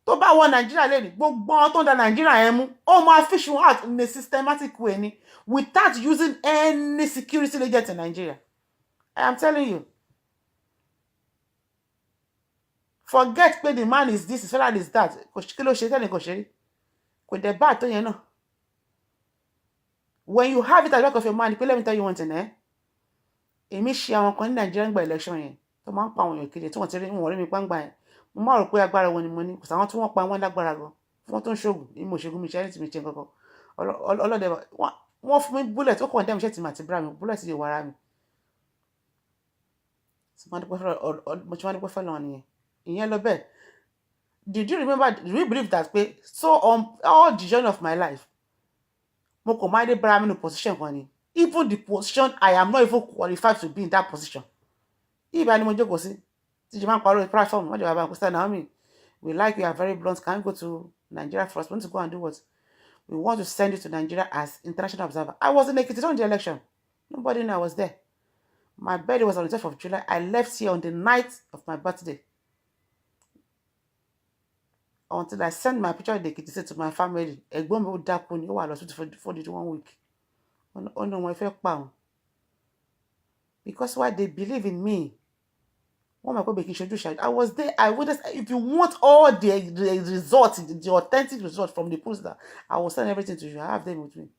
Tó bá wọ Nigeria lẹ́ni gbogbo àwọn tó ń da Nigeria yẹn mú ó máa fish wọn out in a systematic way ni without using any security agent in Nigeria. I am telling you. Forget pé the man is this, his fellow is that. Kí ló ṣe tẹ́lẹ̀ kò ṣe rí. Kò dẹ̀ bá tó yẹn náà. When you have it at the back of your mind, let me tell you one thing, èmi ṣe àwọn kan ní Nigeria gba election yẹn tó máa ń pa àwọn èèyàn kiri tí wọ́n ti rí wọn rí mi pàǹgbà yẹn. Mo máa rò pé agbára wọn ni mo ní kò sáwọn tí wọ́n pa wọ́n lágbára gan wọ́n tó ń ṣògùn ní mo ṣègùn mi ṣe ẹni tí mi ṣe kankan ọlọ́dẹ wọ́n fún mi bullet ó kàn dẹ́mi ṣe tì mà ti bra mi bullet yìí wàrà mi mo ti máa dúpẹ́ fẹ́ lọ́wọ́ nìyẹn ìyẹn lọ bẹ́ẹ̀. Do you believe that pé so all the journey of my life mo kàn máa dé bára mi nínú position kan ni. Even the position, I am not even qualified to be in that position. Ibà ni mo jókòó sí. Tí jẹ́ máa ń parọ́ platform, wọ́n jẹ́ bàbá Mr. Naomi. We like you are very blunt. Can you go to Nigeria first? We want to go and do what? We want to send you to Nigeria as international observer. I was in Ekiti on the election. Nobody knew I was there. My birthday was on the 12th of July. I left here on the night of my birthday. Until I sent my picture of the Ekiti to my family. Ẹ̀gbọ́n mi ó dákú ni, ó wà lọ for the 1 week. Oh no, my fẹ́ pa wọ́n. Because why they believe in me. What my baby should I was there. I would just, if you want all the results, the authentic results from the polls, that I will send everything to you. I have them with me.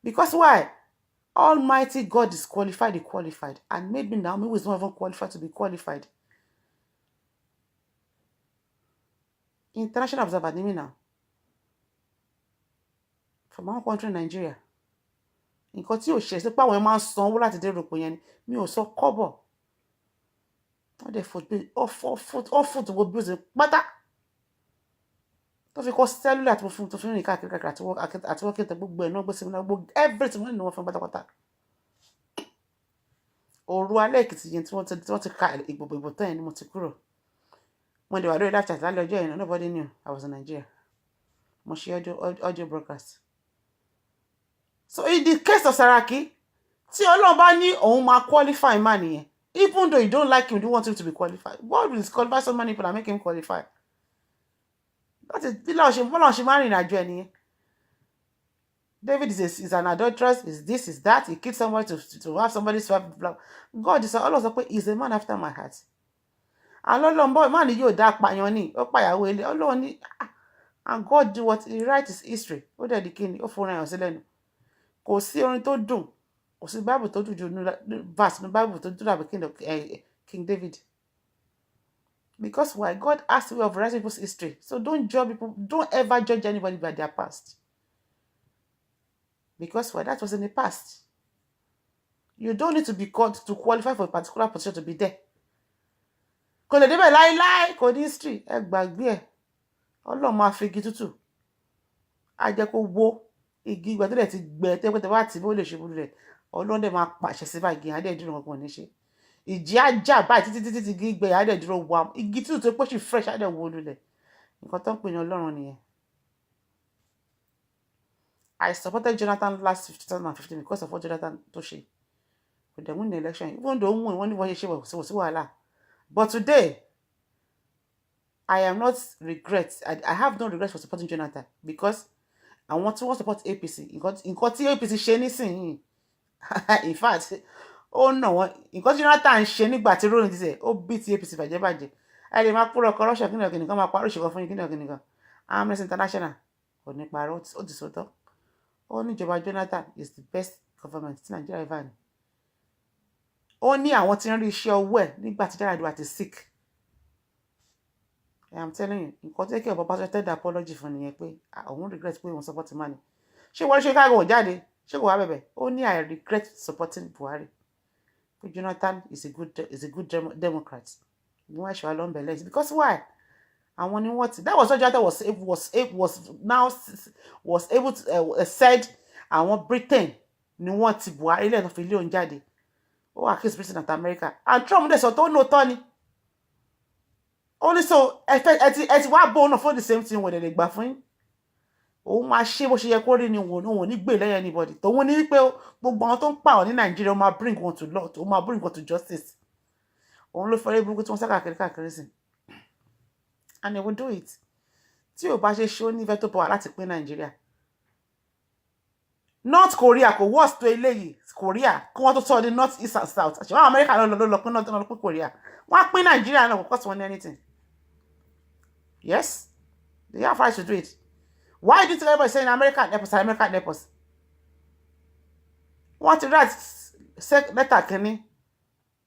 Because why? Almighty God disqualified the qualified and made me Naomi who is not even qualified to be qualified. International observer ni mi now. From our country, Nigeria. Nǹkan tí ò ṣe sí pé àwọn máa ń sanwó láti dé rògbò yẹn ni mi ò sọ kọ́bọ̀. Wọ́n dẹ̀ fò tó gbogbo bíọ́sì pátá. Tó fi kọ́ cellular tó fi rìn káàkiri àti wọ́n kéde gbogbo ẹ̀ náà gbé sí mi náà gbogbo everything wọ́n ní wọ́n fún pátápátá. Òru alẹ́ Èkìtì yẹn tí wọ́n ti ka ìbò tán yẹn ni mo ti kúrò. Mo dẹ̀ wà lórí live chat lálẹ́ ọjọ́ yẹn, nobody knew I was in Nigeria. Mo ṣe audio broadcast. So in the case of Saraki, tí Ọlọ́run bá ní òun máa qualify man nìyẹn, even though you don't like him, you don't want him to be qualified. God will disqualify so many people and make him qualify. That is bọ́lá ṣe máa rìn àjò ẹ̀ nìyẹn. David is an adulteress, is this, is that. He killed somebody to have somebody swap blood. God is always like, he's a man after my heart. And Ọlọ́run boy, man yóò dá pààyàn ni, ó pàyàwó ilé. Ọlọ́run ni, and God do what he write his history. Ó dẹ̀ di kíni, ó fún ẹ̀yàn sílẹ̀ nù. Kò sí orin tó dùn, kò sí Bible tó dùn ju verse ní Bible tó dùn dàbí King David. Because why? God has a way of writing people's history. So don't judge people, don't ever judge anybody by their past. Because why? That was in the past. You don't need to be called to qualify for a particular position to be there. Kò lè débẹ̀ láíláí, kò ní history, ẹ gbàgbé ẹ̀. Ọlọ́run máa fi igi tútù. Á jẹ́ kó wó igi ìgbà tó dẹ̀ ti gbẹ tẹ́pẹ́tẹ́ bá ti bó lè ṣe búrú rẹ̀. Ọlọ́run dẹ̀ máa pàṣẹ sí báyìí, á dẹ̀ dúró kankan ní ṣe. Ìjì á jà báyìí títí igi gbẹ, á dẹ̀ dúró wà. Igi tútù tó pọ̀ sí fresh, á dẹ̀ wó lulẹ̀. Nǹkan tó ń pè ní Ọlọ́run nìyẹn. I supported Jonathan last 2015 because of what Jonathan tó ṣe. Kò dẹ̀ win the election. Even though wọ́n ní wọ́n ṣe wò sí wàhálà. But today, I am not regret. I have no regrets for supporting Jonathan because I want to support APC. Nǹkan tí APC ṣe nísìnyí. In fact, oh no, nǹkan tí Jonathan ṣe nígbà tí Rollins ṣe, ó beat APC bàjẹ́. Ẹ lè máa purọ́ corruption kíni kan máa parọ́ ìṣèkọ fún yín kíni kan. Amnesty International kò ní parọ́, ó ti sọ̀tọ̀. Ó ní ìjọba Jonathan is the best government tí Nigeria ever ní. Ó ní àwọn tí ń rí iṣẹ́ owó ẹ̀ nígbà tí Yar'Adua ti sick. I am telling you, nǹkan tí kí ọ̀bọ̀ pásítọ̀ tẹ́lẹ̀ apology fún nìyẹn pé òun regret pé òun support money. Ṣé wọ́n ṣe káàgó jáde? Ṣé kò wá bẹ̀bẹ̀? Ó ní I regret supporting Buhari. Pé Jonathan is a good Democrat. Wọ́n ẹ̀ṣọ́ alọ́nbẹ̀lẹ̀. Because why? Àwọn ni wọ́n ti. That was what Jonathan was able to said àwọn Britain ni wọ́n ti Buhari lẹ́nu fi lé òun jáde. Ó accuse Britain and America. And Trump dẹ̀ sọ tó ní òótọ́ ni. Only so ẹ ti wá bó náà for the same thing wọ́n lè gbà fún yín. Òun máa ṣe bó ṣe yẹ kó rí ni òun ní gbè lẹ́yìn anybody. Tòun ní wípé gbogbo àwọn tó ń pààrọ̀ ní Nàìjíríà ó máa bring one to law, ó máa bring one to justice. Òun ló fẹ́rẹ́ burúkú tí wọ́n sá káàkiri sí. And they will do it. Tí ò bá ṣe ṣe ó ní veto power láti pín Nàìjíríà. North Korea kò worst tó eléyìí. Korea kí wọ́n tó sọ ní North, East and South. Àṣẹ wọn America lọ pín North lọ pín Korea. Wọ́n á pín Nàìjíríà náà kò cost wọn anything. Yes, they have right to do it. Why didn't everybody say in America help us? Wọ́n ti write letter kìíní,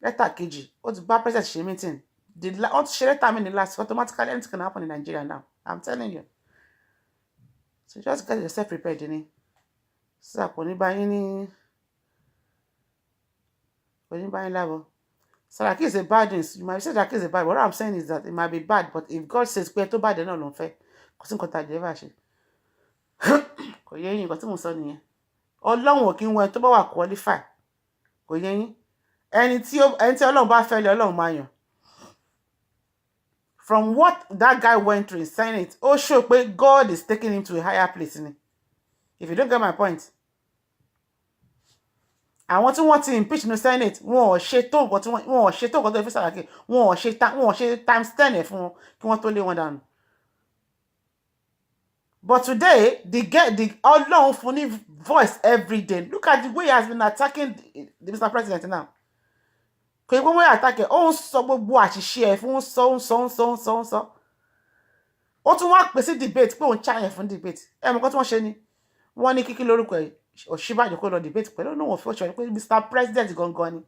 letter kejì, ó ti bá president ṣe meeting. Wọ́n ti ṣe letter mi ní last, automatically anything can happen in Nigeria now. I'm telling you. So just get yourself prepared, ni. So kò ní bá yín lábọ̀. Saraki is a bad news. You might say Saraki is a bad. What I'm saying is that it might be bad, but if God says pé tó bad náà ló ń fẹ́, kò sí nǹkan tá a jẹ́ bá ṣe. kò yé yín nǹkan tí mo sọ nìyẹn. Ọlọ́run ò kí ń wọ ẹni tó bá wà qualify, kò yé yín. Ẹni tí Ọlọ́run bá fẹ́ lé Ọlọ́run máa yàn. From what that guy went through in Senate, ó show pé God is taking him to a higher place ni. If you don't get my point. Àwọn tí wọ́n ti impeach ní Senate, wọn ò ṣe tó nǹkan tó fi Sàràkí, wọn ò ṣe times 10 ẹ̀ fún wọn kí wọ́n tó lé wọn dànù. But today, the Ọlọ́run fún ní voice every day. Look at the way he has been attacking the Mr. President now. Kò yẹ kó wọ́n attack ẹ̀, ó ń sọ gbogbo àṣìṣe ẹ̀ fún ń sọ. Ó tún wá pè sí debate pé òun challenge fún debate. Ẹ mọ̀ nǹkan tí wọ́n ṣe ni. Wọ́n ní kíkí lórúkọ ẹ̀ Ọ̀ṣínbàjò kó lọ debate pẹ̀lú òun ò fi ọ̀ṣọ́ pé Mr. President gangan ni.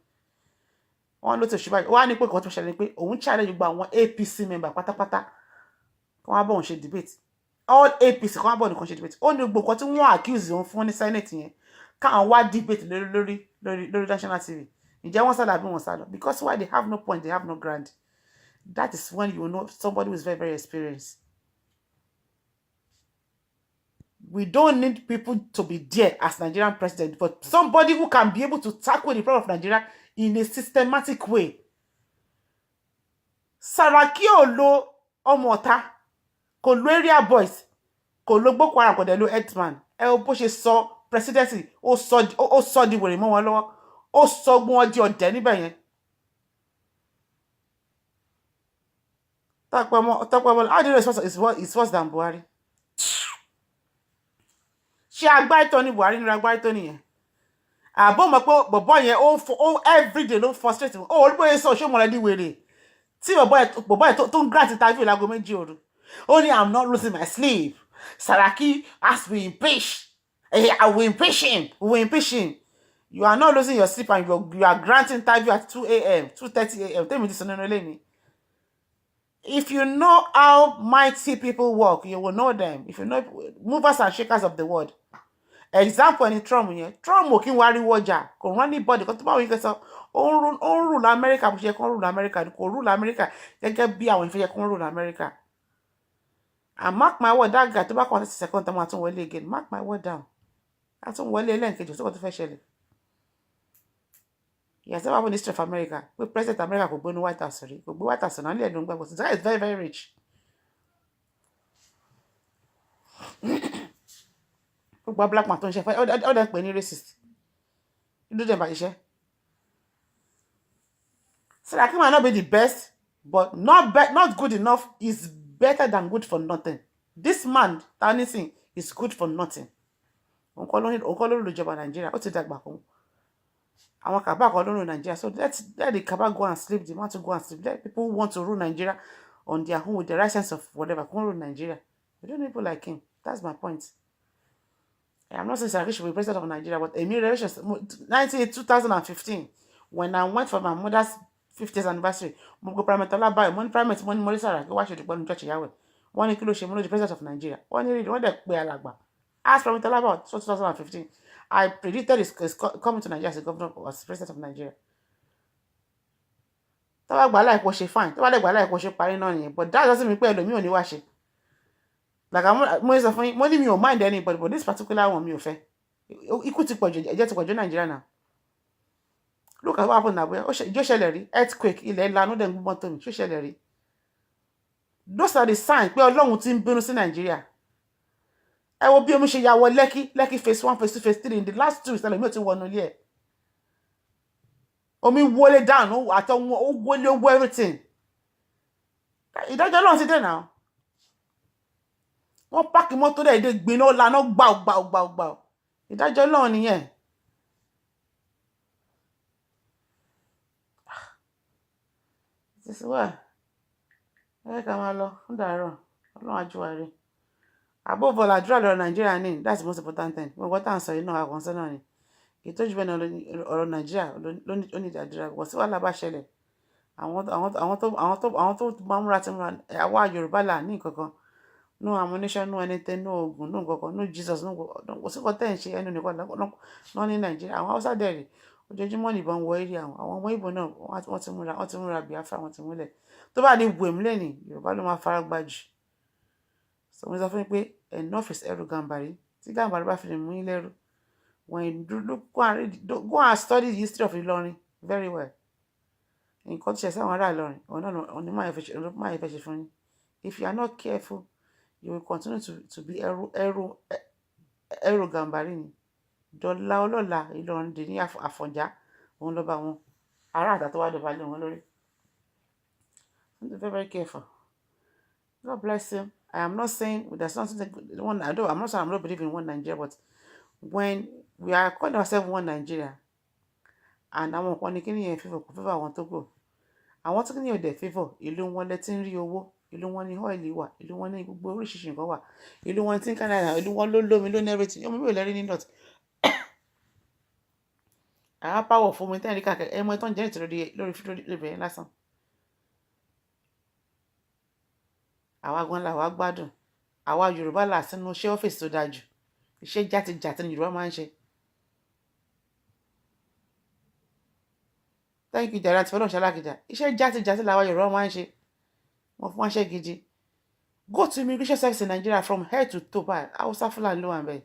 Wọ́n ló ti Ọ̀ṣínbàjò. Wọ́n á ní pé nǹkan tó ṣẹlẹ̀ ni pé òun challenge gbogbo àwọn APC member pátápátá kí wọ́n á bọ̀ òun ṣe debate. All APC kí wọ́n á bọ̀ nìkan ṣe debate. Ó ní gbogbo nǹkan tí wọ́n accuse òun fún ní Senate yẹn káwọn wá debate lórí national TV. Ǹjẹ́ wọ́n sálọ àbí wọ́n sálọ? Because why? They have no point, they have no ground. That is when you know somebody who is very, very experienced. We don't need people to be there as Nigerian president, but somebody who can be able to tackle the problem of Nigeria in a systematic way. Sàràkí ò lo ọmọ ọ̀tá, kò lo area boys, kò lo Boko Haram, kò dẹ̀ lo headsman. Ẹ wo bó ṣe sọ presidency, ó sọ di wèrè mọ́ wọn lọ́wọ́, ó sọ gbọ́n wọn di ọ̀dẹ̀ níbẹ̀ yẹn. Tọ́pẹ́ how do you know it's worse than Buhari? Ṣé agbáìtọ́ ni Buhari ní agbáìtọ́ nìyẹn? Àbọ̀ mọ̀ pé bọ̀bọ̀ yẹn ó everyday ló frustrate wọn. Ó olúbóyè sọ ṣé mọ̀lẹ́dí wèrè. Tí bọ̀bọ̀ yẹn tó ń grant interview láago 2 òru. Ó ní I'm not losing my sleep. Saraki has been impeached. I will impeach him. We will impeach him. You are not losing your sleep and you are granting interview at 2 a.m., 2:30 a.m. Tell me this on me. If you know how mighty people work, you will know them. If you know movers and shakers of the world. Example in Trump yẹn. Trump ò kí ń wariwo ọjà. Kò run anybody. Kò tó bá wọn yìí kẹsàn. Ó ń rule America bó ṣe kó rule America. Kò rule America gẹ́gẹ́ bí àwọn ìfẹ́ yẹ kó rule America. And mark my word, that guy tó bá kọ́ second time àtún wọlé again. Mark my word down. Àtún wọlé ẹlẹ́nkejì tó kọ́ tó fẹ́ ṣẹlẹ̀. He has never happened in the history of America. We President America kò gbé ní White House rí. Kò gbé White House náà ní ẹ̀dùn gbàgbọ́. The guy is very, very rich. Gbogbo black man tó ń ṣe fẹ́ ó dẹ̀ pè ní racist. Ìlú dẹ̀ bá iṣẹ́. Saraki might not be the best, but not good enough is better than good for nothing. This man, Tanisi, is good for nothing. Òǹkọ́ ló lò ìjọba Nàìjíríà, ó ti dàgbà kún. Àwọn Kaba kan ló rule Nigeria. So let the Kaba go and sleep. They want to go and sleep. Let people who want to rule Nigeria on their own with the right sense of whatever can rule Nigeria. We don't need people like him. That's my point. I'm not saying Saraki should be president of Nigeria, but 2015, when I went for my mother's 50th anniversary, mo go Prime Minister Labayo, money Prime Minister money Saraki, why should you go to church Yahweh? One kilo she the president of Nigeria. One they pay alagba. Ask Prime Minister Labayo, 2015. I predicted he's coming to Nigeria as a governor, as president of Nigeria. Tó bá gbà láì kó ṣe fine. Tó bá dẹ̀ gbà láì kó ṣe parí náà nìyẹn. But that doesn't mean pé ẹlòmíì ò ní wá ṣe. Like mo sọ fún yín, mo ní mi ò mind anybody, but this particular one mi ò fẹ́. Ikú ti pọ̀jù, ẹ̀jẹ̀ ti pọ̀jù Nigeria now. Look at what happened now. Ìjọ ṣẹlẹ̀ rí, earthquake, ilẹ̀ ìlànà dẹ̀ ń gbọ́n tó mi, ṣó ṣẹlẹ̀ rí. Those are the signs pé Ọlọ́run ti ń bínú sí Nigeria. Ẹ wo bí omi ṣe ya wọ Lekki phase 1, phase 2, phase 3 in the last 2 weeks ẹlòmíì ò ti wọnú ilé ẹ̀. Omi wọlé down, àtọ̀wọ́n ó wọlé owó everything. Ìdájọ́ Ọlọ́run ti dé now. Wọ́n páàkì mọ́tò dẹ̀ èdè gbiná lànà gbà. Ìdájọ́ Ọlọ́run nìyẹn. This is why. Ẹ ká máa lọ fún dàárọ̀. Ọlọ́run àjùwárí. Above all, àdúrà lọ́rọ̀ Nigeria ni. That's the most important thing. Gbogbo tá à ń sọ yìí náà àkọsẹ́ náà ni. Ìtọ́jú bẹ́ẹ̀ náà ọ̀rọ̀ Nigeria ló ní ìdádúrà. Wọ́n sì wà lábá ṣẹlẹ̀. Àwọn tó máa múra ti múra àwa Yorùbá là ní nǹkankan. No ammunition, no anything, no ogun, no nǹkankan, no Jesus, no kò sí nǹkan tẹ́ ń ṣe ẹnu nìkan náà ní Nigeria. Àwọn Hausa dẹ̀rẹ̀ ojoojúmọ́ nìbọn wọ eré àwọn ọmọ Ìgbò náà wọ́n ti múra Biafra wọ́n ti múlẹ̀. Tó bá ní wèm lẹ́nìí Yorùbá ló máa fara gbá jù. So mo sọ fún yín pé enough is ẹrù Gàmbàrí. Tí Gàmbàrí bá fi lè mú yín lẹ́rù, when you go and read, go and study the history of Ìlọrin very well. Nǹkan tó ṣe sáwọn ará Ìlọrin, òun náà ni máa fẹ́ ṣe fún yín. If you are not careful, you will continue to be ẹrù Gàmbàrí ni. Dọ̀la ọlọ́la Ìlọrin dè ní Àfọ̀njá, òun lọ́ba wọn. Ará àdá tó wá dọ̀bálẹ̀ wọn lórí. Be very, very careful. God bless you. I am not saying there's nothing I'm not saying I'm not believing in one Nigeria, but when we are calling ourselves one Nigeria, and àwọn kan ní kíní yẹn favour kò favour àwọn tó kù, àwọn tó kíní yẹn dẹ̀ favour, ìlú wọn lẹ ti ń rí owó, ìlú wọn ní oil wà, ìlú wọn ní gbogbo oríṣiríṣi nǹkan wà, ìlú wọn tí ń Canada, ìlú wọn ló lómi ló ní everything. Ọmọ mi ò lẹ́rí ní north. Àwọn power fún mi tẹ́ ẹ̀rí kàkẹ́ ẹ̀mọ́ tó ń jẹ́ ìtìlórí lórí fídíò ìbẹ̀rẹ̀ lásán. Àwa gan la wá gbádùn. Àwa Yorùbá là sínú iṣẹ́ ọ́fíìsì tó dáa jù. Iṣẹ́ játijàti ni Yorùbá máa ń ṣe. Thank you jàre àti fọlọ́run ṣalákìjà. Iṣẹ́ játijàti làwa Yorùbá máa ń ṣe. Wọ́n fún wáṣẹ́ gidi. Go to immigration service in Nigeria from head to toe báyìí. Hausa Fulani ló wà ń bẹ̀.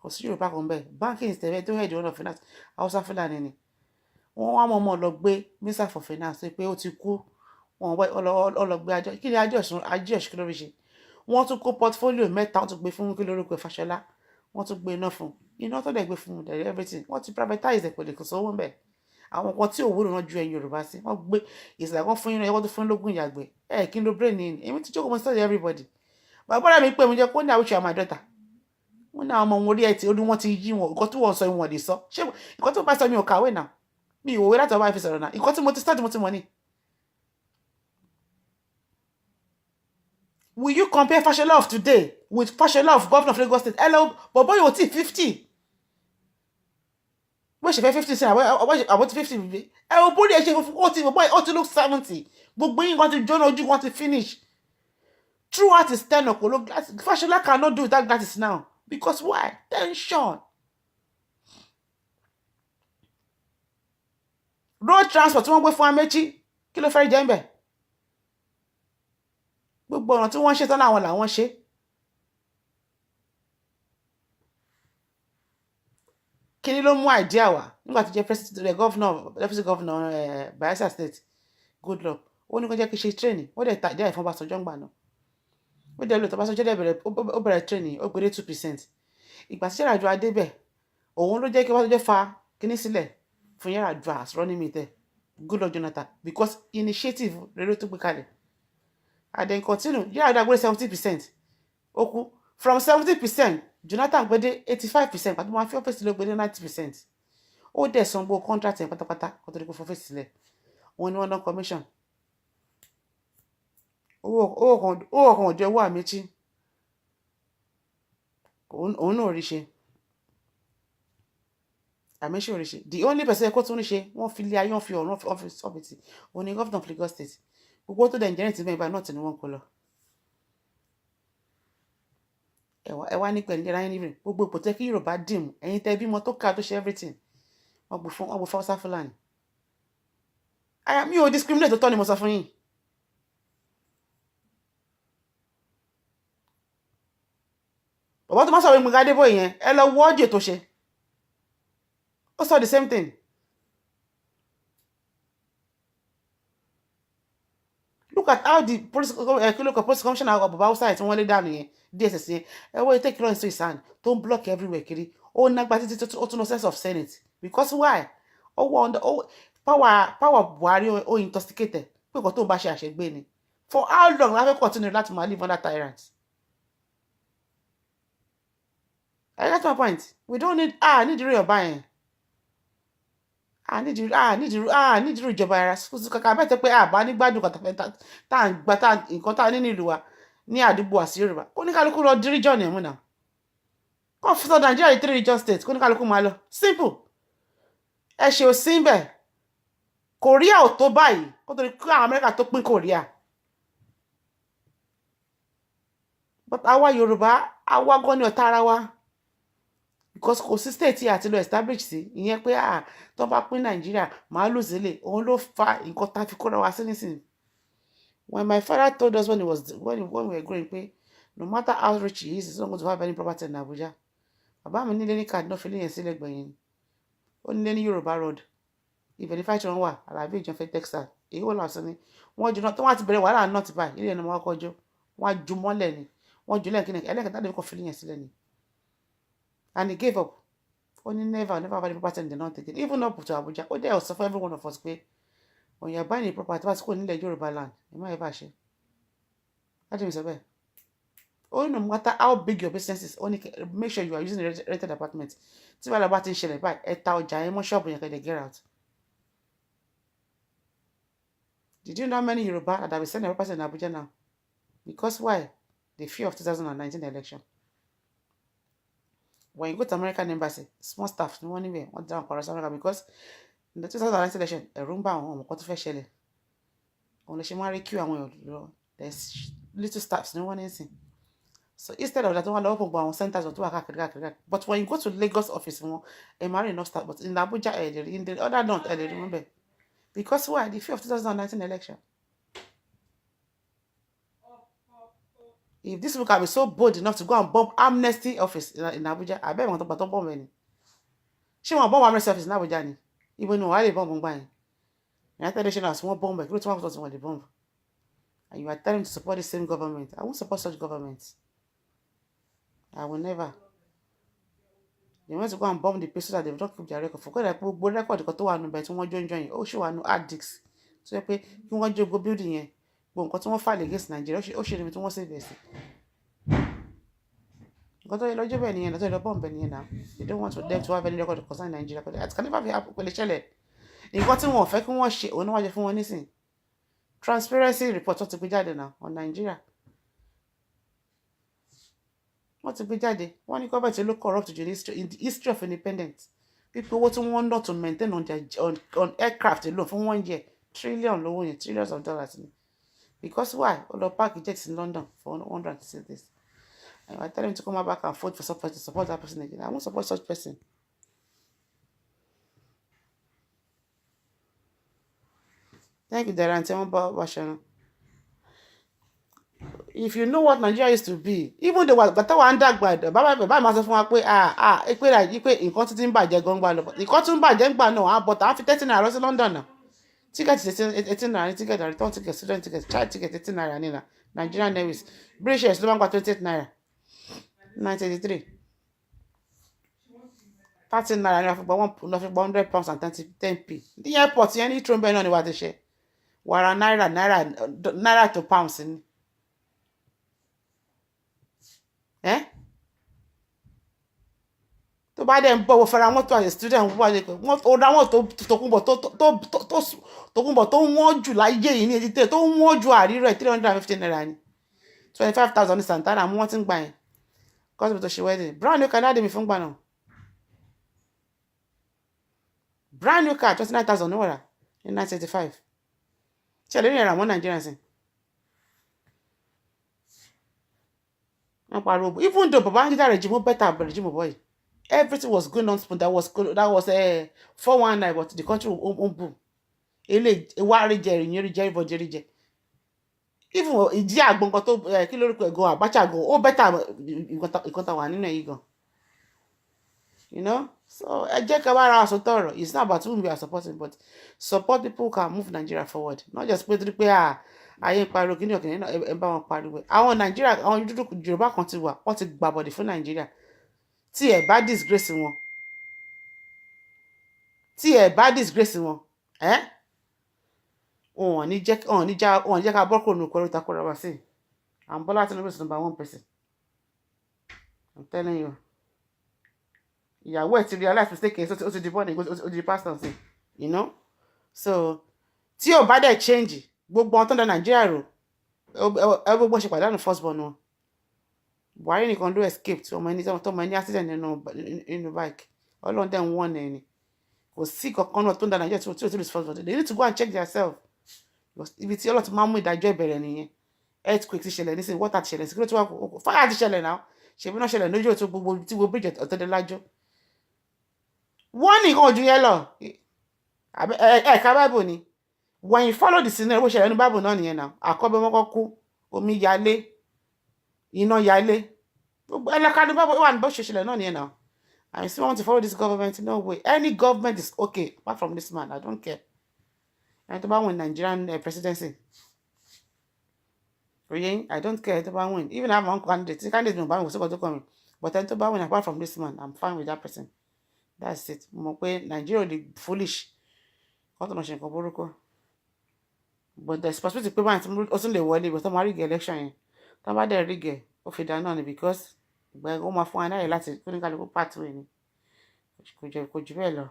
Kò sí Yorùbá kan bẹ́ẹ̀. Banking is the tó head one of finance. Hausa Fulani ni. Wọ́n wá mọ̀ọ́mọ̀ lọ gbé minister for finance pé ó ti kú. Wọ́n wá ọlọ́gbé àjọ. Kí ni àjọ kí lórí ṣe? Wọ́n tún kó portfolio mẹ́ta, wọ́n tún gbé fún kí lórúkọ Fáṣọlá. Wọ́n tún gbé iná fún. Iná tó dẹ̀ gbé fún dẹ̀ everything. Wọ́n ti privatize ẹ̀ pẹ̀lú kò sówó ń bẹ̀. Àwọn kan tí òwúrò náà ju ẹ̀yin Yorùbá sí. Wọ́n gbé ìsìlẹ̀ kan fún yín náà, wọ́n tún fún lógún ìyàgbẹ́. Kí ló brain ni? Èmi ti jókòó mo study everybody. Bàbá mi pè mí jẹ́ kó ní àwùjọ àmà dọ́tà. Wọ́n ní àwọn ọmọ wọn orí ẹ̀ tí orí wọn ti yí wọn. Nǹkan tí wọ́n sọ ìwọ̀n lè sọ. Ṣé nǹkan tó bá sọ mi ò kàwé náà? Mi ìwòwe láti ọba ìfisọ̀rọ̀ náà. Nǹkan tí mo ti study mo ti mọ̀ ni. Will you compare Fashola of today with Fashola of governor of Lagos State? Hello, but boy, you're 50. Where she 50 say about 50? Everybody actually 40, boy, ought to look 70. But when you want to join or you want to finish? Throughout his tenure, Fashola cannot do that glasses now. Because why? Tension. Road transport, wọ́n gbé fún Amechi. Kí ló fẹ́ jẹ́ ńbẹ̀? Gbogbo ọ̀nà tí wọ́n ṣe tán àwọn làwọn ṣe. Kí ni ló mú idea wá nígbà tó jẹ́ deputy governor Bayelsa State Goodluck ó ní kó jẹ́ kí ṣe training ó dẹ̀ tàdé àìfọ́n Ọbásanjọ́ ń gbà náà ó dẹ̀ lò tó Ọbásanjọ́ dẹ̀ bẹ̀rẹ̀ training ó gbé 2%. Ìgbà tí Yar'Adua débẹ̀ òun ló jẹ́ kí Ọbásanjọ́ fa kíní sílẹ̀ fún Yar'Adua as running mate Goodluck Jonathan because initiative rere tó gbé kalẹ̀. And then continue. Yar'Adua gbé 70%. Ó kú. From 70%, Jonathan gbé dé 85%. Pàtó máa fi ọ́fíìsì ló gbé dé 90%. Ó dẹ̀ san gbogbo contract yẹn pátápátá kó tó di kó fọ́fíìsì sílẹ̀. Wọ́n ní wọ́n ná commission. Owó kan ọjọ́ owó Amechi. Òun náà rí ṣe. Amechi ò rí ṣe. The only person kó tún rí ṣe wọ́n fi lé ayé wọ́n fi ọ̀run ọ́fíìsì. Òun ni governor of Lagos State. Gbogbo tó dẹ̀ ń jẹ́rìí tí bẹ́ẹ̀ bá náà tí ni wọ́n kó lọ. Ẹ wá ní pẹ̀lú ẹ̀ráyìn níbẹ̀ gbogbo ipò tẹ́ kí Yorùbá dìmú ẹ̀yin tẹ́ bímọ tó ká tó ṣe everything wọ́n gbé fún Hausa Fulani. Mi ò discriminate tó tọ́ ni mo sọ fún yín. Bàbá tó máa sọ̀rọ̀ Gbénga Adébóyè yẹn ẹ lọ wọ́ ọ̀dìò tó ṣe. Ó sọ the same thing. Look at how the police commissioner of Baba Hausa tí wọ́n lé dànù yẹn DSS yẹn wọ́n take law into his hand tó ń block everywhere kiri ó nágbà títí ó tún no sense of senate because why power Buhari ó intoxicated pé nǹkan tó ń bá ṣe àṣegbé ni for how long la fẹ́ continue láti máa live under tyrants. I get my point. We don't need irú ọba yẹn need irú ìjọba ara kàkà bẹ́ẹ̀ tẹ́ pé àbá nígbàdùn kan tá à ń gbà nǹkan tá a ní nílùú wa ní àdúgbò àti Yorùbá kó ní kálukú lọ díríjọ́ ní ẹ̀mú náà kó fi sọ Nàìjíríà 3 region state kó ní kálukú máa lọ simple. Ẹ ṣe ò sí bẹ́ẹ̀ Korea ò tó báyìí kó tó ní kí àwọn Amẹ́ríkà tó pín Korea but àwa Yorùbá àwa gan ni ọ̀tá ara wa because kò sí state àti lọ establish sí ìyẹn pé tó bá pín Nàìjíríà máa lù sílẹ̀ òun ló fa nǹkan tá a fi kóra wa sí nísìnyí. When my father told us when we were growing pé no matter how rich he is, he's not going to have any property in Abuja. Bàbá mi nílé ní Kaduna fi léyìn sílẹ̀ gbẹ̀yìn ni. Ó nílé ní Yorùbá road. Ibẹ̀ ní fáìtì wọn wà, Àlàbí Ìjànfẹ́ Texas. Èyí wọ́n lọ sí ni. Wọ́n jù náà tó wọ́n ti bẹ̀rẹ̀ wàhálà náà ti báyìí. Ilé ẹni wọn kọjú. Wọ́n á ju mọ́lẹ̀ ni. Wọ́n jù lẹ́ẹ̀kí ni. Ẹlẹ́kẹ̀ta lè kọ́ fi léyìn sílẹ̀ ni. And he gave up. Only never have any property in the north again. Even up to Abuja. Oh, there also for every one of us pay. When you're buying a property, what's going in the Yoruba land? You might have share. That means a oh, no matter how big your business is, only make sure you are using a rented apartment. See what about in share buy a thousand shop when you can get out. Did you know how many Yoruba that will send a property in Abuja now? Because why? The fear of 2019 election. When you go to American embassy, small staff, no one anywhere, want down for America because in the 2019 election, a room bound on what to shell. Only she marry queue and there's little staffs, no one anything. So instead of that, one open one centers or two. But when you go to Lagos office, a marry no staff, but in Abuja, in the other don't remember. Because why? The fear of 2019 election. If this people can be so bold enough to go and bomb amnesty office in Abuja, I bet want to bomb any. She want bomb amnesty office in Abuja. Even though I bomb buying. United Nations has one bomb, but one person want the bomb. And you are telling to support the same government. I won't support such governments. I will never. They want to go and bomb the places that they've not kept their record. Forget that people record the to one but one join. Oh, she want no addicts. So you pay you want to go building here. But because one file against Nigeria, she limit one say this. Because you lodge any and the bomb any now. You don't want them to have any record concerning Nigeria. But it can never be happen with the chile. You got one fake one shit or no one for anything. Transparency report to be jáde now on Nigeria. What to be jáde? One you go back to look corrupt in the history of independence. People what want not to maintain on their on aircraft alone for 1 year. Trillions of dollars. Because why? All the park jets in London for 100 this. I tell him to come back and vote for support to support that person again. I won't support such person. Thank you, Darren. If you know what Nigeria used to be, even the but one dark by the Baba myself one way nǹkan tí ń bàjẹ́ gan gba lọ. Nǹkan tí ń bàjẹ́ gba náà but I fit 13 naira lọ sí London now. Ticket is 18 naira, ticket and return ticket, student ticket, child ticket 18 naira ni na. Nigerian Airways. British Airways ló máa ń gba 28 naira. 1983. 13 naira ni a fi gba £100 and 10p. The airport yẹn ní trombe náà ni wà ti ṣe. Wàrà naira to pounds ni. Tó bá dẹ̀ ń bọ̀ fara wọn tó as a student wọn ó ra wọn tó wọ́n jù láyé yìí ní èdè tó wọ́n jù àrírọ̀ 350 naira ni 25,000 ní Santana mú wọ́n ti ń gbà yẹn cause tó ṣe wedding brand new car dáadé mi fún gbà náà brand new car 29,000 ní wọ́n rà ní 1985 ṣe lè ní ẹ̀rọ àwọn Nigerian sí. Even though Babangida regime better regime boy, everything was going on. That was 419, but the country won't boom. Even ìdí àgbọn kan tó kí lórúkọ ẹ̀gọ́ Abacha gan ó better ìkan tá wà nínú ẹ̀yìn gan. You know, so ẹ jẹ́ ká bá ara sọ tọrọ. It's not about whom we are supporting, but support people who can move Nigeria forward. Not just pé torí pé ayé ń pariwo kí ní ọ̀kẹ́ náà ẹ bá wọn pariwo. Àwọn Nigeria àwọn dúdú Yorùbá kan ti wà wọ́n ti gbàbọ̀dè fún Nigeria. Tí ẹ bá disgrace wọn wọn ní jẹ́ ká bọ́ kúrò ní ìkọrọ̀ ìtakùrọ̀ wá sí. And Bola Tinubu is number 1 person. I'm telling you. Ìyàwó ẹ̀ ti realize mistake ó ti di bọ́ọ̀dì ó ti di pastor sí. You know? So tí ò bá dẹ̀ change gbogbo ọ̀tọ́ da Nàìjíríà rò ẹ gbogbo ṣe pàdánù first born wọn. Buhari nìkan ló escape tí ọmọ ẹni accident nínú bike Ọlọ́run dẹ̀ ń wọ́n ẹni kò sí kankan náà tó ń da Nàìjíríà tí ò tí ò first born. They need to go and check themselves. Ibi tí Ọlọ́run ti máa ń mú ìdájọ́ ìbẹ̀rẹ̀ nìyẹn. Earthquake ti ṣẹlẹ̀ nísìnyí water ti ṣẹlẹ̀ sí kí ló ti wá fire ti ṣẹlẹ̀ náà ṣèbí náà ṣẹlẹ̀ lójú ètò gbogbo tí gbogbo bridge Ọ̀tẹ́dọ́lájọ́. Wọ́n nìkan ojú yẹn lọ ẹ̀ka Bible ni when you follow the scenario bó ṣẹlẹ̀ ní Bible náà nìyẹn náà àkọ́bẹ̀ wọn kọ́ kú omi yalé iná yálé. Ẹlẹ́ka ní báwo wà ní bó ṣe ṣẹlẹ̀ náà nìyẹn náà. I still want to follow this government. No way. Any government is okay, apart from this man. I don't care. And to win Nigerian presidency. Really? I don't care to win. Even I have one candidate. The candidate no ban will still go to come. But then to win apart from this man, I'm fine with that person. That's it. Nigeria the foolish. What am I saying? But there's possibility people also the world but some rig election. Somebody rig of it done because by go my phone I láti go pathway ni. Kò jù bẹ́ẹ̀ lọ.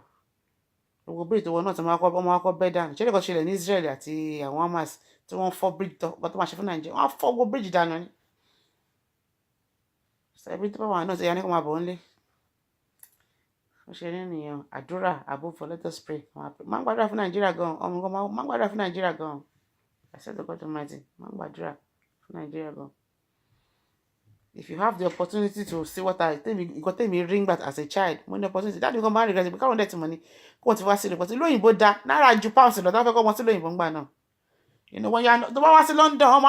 Gbogbo bridge tó wọ náà tí wọ́n kọ́ bẹ́ dànù. Ṣé lè kọ́ ṣẹlẹ̀ ní Israel àti àwọn Hamas tí wọ́n fọ́ bridge tó máa ṣe fún Nàìjíríà. Wọ́n fọ́ gbogbo bridge dànù ni. Ṣebí tó bá wà náà ti yá ní kó máa bọ̀ nílé. Ó ṣe ní nìyẹn. Àdúrà above let us pray. Máa ń gbàdúrà fún Nàìjíríà gan. Ọmọ gan máa ń gbàdúrà fún Nàìjíríà gan. I said to God Almighty, máa ń gbàdúrà fún Nàìjíríà gan. If you have the opportunity to see what I think, you got me ring back as a child. When the opportunity, that you come back regret because that money. Go to see the but lóyìnbó dá náírà ju pounds lọ tá fẹ́ kọ́ wọn sí lóyìnbó ńgbà náà. You know when you tó bá wá sí London,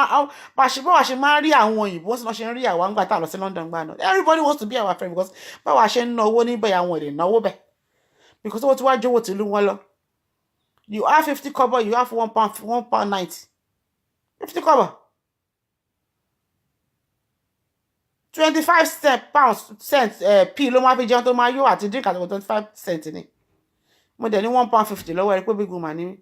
bá ṣe máa rí àwọn òyìnbó sì lọ ṣe ń rí àwọn ńgbà tá lọ sí London ńgbà náà. Everybody wants to be our friend because báwa ṣe ń ná owó níbẹ̀ àwọn èdè náwó bẹ̀. Because owó tí wàá jówó tìlú wọn lọ. You have 50 kobo, you have £1.90. 50 kobo. 25 cents p ló máa fi jẹun tó máa yó àti drink àti 25 cents ni. Mo dẹ̀ ní £1.50 lọ́wọ́ ẹ pé big woman ni mí.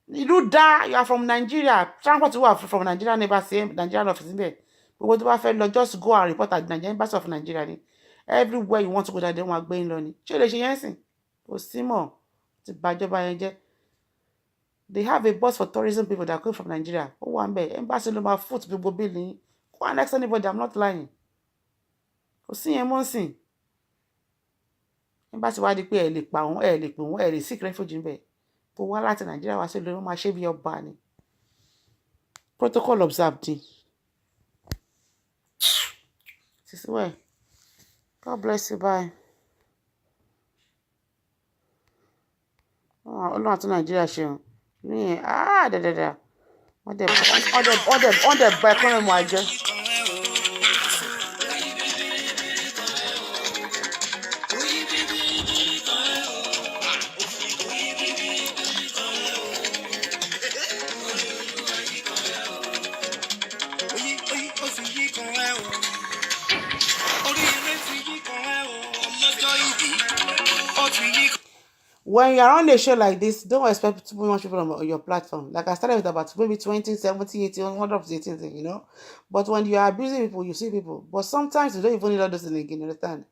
Ìlú dá, you are from Nigeria. Transport wà from Nigeria never say Nigerian office níbẹ̀. Gbogbo tó bá fẹ́ lọ just go and report at Nigerian Embassy of Nigeria ni. Everywhere you want to go that they wọ́n gbé yín lọ ni. Ṣé lè ṣe yẹn sìn? Kò sí mọ̀ ti bàjọba yẹn jẹ́. They have a bus for tourism people that come from Nigeria. Oh, one bay. Embassy no my foot people building. Go and ask anybody. I'm not lying. Kò sí yẹn mọ́ sìn. Embassy wá di pé ẹ lè pa wọ́n, ẹ lè pè wọ́n, ẹ lè seek refuge ńbẹ̀. Kò wá láti Nigeria wá sí lórí wọ́n máa ṣe bí ọba ni. Protocol observed. This way. God bless you. Bye. Oh, Ọlọ́run àti Nigeria ṣeun. Ní da. Wọ́n dẹ̀ bá ẹ̀kọ́ rẹ̀ mọ́ àjẹ́. When you're on a show like this, don't expect too much people on your platform. Like I started with about maybe 20, 70, 80, 118, you know. But when you are abusing people, you see people. But sometimes you don't even need all those things again, you understand?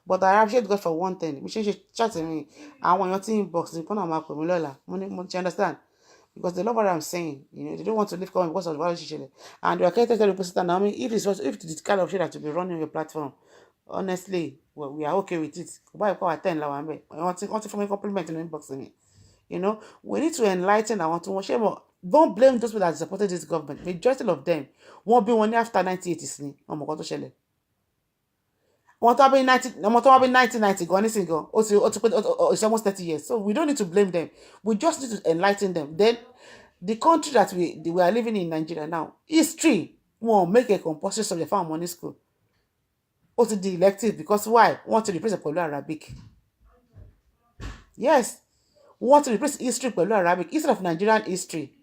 But I appreciate God for one thing. We should chat to me. I want your team box. You understand? Because they love what I'm saying. You know, they don't want to leave comment because of the violence. And you are going to tell the person, Naomi, if it's kind of shit that to be running your platform, honestly, well, we are okay with it. Why I 10 I want to form a compliment in the inbox to me. You know, we need to enlighten. I want to watch more. Don't blame those people that supported this government. Majority of them won't be one after 1980. Oh my God, to 1990 gone single. It's almost 30 years. So we don't need to blame them. We just need to enlighten them. Then the country that we are living in Nigeria now, history won't make a compulsory subject for money school. Also the elective because why? Want to replace the Arabic. Yes. Want to replace history with Arabic instead of Nigerian history.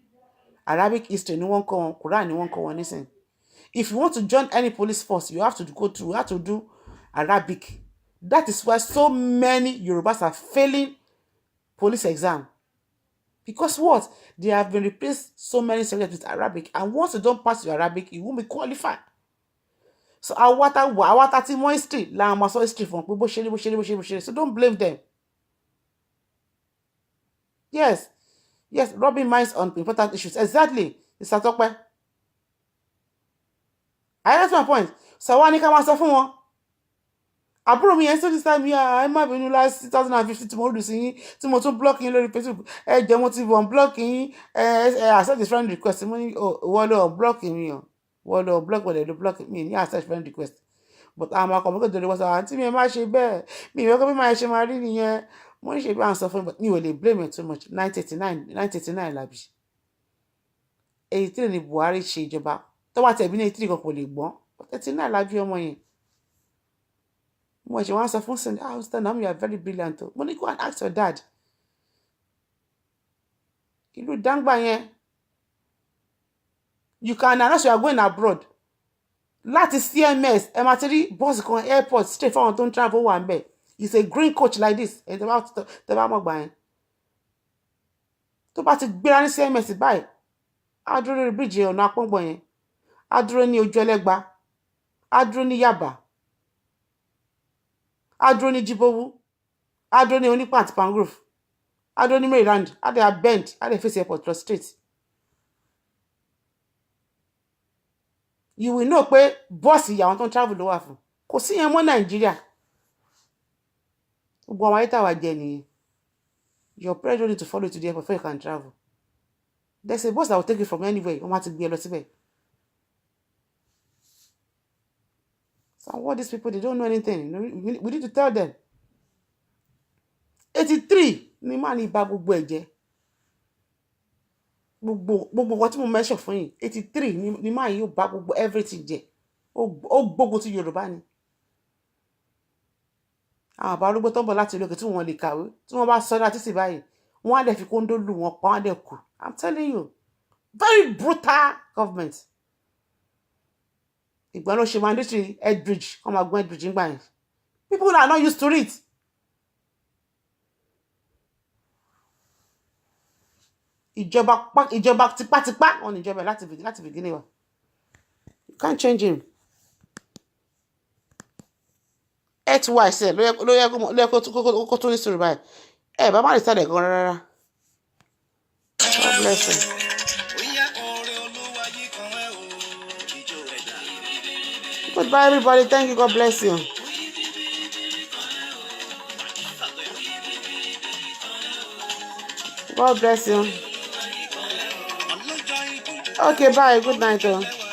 Arabic history, no one call Quran, no one call anything. If you want to join any police force, you have to do Arabic. That is why so many Yorubas are failing police exam. Because what? They have been replaced so many subjects with Arabic. And once you don't pass your Arabic, you won't be qualified. So our team history, la maso history from people. So don't blame them. Yes, rubbing minds on important issues. Exactly. It's a talk by. I that's my point. So why can't I suffer more? Àbúrò mi yẹn so this time ẹ má bínú last 2015 tí mo lù sí yín tí mo tún block yín lórí Facebook ẹ jẹ́ mo ti unblock yín accept the friend request mo ní wọ́n lọ unblock mi o wọ́n lọ block wọ́n lọ block mi ní accept friend request but àwọn akọ̀mọ́kọ̀ tó lè wọ́n sọ àǹtí mi ẹ má ṣe bẹ́ẹ̀ mi ìwé kọ́ bí máa ṣe máa rí nìyẹn mo ń ṣe bí à ń sọ fún mi but mi ò lè blame it too much 1989 làbí 83 ni Buhari ṣe ìjọba tó wá tẹ̀bí ní 83 kan kò lè gbọ́n 39 lájú ọmọ yẹn mo ṣe wọ́n sọ fún sin Naomi, you are very brilliant o mo ní go and ask your dad ìlú dáńgbà yẹn you can announce you are going abroad láti CMS ẹ máa ti rí bọ́ọ̀sì kan airport straight fáwọn tó ń travel wà ń bẹ̀ it's a green coach like this ẹ̀ tẹ́ bá mọ̀ gbà yẹn tó bá ti gbéra ní CMS báyìí á dúró lórí bíríìjì ọ̀nà apọ́ngbọ̀n yẹn á dúró ní ojú ẹlẹ́gba á dúró ní Yaba á dúró ní Jíbówú á dúró ní Onípàn àti Pangrove á dúró ní Maryland á dẹ̀ bend á dẹ̀ face airport lọ straight. You will know pé bọ́ọ̀sì àwọn tó ń travel ló wà fún kò sí yẹn mọ́ Nàìjíríà gbogbo àwọn ayé tàwa jẹ nìyẹn. Your parents don't need to follow you to the airport before you can travel. There's a bus that will take you from anywhere. You want to be a lot of. So what these people, they don't know anything. We need to tell them. 83 ni máa ní bá gbogbo ẹ̀jẹ̀. Gbogbo what mo mention fún yín. 83 ni máa yóò bá gbogbo everything jẹ́. Ó gbogbo ti Yorùbá ni. Àwọn bá arúgbó tó ń bọ̀ láti ilé òkè tí wọ́n lè kàwé tí wọ́n bá sọ́dá títí báyìí wọ́n á dẹ̀ fi kóńdó lù wọ́n pa wọ́n á dẹ̀ kú. I'm telling you, very brutal government. Ìgbà ló ṣe mandatory head bridge wọ́n máa gún head bridge nígbà yẹn. People are not used to it. Ìjọba tipátipá wọn ní ìjọba láti beginning wa. You can't change him. Wise ló yẹ kó tó ní sùúrù báyìí bá má lè sáré gan rárá. God bless him. Goodbye everybody, thank you, God bless you. God bless you. Okay, bye, good night.